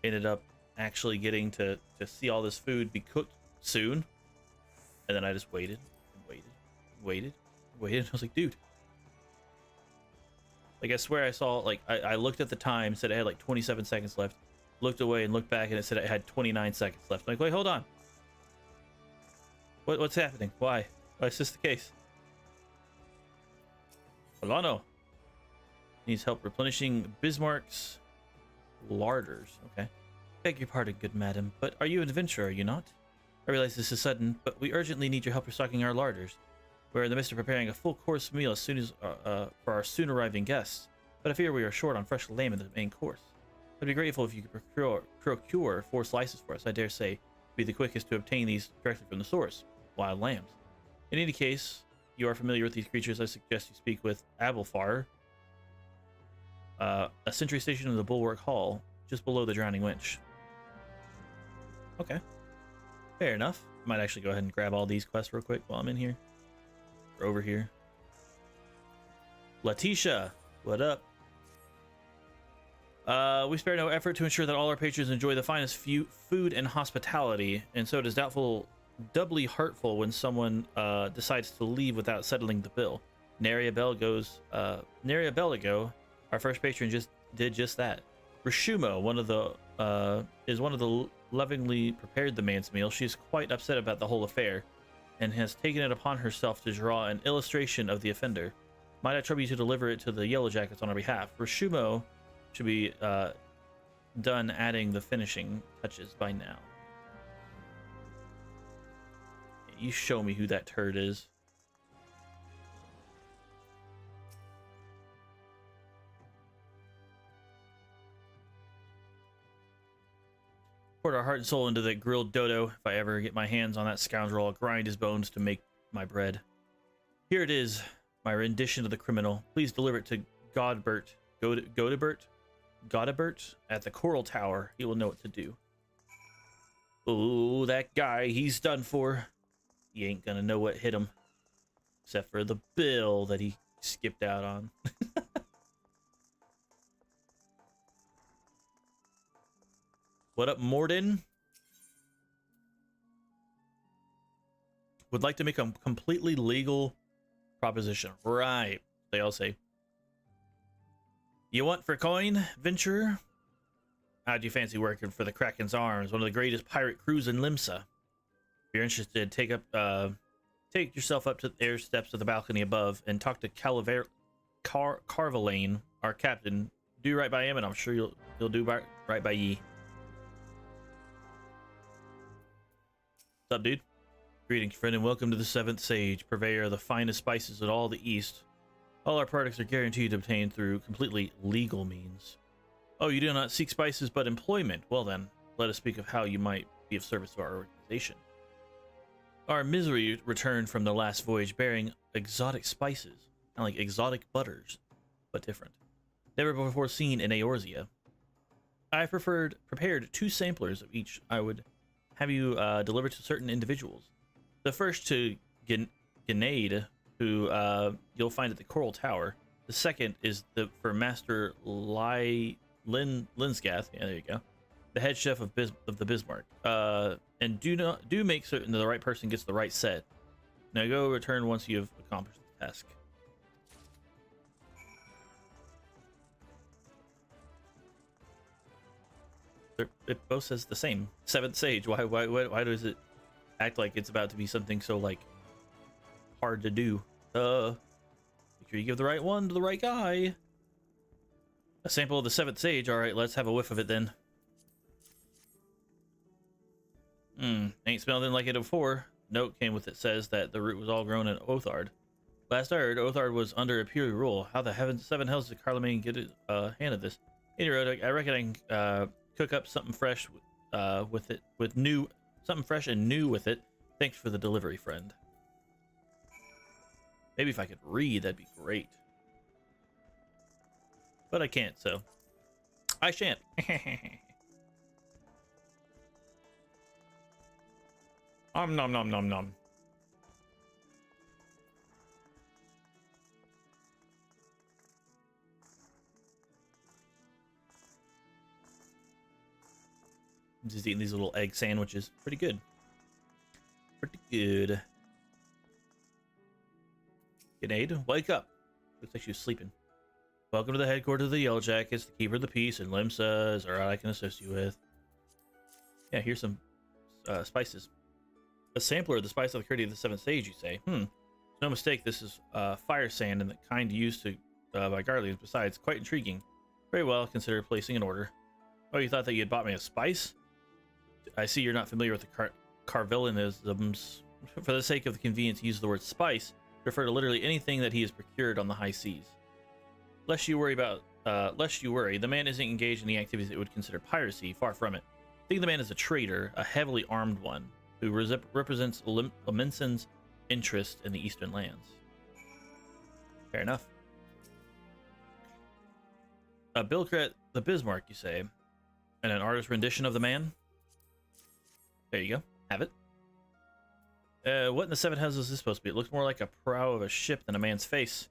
ended up actually getting to see all this food be cooked soon, and then I just waited and waited. I was like, dude, like I swear I saw, like I looked at the time, said it had like 27 seconds left, looked away and looked back, and it said it had 29 seconds left. I'm like, wait, hold on, what's happening? Why is this the case? Alano needs help replenishing Bismarck's larders. Okay. Beg your pardon, good madam, but are you an adventurer, are you not? I realize this is sudden, but we urgently need your help restocking our larders. We're in the midst of preparing a full course meal as soon as for our soon arriving guests, but I fear we are short on fresh lamb in the main course. I'd be grateful if you could procure 4 slices for us. I dare say be the quickest to obtain these directly from the source, wild lambs. In any case, you are familiar with these creatures. I suggest you speak with Abelfar, a sentry station in the Bulwark Hall, just below the Drowning Winch. Okay, fair enough. Might actually go ahead and grab all these quests real quick while I'm in here. Or over here. Letitia, what up? We spare no effort to ensure that all our patrons enjoy the finest food and hospitality, and so it is doubly hurtful when someone decides to leave without settling the bill. Naria Beligo, our first patron, did just that. Rishumo, is one of the lovingly prepared the man's meal. She's quite upset about the whole affair, and has taken it upon herself to draw an illustration of the offender. Might I trouble you to deliver it to the Yellow Jackets on our behalf? Rishumo should be done adding the finishing touches by now. You show me who that turd is. Poured our heart and soul into that grilled dodo. If I ever get my hands on that scoundrel, I'll grind his bones to make my bread. Here it is, my rendition of the criminal. Please deliver it to Godbert at the Coral Tower. He will know what to do. Oh, that guy, he's done for. He ain't gonna know what hit him, except for the bill that he skipped out on. What up, Morden? Would like to make a completely legal proposition. Right, they all say. You want for coin, venturer? How'd you fancy working for the Kraken's Arms, one of the greatest pirate crews in Limsa? If you're interested, take yourself up to the air steps of the balcony above and talk to Carvalane, our captain. Do right by him, and I'm sure you'll do right by ye. What's up, dude? Greetings, friend, and welcome to the Seventh Sage, purveyor of the finest spices in all the East. All our products are guaranteed to obtain through completely legal means. Oh, you do not seek spices but employment. Well then, let us speak of how you might be of service to our organization. Our misery returned from the last voyage bearing exotic spices, kind of like exotic butters, but different. Never before seen in Eorzea. I have prepared 2 samplers of each. I would have you delivered to certain individuals. The first to Grenade, who you'll find at the Coral Tower. The second is for Master Linsgath. Yeah, there you go. The head chef of the Bismarck. And do make certain that the right person gets the right set. Now go return once you have accomplished the task. It both says the same. Seventh Sage. Why does it act like it's about to be something so like hard to do? Make sure you give the right one to the right guy. A sample of the Seventh Sage. All right, let's have a whiff of it then. Ain't smelled anything like it before. Note came with it says that the root was all grown in Othard. Last I heard, Othard was under Imperial rule. How the seven hells did Carlemagne get a hand of this? Hey, Rhoda, I reckon I can cook up something fresh with it, something fresh and new with it. Thanks for the delivery, friend. Maybe if I could read, that'd be great. But I can't, so I shan't. Nom nom nom nom. I'm just eating these little egg sandwiches. Pretty good. Pretty good. Grenade, wake up. Looks like she was sleeping. Welcome to the headquarters of the Yellow Jackets. The keeper of the peace and Limsa is all I can assist you with. Yeah, here's some spices. A sampler of the spice of the courtesy of the seventh sage, you say? No mistake, this is fire sand and the kind used to by Guardians. Besides, quite intriguing. Very well, consider placing an order. Oh, you thought that you had bought me a spice? I see you're not familiar with the Carvillianisms. For the sake of the convenience, use the word spice to refer to literally anything that he has procured on the high seas. Lest you worry, the man isn't engaged in the activities that would consider piracy. Far from it. Think of the man as a trader, a heavily armed one, who represents Limenson's interest in the eastern lands. Fair enough. Bilkret the Bismarck, you say? And an artist's rendition of the man? There you go. Have it. What in the seven houses is this supposed to be? It looks more like a prow of a ship than a man's face.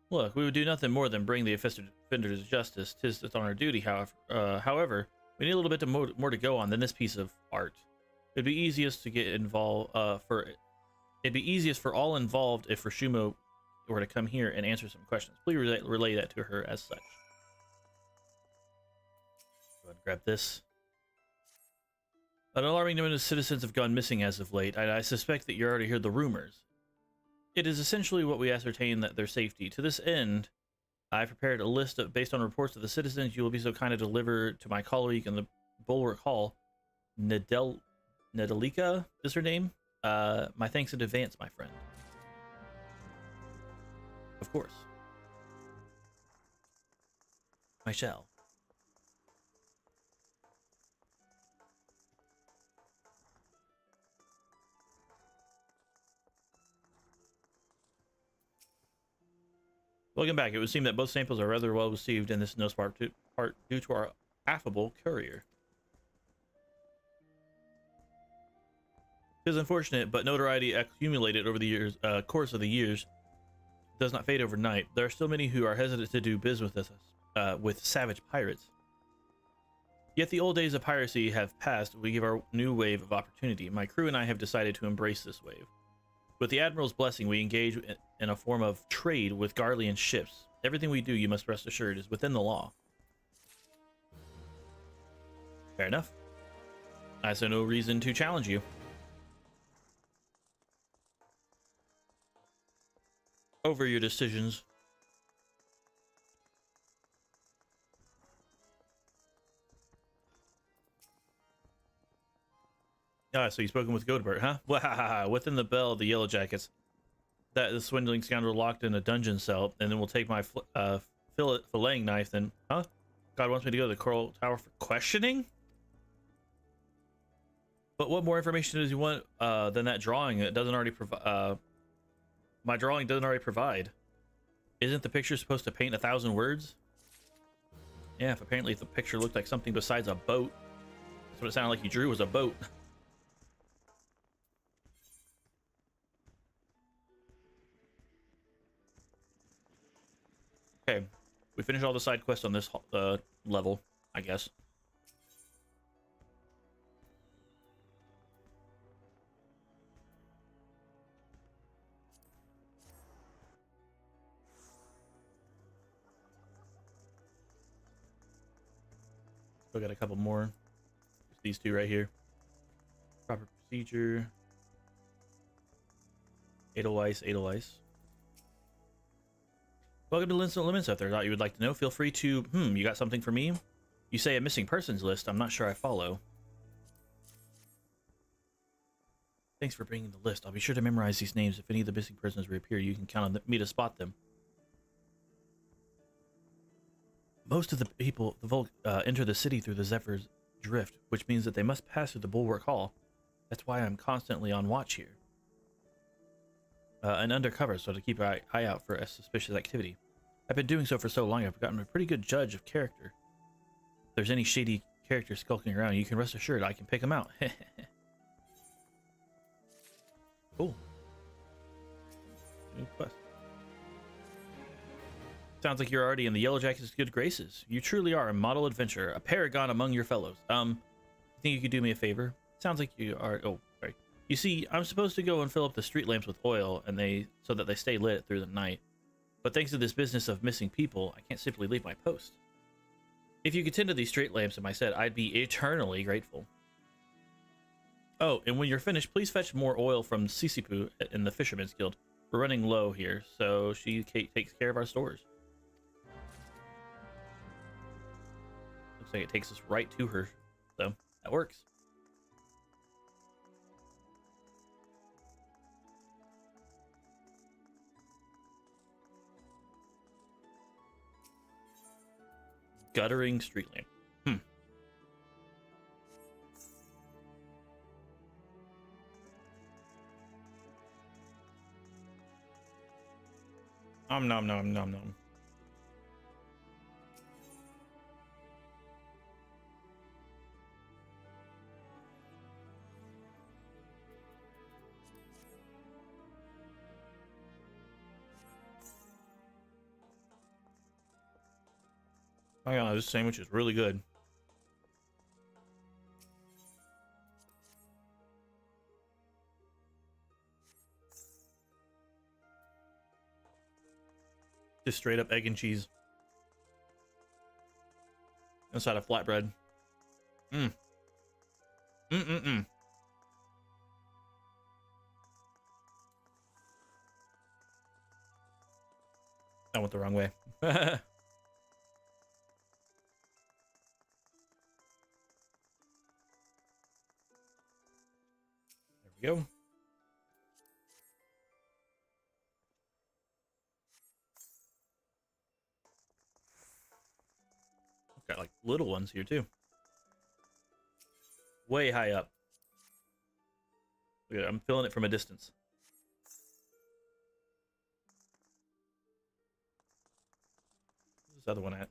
Look, we would do nothing more than bring the offenders to justice. It's on our duty, however, we need a little bit more to go on than this piece of art. It'd be easiest to get involved it'd be easiest for all involved if Rashumo were to come here and answer some questions. Please relay that to her as such. Go ahead and grab this. An alarming number of citizens have gone missing as of late. I suspect that you already heard the rumors. It is essentially what we ascertain that their safety. To this end, I prepared a list based on reports of the citizens. You will be so kind to deliver to my colleague in the Bulwark Hall, Nedalika is her name. My thanks in advance, my friend. Of course. I shall. Welcome back. It would seem that both samples are rather well received in this no part due to our affable courier. It is unfortunate, but notoriety accumulated over the years, course of the years does not fade overnight. There are still many who are hesitant to do business with us, with savage pirates. Yet the old days of piracy have passed. We give our new wave of opportunity. My crew and I have decided to embrace this wave. With the Admiral's blessing, we engage in a form of trade with Garlean ships. Everything we do, you must rest assured, is within the law. Fair enough. I saw no reason to challenge you. Over your decisions. Ah, so you've spoken with Godebert, huh? Wahaha, within the bell of the Yellow Jackets. That the swindling scoundrel locked in a dungeon cell, and then we'll take my filleting knife, then... Huh? God wants me to go to the Coral Tower for questioning? But what more information does he want than that drawing that doesn't already provide... my drawing doesn't already provide. Isn't the picture supposed to paint 1,000 words? Yeah, if apparently the picture looked like something besides a boat. That's what it sounded like you drew, was a boat. Okay, we finished all the side quests on this level, I guess. Still got a couple more. Just these two right here. Proper procedure. Edelweiss, Edelweiss. Welcome to Limits. If there's aught you would like to know, feel free to... you got something for me? You say a missing persons list. I'm not sure I follow. Thanks for bringing the list. I'll be sure to memorize these names. If any of the missing persons reappear, you can count on me to spot them. Most of the people, the Volk, enter the city through the Zephyr's Drift, which means that they must pass through the Bulwark Hall. That's why I'm constantly on watch here. And undercover, so to keep an eye out for a suspicious activity. I've been doing so for so long, I've gotten a pretty good judge of character. If there's any shady character skulking around, you can rest assured I can pick them out. Cool. New quest. Sounds like you're already in the Yellow Jacket's good graces. You truly are a model adventurer, a paragon among your fellows. You think you could do me a favor? Sounds like you are. Oh, sorry. You see, I'm supposed to go and fill up the street lamps with oil, and so that they stay lit through the night. But thanks to this business of missing people, I can't simply leave my post. If you could tend to these street lamps in my set, I'd be eternally grateful. Oh, and when you're finished, please fetch more oil from Sisipu in the Fisherman's Guild. We're running low here, so she takes care of our stores. Looks like it takes us right to her, so that works. Guttering street lamp. Nom nom nom nom. Oh yeah, this sandwich is really good. Just straight up egg and cheese inside a flatbread. I went the wrong way. There we go. Got like little ones here too. Way high up. Look at it, I'm feeling it from a distance. Where's this other one at?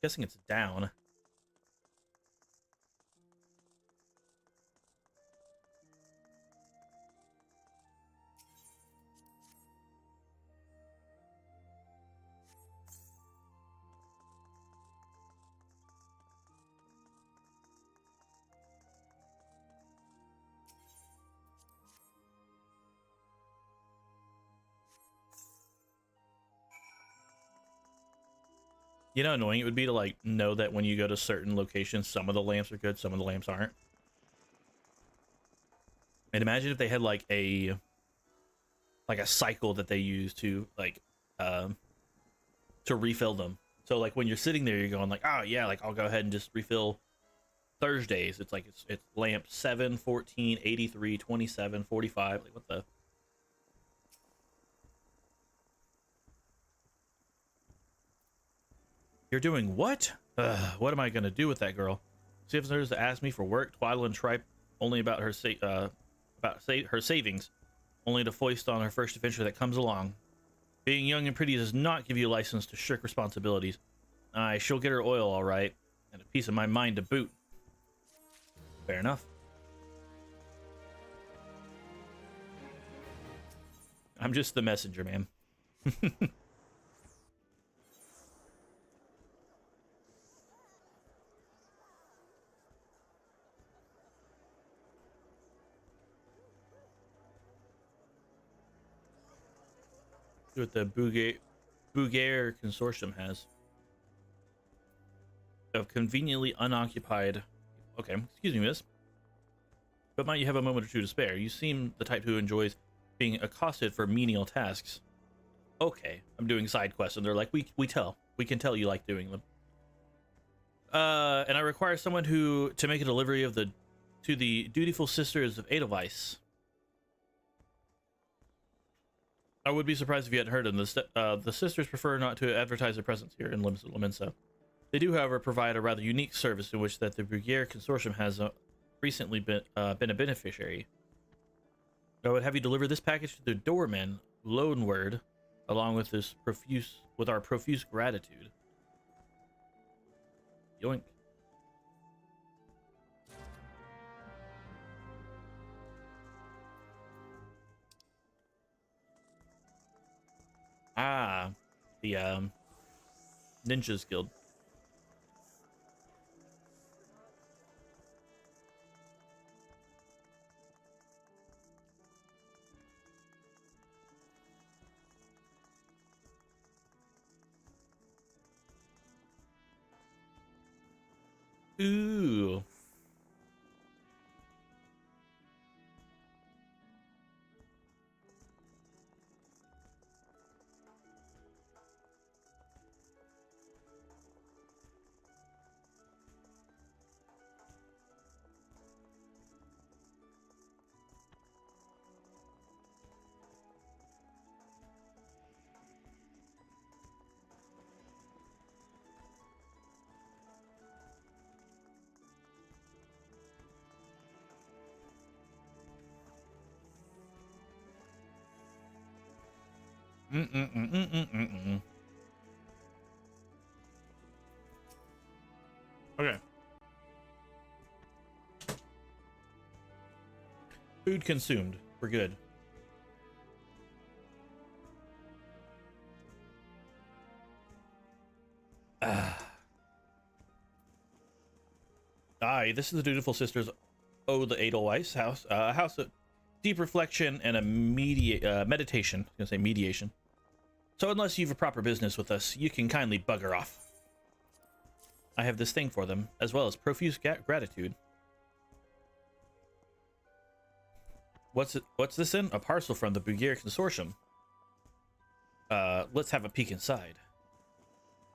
Guessing it's down. You know how annoying it would be to like know that when you go to certain locations, some of the lamps are good, some of the lamps aren't. And imagine if they had like a cycle that they use to like to refill them. So like when you're sitting there, you're going like, oh yeah, like I'll go ahead and just refill Thursdays. It's like it's lamp 7, 14, 83, 27, 45. Like what the? You're doing what? What am I gonna do with that girl? See if there's to ask me for work, twaddle and tripe only about her her savings, only to foist on her first adventure that comes along. Being young and pretty does not give you a license to shirk responsibilities. She'll get her oil all right, and a piece of my mind to boot. Fair enough. I'm just the messenger, man. See what the Bouguer Consortium has. Of conveniently unoccupied. Okay, excuse me, miss. But might you have a moment or two to spare? You seem the type who enjoys being accosted for menial tasks. Okay, I'm doing side quests, and they're like, we can tell you like doing them. And I require someone to make a delivery of the to the dutiful sisters of Edelweiss. I would be surprised if you hadn't heard of them. The sisters prefer not to advertise their presence here in Limensa. They do, however, provide a rather unique service in which that the Brugere Consortium has recently been a beneficiary. I would have you deliver this package to the doorman, Loanword, along with our profuse gratitude. Yoink. Ah, the Ninjas Guild. Ooh. Okay. Food consumed. We're good. Aye, this is the dutiful sisters. Oh, the Edelweiss house. A house of deep reflection and a meditation. I was gonna say mediation. So unless you've a proper business with us, you can kindly bugger off. I have this thing for them, as well as profuse gratitude. What's this in? A parcel from the Brugere Consortium. Let's have a peek inside.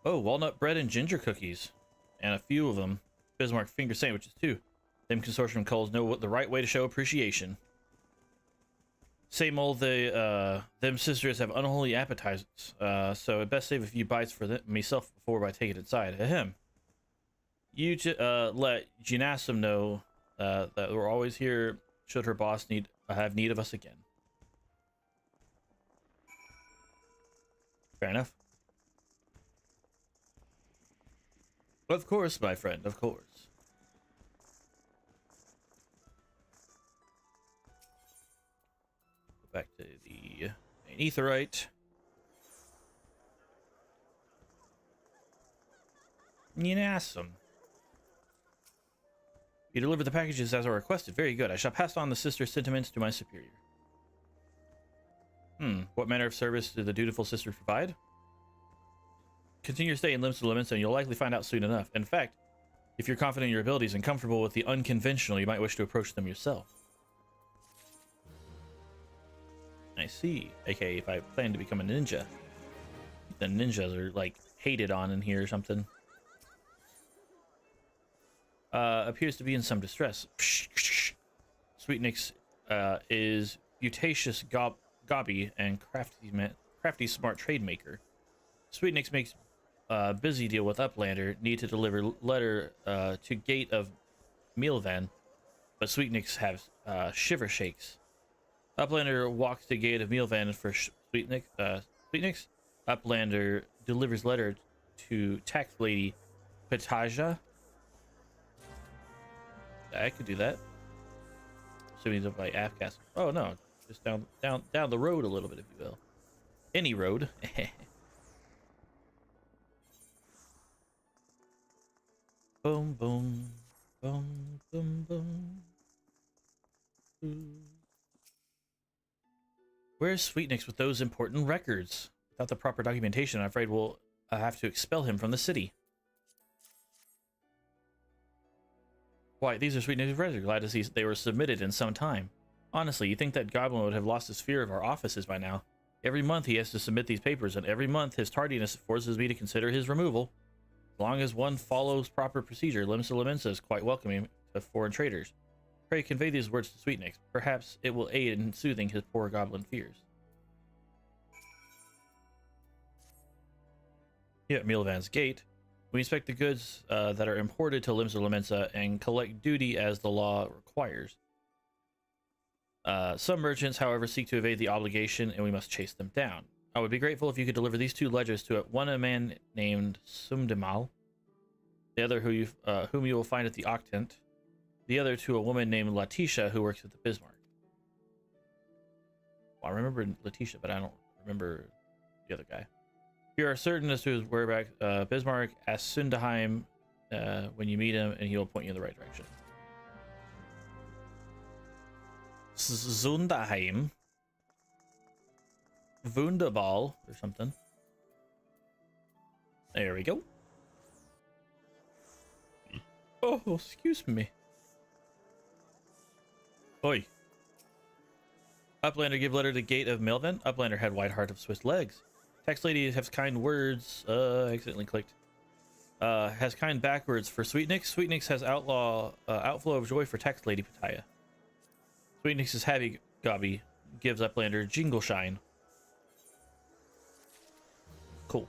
Oh, walnut bread and ginger cookies. And a few of them. Bismarck finger sandwiches, too. Them consortium culls know what the right way to show appreciation. Same old, them sisters have unholy appetites, so I'd best save a few bites for myself before I take it inside. Ahem. You let Jinasim know that we're always here should her boss have need of us again. Fair enough. Of course, my friend, of course. Go back to the Aetherite. Awesome. You delivered the packages as I requested. Very good. I shall pass on the sister's sentiments to my superior. What manner of service do the dutiful sisters provide? Continue your stay in Limits to Limits, and you'll likely find out soon enough. In fact, if you're confident in your abilities and comfortable with the unconventional, you might wish to approach them yourself. I see. Okay, if I plan to become a ninja. The ninjas are, like, hated on in here or something. Appears to be in some distress. Sweetnix is beauticious gobby and crafty smart trade maker. Sweetnix makes busy deal with Uplander, need to deliver letter to gate of Mealvan, but Sweetnix has shiver shakes. Uplander walks to gate of Mealvan for Sweetnix. Uplander delivers letter to tax lady Pataja. I could do that. Assuming it's by Afcast. Oh no, just down the road a little bit, if you will. Any road. Boom, boom, boom, boom, boom. Where's Sweetnix with those important records? Without the proper documentation, I'm afraid we'll have to expel him from the city. Why, these are Sweetnix's records. Glad to see they were submitted in some time. Honestly, you think that Goblin would have lost his fear of our offices by now? Every month he has to submit these papers, and every month his tardiness forces me to consider his removal. As long as one follows proper procedure, Limsa Limensa is quite welcoming to foreign traders. Pray convey these words to Sweetnix. Perhaps it will aid in soothing his poor goblin fears. Here at Milvan's gate, we inspect the goods that are imported to Limsa Lamensa and collect duty as the law requires. Some merchants, however, seek to evade the obligation, and we must chase them down. I would be grateful if you could deliver these 2 ledgers to one a man named Sumdimal, the other whom you will find at the Octant, the other to a woman named Letitia who works at the Bismarck. Well, I remember Letitia, but I don't remember the other guy. If you are certain as to his whereabouts, Bismarck, ask Sundaheim when you meet him, and he will point you in the right direction. Sundaheim. Wunderball or something. There we go. Oh, excuse me. Oi. Uplander give letter to gate of Milvan. Uplander had white heart of Swiss legs. Text lady has kind words. Accidentally clicked. Has kind backwards for Sweetnix. Sweetnix has outflow of joy for text lady Pataya. Sweetnix is happy gobby. Gives Uplander jingle shine. Cool.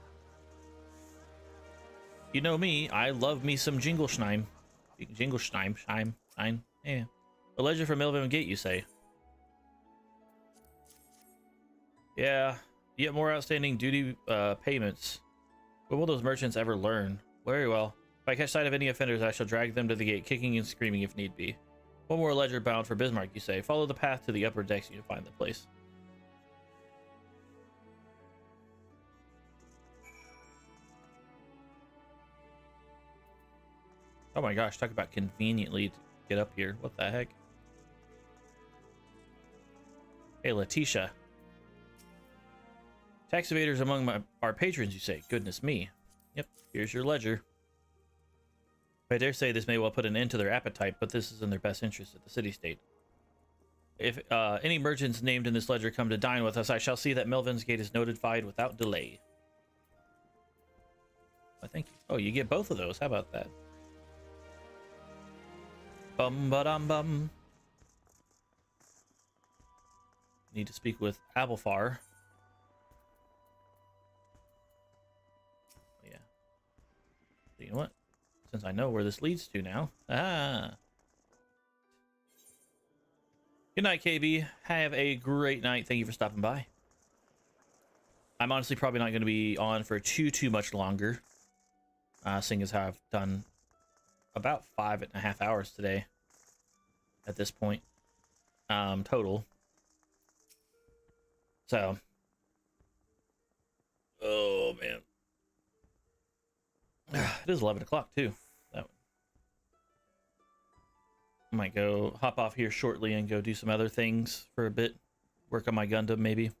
You know me, I love me some Jingleshneim. Jingleshneim, Shine. Yeah. A ledger from Milvan Gate, you say? Yeah. Yet more outstanding duty payments. When will those merchants ever learn? Very well. If I catch sight of any offenders, I shall drag them to the gate, kicking and screaming if need be. One more ledger bound for Bismarck, you say? Follow the path to the upper decks and you'll find the place. Oh my gosh, talk about conveniently to get up here. What the heck? Hey, Letitia. Tax evaders among our patrons, you say? Goodness me. Yep, here's your ledger. I dare say this may well put an end to their appetite, but this is in their best interest at the city-state. If any merchants named in this ledger come to dine with us, I shall see that Melvin's Gate is notified without delay. I thank you. Oh, you get both of those. How about that? Bum-ba-dum-bum. Need to speak with Abelfar. Oh, yeah. So you know what? Since I know where this leads to now. Ah. Good night, KB. Have a great night. Thank you for stopping by. I'm honestly probably not going to be on for too much longer. Seeing as how I've done about 5.5 hours today at this point. Total. So. Oh, man. It is 11 o'clock, too. I might go hop off here shortly and go do some other things for a bit. Work on my Gundam, maybe.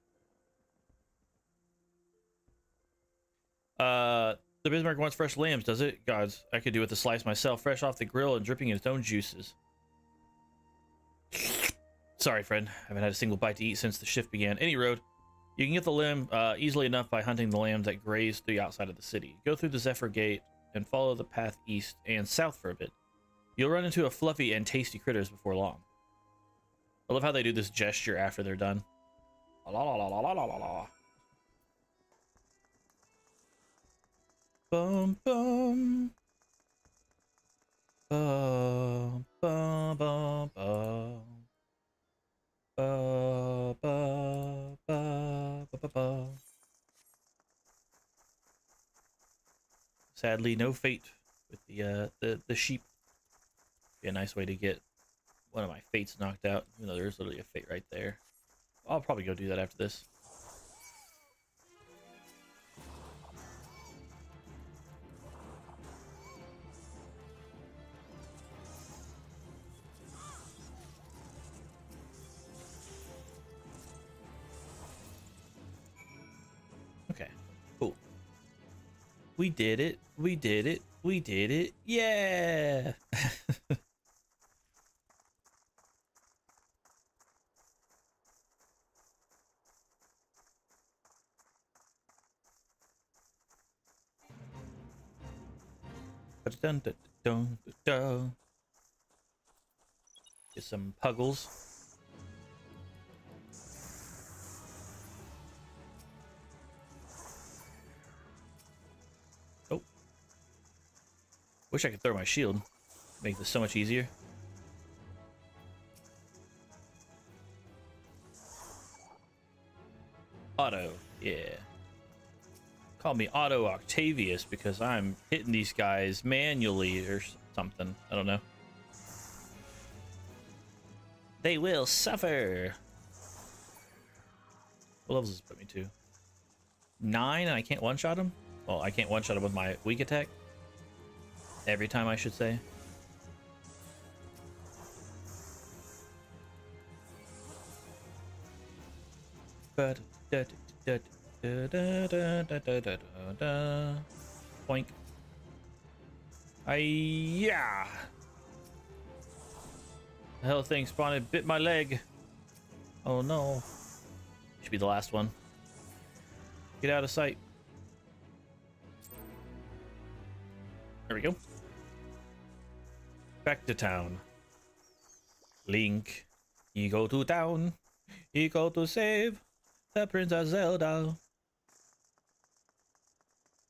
The Bismarck wants fresh lambs, does it? Gods, I could do with a slice myself, fresh off the grill and dripping in its own juices. Sorry, friend. I haven't had a single bite to eat since the shift began. Any road. You can get the lamb easily enough by hunting the lambs that graze the outside of the city. Go through the Zephyr Gate and follow the path east and south for a bit. You'll run into a fluffy and tasty critters before long. I love how they do this gesture after they're done. La la la la la la la la. Bum bum. Bum bum bum bum. Ba, ba, ba, ba, ba, ba. Sadly, no fate with the sheep. Be a nice way to get one of my fates knocked out. Even though there's literally a fate right there. I'll probably go do that after this. Okay, cool. We did it. We did it. We did it. Yeah! Dun, dun, dun, dun, dun. Get some puggles. Oh. Wish I could throw my shield. Make this so much easier. Auto, yeah. Call me Auto Octavius because I'm hitting these guys manually or something. I don't know. They will suffer. What levels does this put me to? 9 and I can't one-shot him? Well, I can't one-shot him with my weak attack. Every time, I should say. But Boink. Yeah. The hell thing spawned and bit my leg. Oh no. Should be the last one. Get out of sight. There we go. Back to town. Link. You go to town. You go to save the Princess Zelda.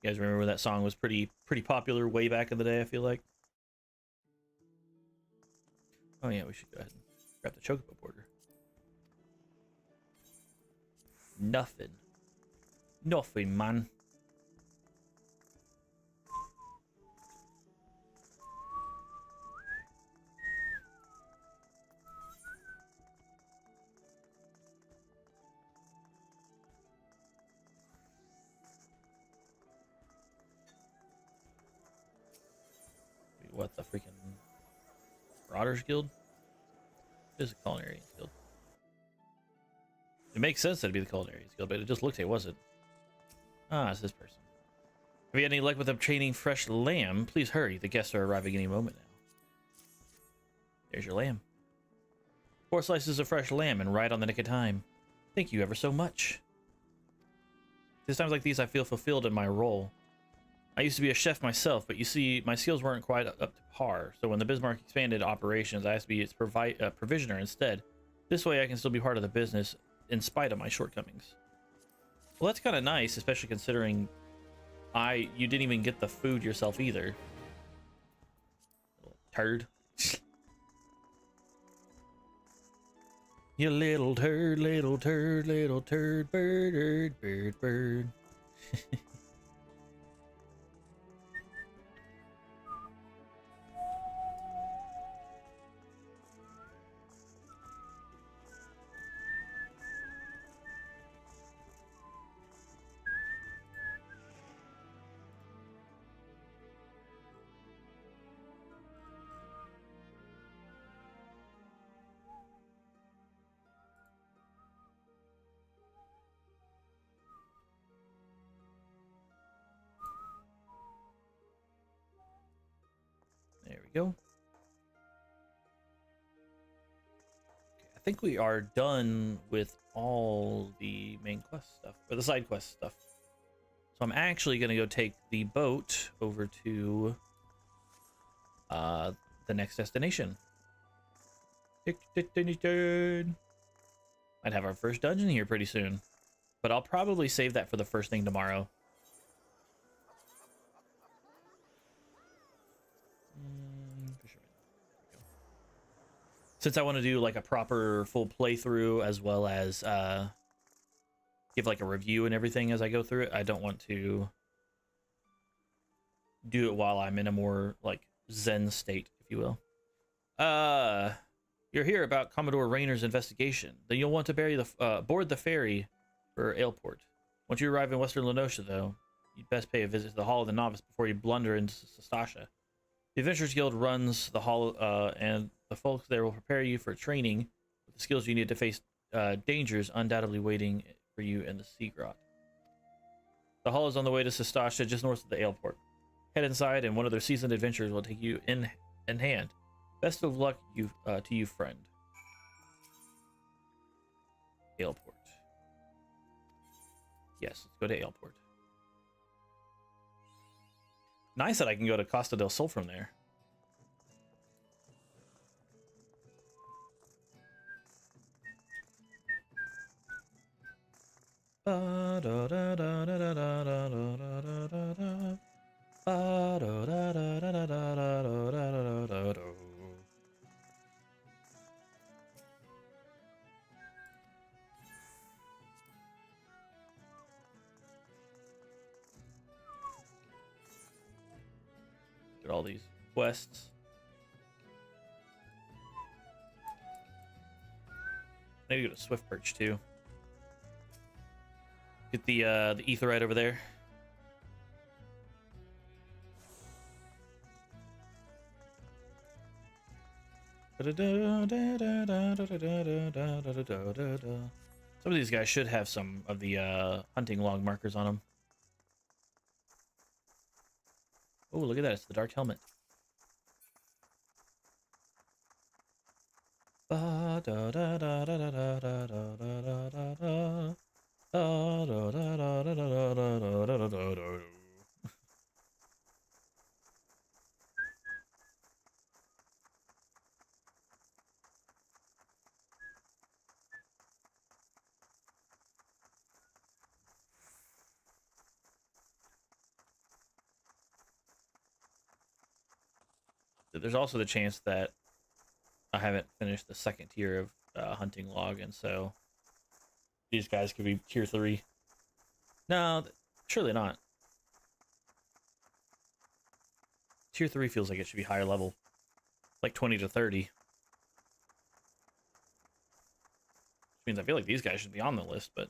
You guys remember when that song was pretty popular way back in the day, I feel like. Oh yeah, we should go ahead and grab the chocobo border. Nothing. Nothing, man. Wait, what the freaking Marauders Guild? It is a Culinary Guild. It makes sense that it'd be the Culinary Guild, but it just looked like it wasn't. Ah, it's this person. Have you had any luck with obtaining fresh lamb? Please hurry. The guests are arriving any moment now. There's your lamb. 4 slices of fresh lamb and right on the nick of time. Thank you ever so much. There's times like these I feel fulfilled in my role. I used to be a chef myself, but you see, my skills weren't quite up to par. So when the Bismarck expanded operations, I asked to be its provisioner instead. This way I can still be part of the business in spite of my shortcomings. Well, that's kind of nice, especially considering you didn't even get the food yourself either. Little turd. You little turd, little turd, little turd, bird, bird, bird. There we go. Okay, I think we are done with all the main quest stuff, or the side quest stuff. So I'm actually going to go take the boat over to the next destination. Might have our first dungeon here pretty soon, but I'll probably save that for the first thing tomorrow. Since I want to do like a proper full playthrough as well as give like a review and everything as I go through it, I don't want to do it while I'm in a more like zen state, if you will. You're here about Commodore Rayner's investigation. Then you'll want to board the ferry for Aleport. Once you arrive in Western Lenosha, though, you'd best pay a visit to the Hall of the Novice before you blunder into Sastasha. The Adventurers Guild runs the hall, and the folks there will prepare you for training with the skills you need to face dangers undoubtedly waiting for you in the Sea Grot. The hall is on the way to Sastasha, just north of the Aleport. Head inside, and one of their seasoned adventurers will take you in hand. Best of luck to you, friend. Aleport. Yes, let's go to Aleport. Nice that I can go to Costa del Sol from there. Get all these quests. Maybe go to Swift Perch too. Get the etherite over there. Some of these guys should have some of the hunting log markers on them. Oh, look at that. It's the Dark Helmet. There's also the chance that I haven't finished the second tier of hunting log, and so these guys could be tier 3. No, surely not. Tier 3 feels like it should be higher level, like 20 to 30. Which means I feel like these guys should be on the list, but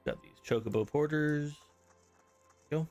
got these chocobo porters. Go.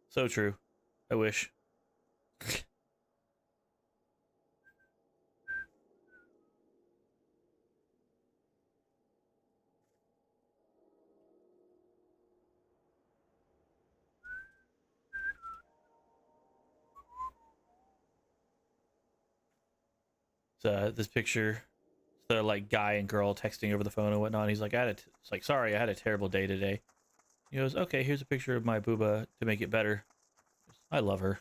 So true. I wish. So this picture, the like guy and girl texting over the phone and whatnot. He's like, it's like, sorry, I had a terrible day today. He goes, okay, here's a picture of my booba to make it better. I love her.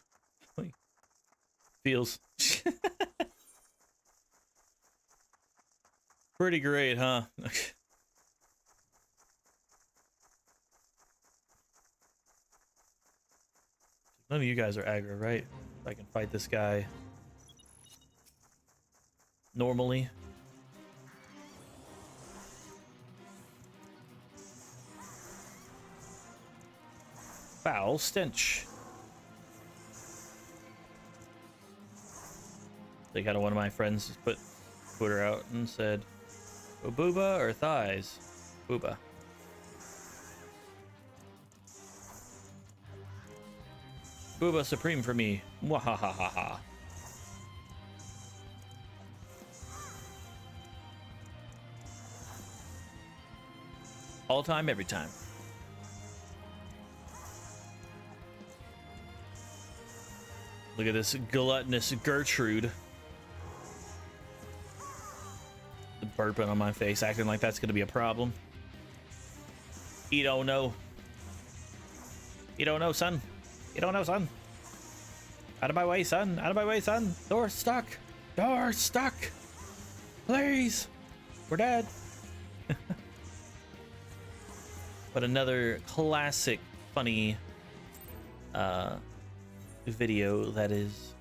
Feels pretty great, huh? None of you guys are aggro, right? If I can fight this guy normally. Foul stench. Like how one of my friends just put Twitter out and said, "Oh, booba or thighs?" Booba. Booba supreme for me. Mwahahaha. All time, every time. Look at this gluttonous Gertrude. The burping on my face, acting like that's gonna be a problem. You don't know. You don't know, son. You don't know, son. Out of my way, son. Out of my way, son. Door stuck. Door stuck. Please. We're dead. But another classic, funny video that is.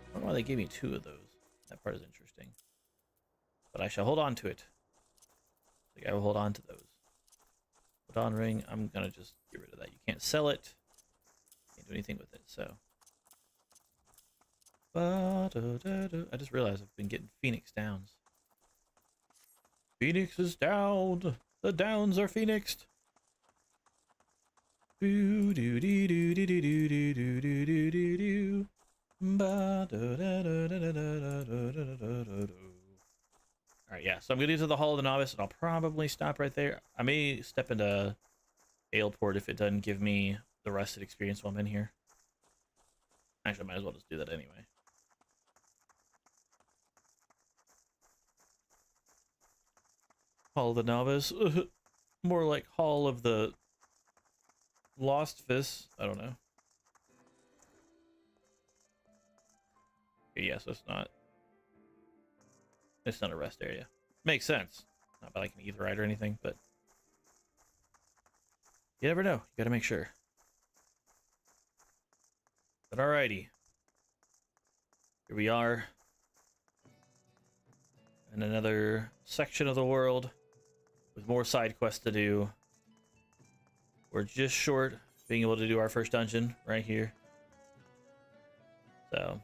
I don't know why they gave me 2 of those. That part is interesting. But I shall hold on to it. Like I will hold on to those. Hold on ring. I'm gonna just get rid of that. You can't sell it. Can't do anything with it. So. I just realized I've been getting Phoenix Downs. Phoenix is down. The Downs are phoenixed. Alright, yeah, so I'm gonna get to the Hall of the Novice, and I'll probably stop right there. I may step into Aleport if it doesn't give me the rested experience while I'm in here. Actually, I might as well just do that anyway. Hall of the Novice. More like Hall of the Lost Fist. I don't know. Okay, yeah, so it's not a rest area. Makes sense. Not by like an Aetheryte or anything, but you never know. You gotta make sure. But alrighty. Here we are. In another section of the world with more side quests to do. We're just short of being able to do our first dungeon right here. So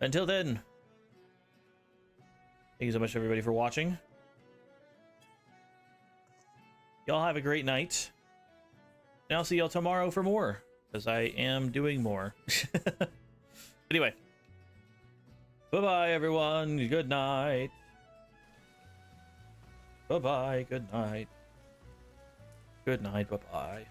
until then, thank you so much everybody for watching. Y'all have a great night. And I'll see y'all tomorrow for more, because I am doing more. Anyway. Bye-bye, everyone. Good night. Bye-bye. Good night. Good night. Bye-bye.